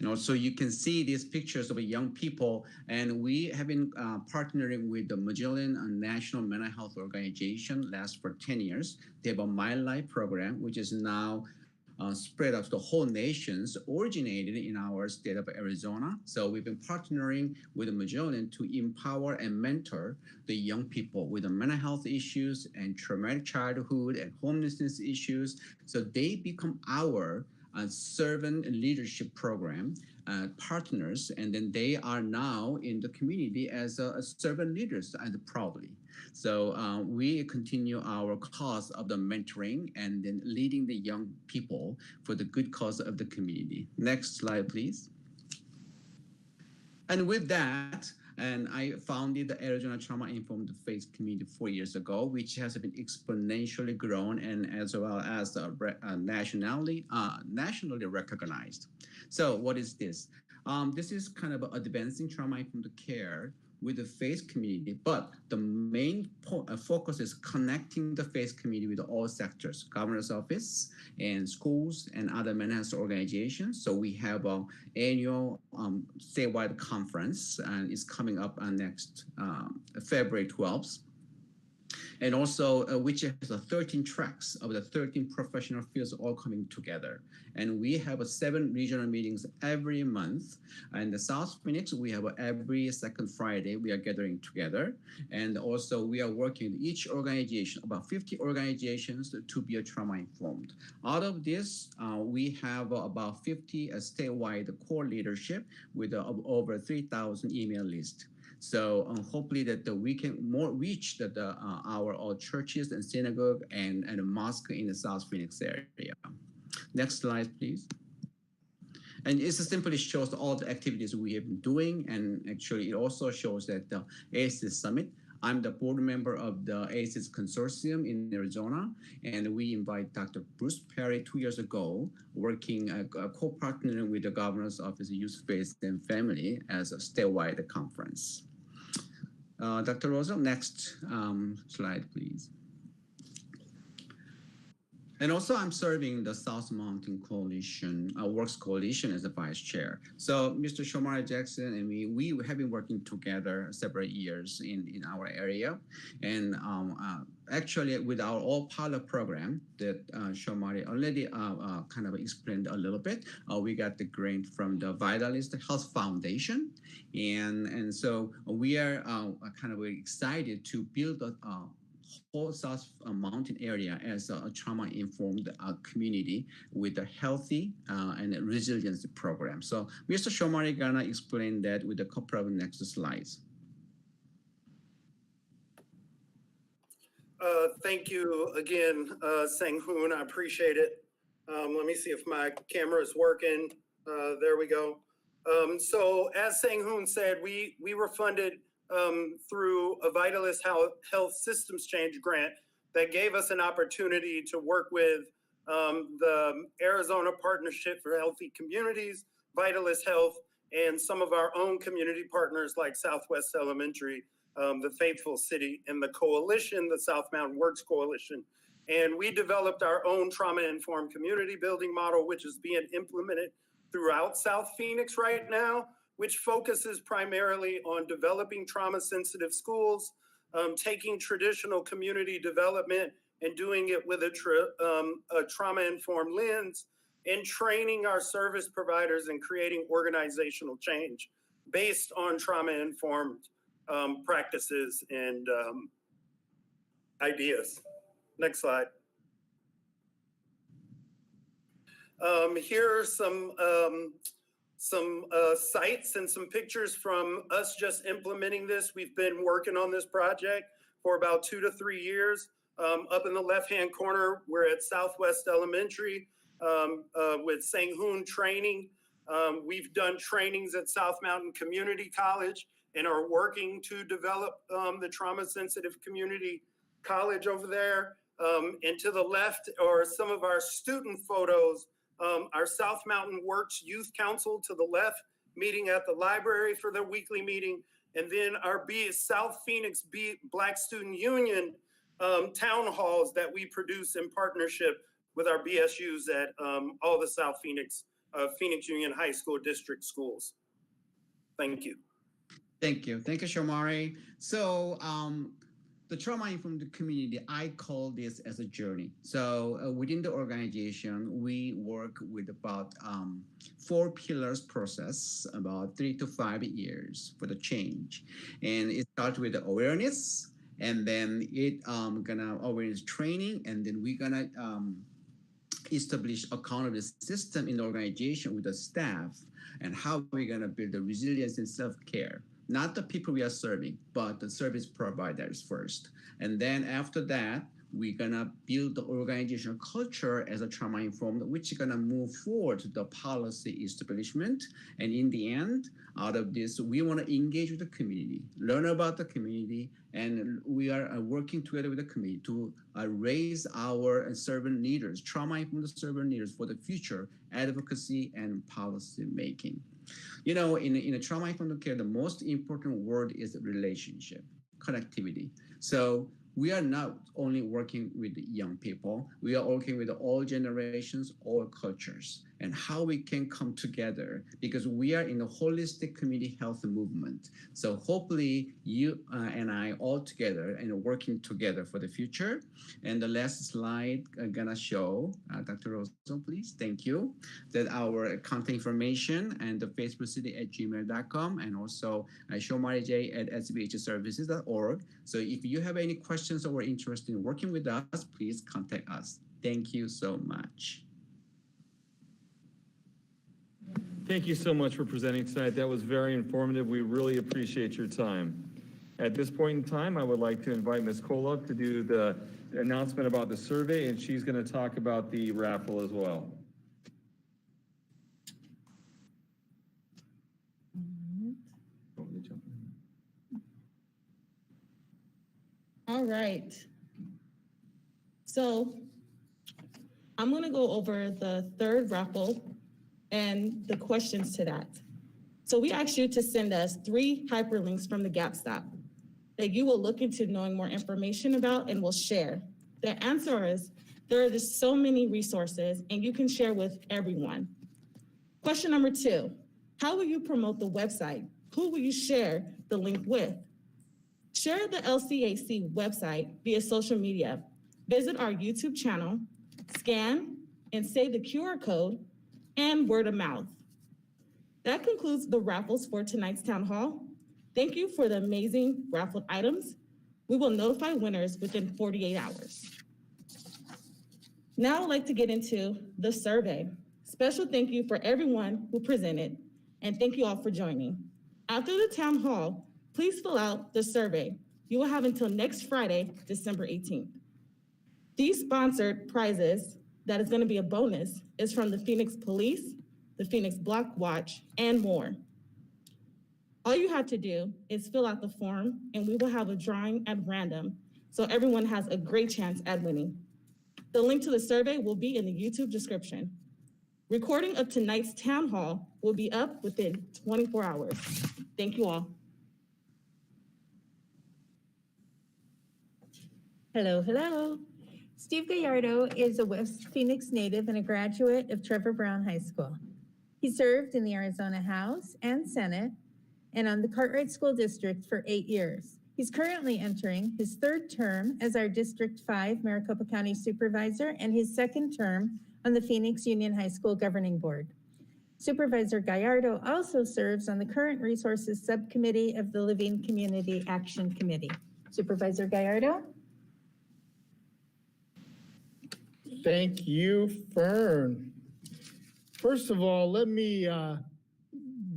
And also you can see these pictures of young people, and we have been partnering with the Magellan National Mental Health Organization last for 10 years. They have a My Life program, which is now spread out to the whole nations, originated in our state of Arizona. So we've been partnering with the Magellan to empower and mentor the young people with the mental health issues and traumatic childhood and homelessness issues. So they become our servant leadership program partners, and then they are now in the community as servant leaders and proudly. So we continue our cause of the mentoring and then leading the young people for the good cause of the community. Next slide, please. And with that, and I founded the Arizona Trauma Informed Faith Community 4 years ago, which has been exponentially grown and as well as nationally recognized. So what is this? This is kind of advancing trauma informed care with the faith community, but the main focus is connecting the faith community with all sectors, governor's office and schools and other mental health organizations. So we have an annual statewide conference, and it's coming up on next February 12th. And also, which has 13 tracks of the 13 professional fields all coming together. And we have 7 regional meetings every month. And the South Phoenix, we have every second Friday, we are gathering together. And also we are working with each organization, about 50 organizations to be trauma informed. Out of this, we have about 50 statewide core leadership with over 3,000 email list. So hopefully that we can more reach our churches and synagogue and mosque in the South Phoenix area. Next slide, please. And it simply shows all the activities we have been doing, and actually it also shows that the ACES Summit. I'm the board member of the ACES Consortium in Arizona, and we invite Dr. Bruce Perry 2 years ago, working co-partnering with the Governor's Office of Youth, Faith, and Family as a statewide conference. Dr. Rosa, next slide, please. And also I'm serving the South Mountain Coalition, Works Coalition as a vice chair. So Mr. Shomari Jackson and me, we have been working together several years in our area. And actually with our all pilot program that Shomari already kind of explained a little bit, we got the grant from the Vitalist Health Foundation. And so we are kind of excited to build a whole South Mountain area as a trauma-informed community with a healthy and resilience program. So Mr. Shomari gonna explain that with a couple of next slides. Thank you again, Sang-Hoon. I appreciate it. Let me see if my camera is working. There we go. So as Sang-Hoon said, we were funded through a Vitalist Health Systems Change grant that gave us an opportunity to work with the Arizona Partnership for Healthy Communities, Vitalist Health, and some of our own community partners like Southwest Elementary, the Faithful City, and the coalition, the South Mountain Works Coalition. And we developed our own trauma-informed community building model, which is being implemented throughout South Phoenix right now, which focuses primarily on developing trauma-sensitive schools, taking traditional community development and doing it with a trauma-informed lens, and training our service providers and creating organizational change based on trauma-informed practices and ideas. Next slide. Here are some sites and some pictures from us just implementing this. We've been working on this project for about 2 to 3 years. Up in the left-hand corner, we're at Southwest Elementary with Sang-Hoon training. We've done trainings at South Mountain Community College and are working to develop the trauma-sensitive community college over there. And to the left are some of our student photos. Our South Mountain Works Youth Council to the left, meeting at the library for their weekly meeting. And then our South Phoenix Black Student Union town halls that we produce in partnership with our BSUs at all the South Phoenix, Phoenix Union High School District schools. Thank you. Thank you. Thank you, Shomari. So the trauma-informed community, I call this as a journey. So within the organization, we work with about 4 pillars process, about 3 to 5 years for the change. And it starts with the awareness, and then it awareness training, and then we're gonna establish accountability system in the organization with the staff, and how we're going to build the resilience and self-care. Not the people we are serving, but the service providers first. And then after that, we're gonna build the organizational culture as a trauma-informed, which is gonna move forward to the policy establishment. And in the end, out of this, we wanna engage with the community, learn about the community, and we are working together with the community to raise our servant leaders, trauma-informed servant leaders for the future advocacy and policy making. You know, in a trauma-informed care, the most important word is relationship, connectivity. So we are not only working with young people, we are working with all generations, all cultures, and how we can come together, because we are in a holistic community health movement. So hopefully you and I all together and working together for the future. And the last slide I'm gonna show, Dr. Rosso, please, thank you, that our contact information and the facebookcity@gmail.com, and also showmarijay@sbhservices.org. So if you have any questions or interested in working with us, please contact us. Thank you so much. Thank you so much for presenting tonight. That was very informative. We really appreciate your time. At this point in time, I would like to invite Ms. Kola to do the announcement about the survey, and she's going to talk about the raffle as well. All right. So I'm going to go over the third raffle and the questions to that. So we asked you to send us 3 hyperlinks from the Gap Stop that you will look into knowing more information about and will share. The answer is there are just so many resources and you can share with everyone. Question number 2, how will you promote the website? Who will you share the link with? Share the LCAC website via social media. Visit our YouTube channel, scan and save the QR code, and word of mouth. That concludes the raffles for tonight's town hall. Thank you for the amazing raffled items. We will notify winners within 48 hours. Now I'd like to get into the survey. Special thank you for everyone who presented, and thank you all for joining. After the town hall, please fill out the survey. You will have until next Friday, December 18th. These sponsored prizes, that is going to be a bonus, is from the Phoenix Police, the Phoenix Block Watch, and more. All you have to do is fill out the form, and we will have a drawing at random, so everyone has a great chance at winning. The link to the survey will be in the YouTube description. Recording of tonight's town hall will be up within 24 hours. Thank you all. Hello, hello. Steve Gallardo is a West Phoenix native and a graduate of Trevor Brown High School. He served in the Arizona House and Senate and on the Cartwright School District for 8 years. He's currently entering his 3rd term as our District 5 Maricopa County Supervisor and his 2nd term on the Phoenix Union High School Governing Board. Supervisor Gallardo also serves on the Current Resources Subcommittee of the Laveen Community Action Committee. Supervisor Gallardo? Thank you, Fern. First of all, let me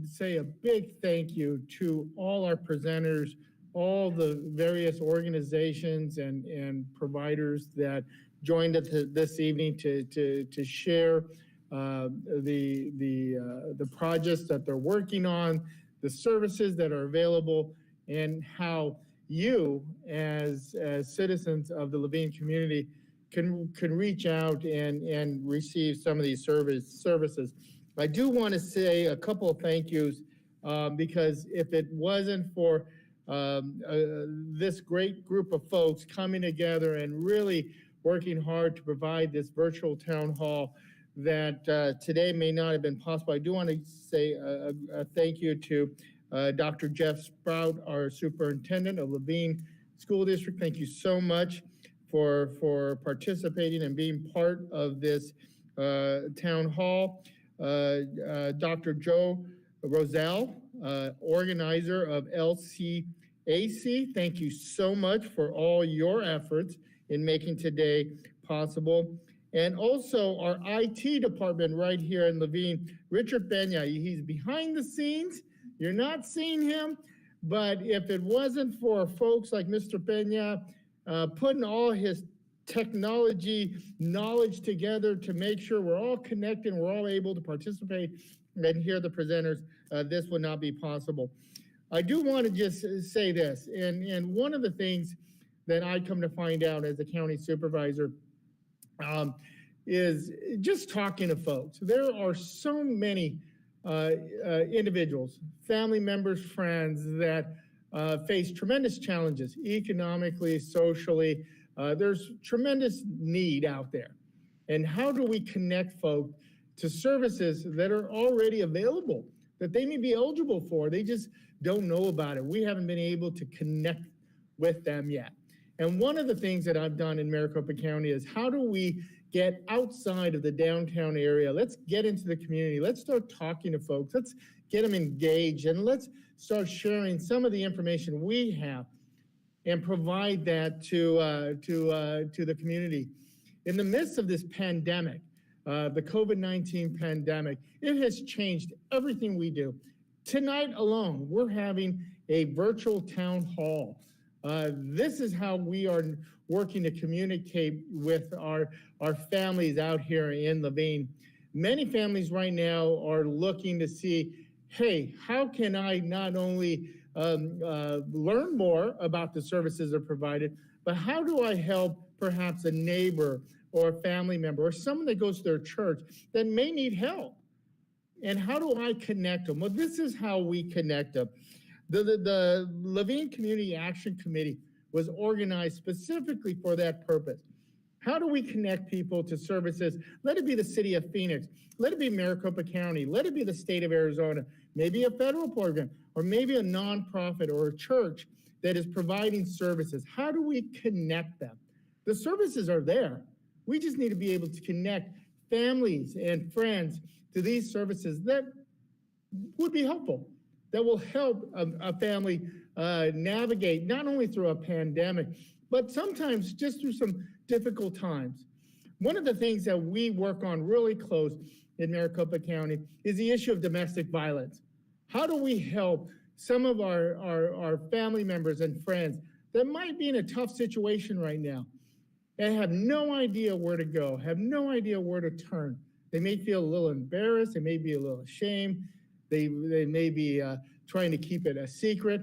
say a big thank you to all our presenters, all the various organizations and providers that joined us this evening to share the projects that they're working on, the services that are available, and how you as citizens of the Laveen community can reach out and receive some of these services. I do want to say a couple of thank yous because if it wasn't for this great group of folks coming together and really working hard to provide this virtual town hall, that today may not have been possible. I do want to say a thank you to Dr. Jeff Sprout, our superintendent of Laveen School District. Thank you so much for participating and being part of this town hall. Dr. Joe Roselle, organizer of LCAC, thank you so much for all your efforts in making today possible. And also our IT department right here in Laveen, Richard Pena, he's behind the scenes. You're not seeing him, but if it wasn't for folks like Mr. Pena putting all his technology knowledge together to make sure we're all connected and we're all able to participate and hear the presenters, this would not be possible. I do want to just say this, and one of the things that I come to find out as a county supervisor is just talking to folks. There are so many individuals, family members, friends that face tremendous challenges economically, socially. There's tremendous need out there. And how do we connect folks to services that are already available, that they may be eligible for? They just don't know about it. We haven't been able to connect with them yet. And one of the things that I've done in Maricopa County is how do we get outside of the downtown area? Let's get into the community. Let's start talking to folks. Let's get them engaged, and let's start sharing some of the information we have and provide that to the community. In the midst of this pandemic, the COVID-19 pandemic, it has changed everything we do. Tonight alone, we're having a virtual town hall. This is how we are working to communicate with our families out here in Laveen. Many families right now are looking to see, hey, how can I not only learn more about the services that are provided, but how do I help perhaps a neighbor or a family member or someone that goes to their church that may need help? And how do I connect them? Well, this is how we connect them. The Laveen Community Action Committee was organized specifically for that purpose. How do we connect people to services? Let it be the city of Phoenix. Let it be Maricopa County. Let it be the state of Arizona. Maybe a federal program, or maybe a nonprofit or a church that is providing services. How do we connect them? The services are there. We just need to be able to connect families and friends to these services that would be helpful, that will help a family navigate not only through a pandemic, but sometimes just through some difficult times. One of the things that we work on really close in Maricopa County is the issue of domestic violence. How do we help some of our family members and friends that might be in a tough situation right now and have no idea where to go, have no idea where to turn? They may feel a little embarrassed, they may be a little ashamed, they may be trying to keep it a secret.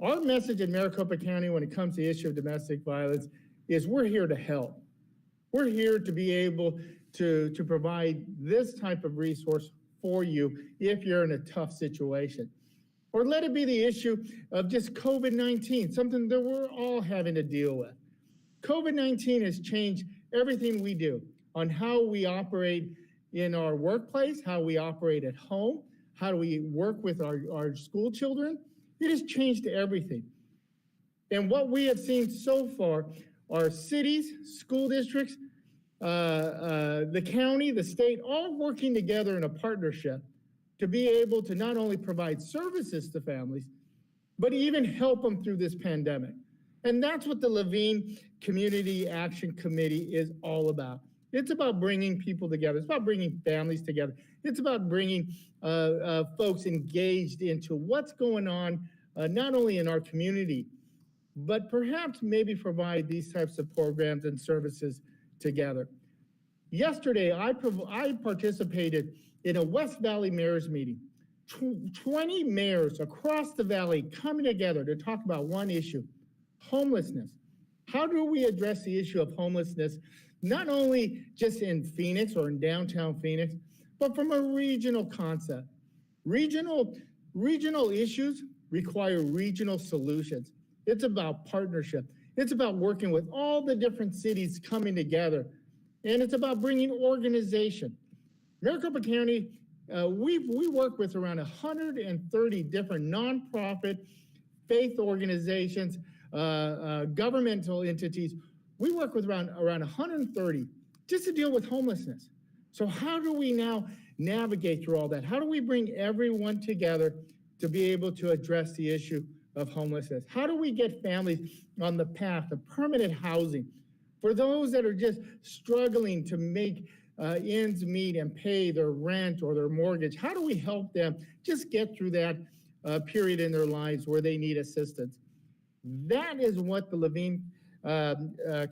Our message in Maricopa County when it comes to the issue of domestic violence is we're here to help. We're here to be able to provide this type of resource for you if you're in a tough situation. Or let it be the issue of just COVID-19, something that we're all having to deal with. COVID-19 has changed everything we do on how we operate in our workplace, how we operate at home, how do we work with our school children. It has changed everything. And what we have seen so far are cities, school districts, the county, the state, all working together in a partnership to be able to not only provide services to families, but even help them through this pandemic. And that's what the Laveen Community Action Committee is all about. It's about bringing people together. It's about bringing families together. It's about bringing folks engaged into what's going on, not only in our community, but perhaps maybe provide these types of programs and services together. Yesterday, I participated in a West Valley Mayor's meeting. 20 mayors across the valley coming together to talk about one issue: homelessness. How do we address the issue of homelessness, not only just in Phoenix or in downtown Phoenix, but from a regional concept? Regional issues require regional solutions. It's about partnership. It's about working with all the different cities coming together. And it's about bringing organization. Maricopa County, we work with around 130 different nonprofit, faith organizations, governmental entities. We work with around 130 just to deal with homelessness. So how do we now navigate through all that? How do we bring everyone together to be able to address the issue of homelessness? How do we get families on the path of permanent housing? For those that are just struggling to make ends meet and pay their rent or their mortgage, how do we help them just get through that period in their lives where they need assistance? That is what the Laveen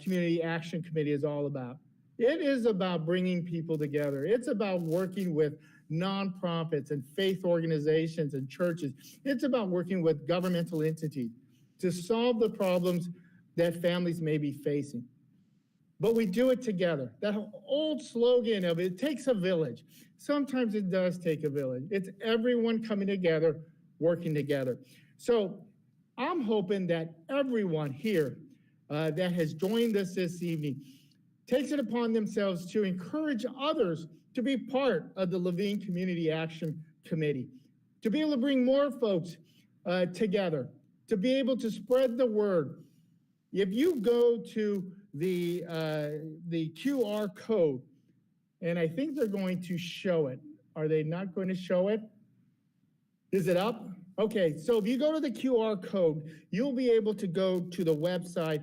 Community Action Committee is all about. It is about bringing people together. It's about working with nonprofits and faith organizations and churches. It's about working with governmental entities to solve the problems that families may be facing. But we do it together. That old slogan of it takes a village. Sometimes it does take a village. It's everyone coming together, working together. So I'm hoping that everyone here that has joined us this evening takes it upon themselves to encourage others to be part of the Laveen Community Action Committee, to be able to bring more folks together, to be able to spread the word. If you go to the QR code, and I think they're going to show it. Are they not going to show it? Is it up? Okay, so if you go to the QR code, you'll be able to go to the website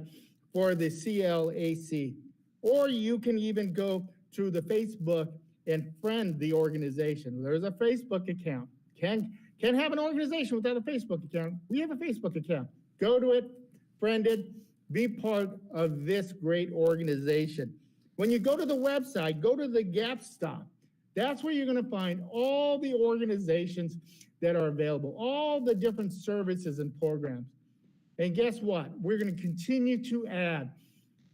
for the CLAC, or you can even go through the Facebook and friend the organization. There's a Facebook account. Can't have an organization without a Facebook account. We have a Facebook account. Go to it, friend it, be part of this great organization. When you go to the website, go to the Gap Stop. That's where you're going to find all the organizations that are available, all the different services and programs. And guess what? We're going to continue to add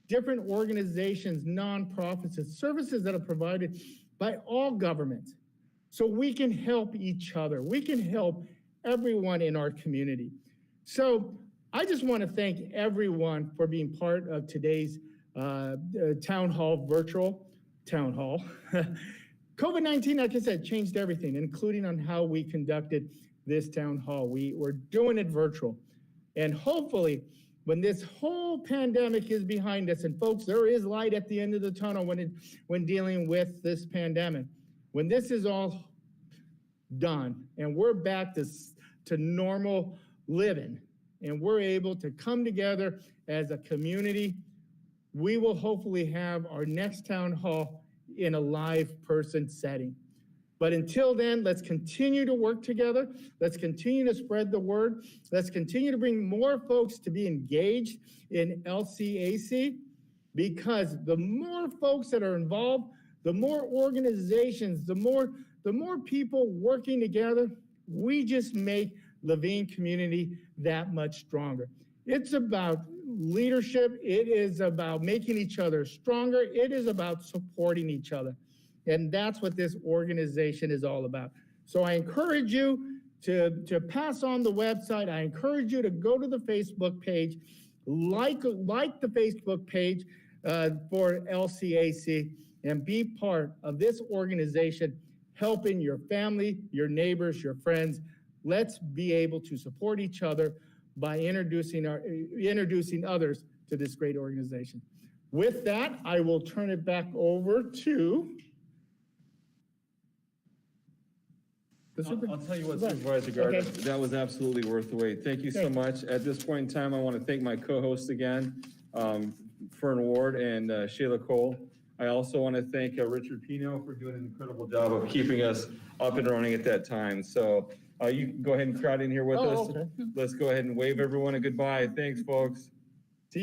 different organizations, nonprofits, and services that are provided by all governments. So we can help each other. We can help everyone in our community. So I just want to thank everyone for being part of today's town hall, virtual town hall. COVID-19, like I said, changed everything, including on how we conducted this town hall. We're doing it virtual. And hopefully, when this whole pandemic is behind us, and folks, there is light at the end of the tunnel when dealing with this pandemic. When this is all done and we're back to normal living, and we're able to come together as a community, we will hopefully have our next town hall in a live person setting. But until then, let's continue to work together. Let's continue to spread the word. Let's continue to bring more folks to be engaged in LCAC, because the more folks that are involved, the more organizations, the more people working together, we just make Laveen community that much stronger. It's about leadership. It is about making each other stronger. It is about supporting each other. And that's what this organization is all about. So I encourage you to pass on the website. I encourage you to go to the Facebook page, like the Facebook page for LCAC, and be part of this organization, helping your family, your neighbors, your friends. Let's be able to support each other by introducing others to this great organization. With that, I will turn it back over to I'll tell you what, Supervisor Gardner, Okay. that was absolutely worth the wait. Thank you so much. At this point in time, I want to thank my co-hosts again, Fern Ward and Shayla Cole. I also want to thank Richard Pino for doing an incredible job of keeping us up and running at that time. So you can go ahead and crowd in here with us. Okay. Let's go ahead and wave everyone a goodbye. Thanks, folks.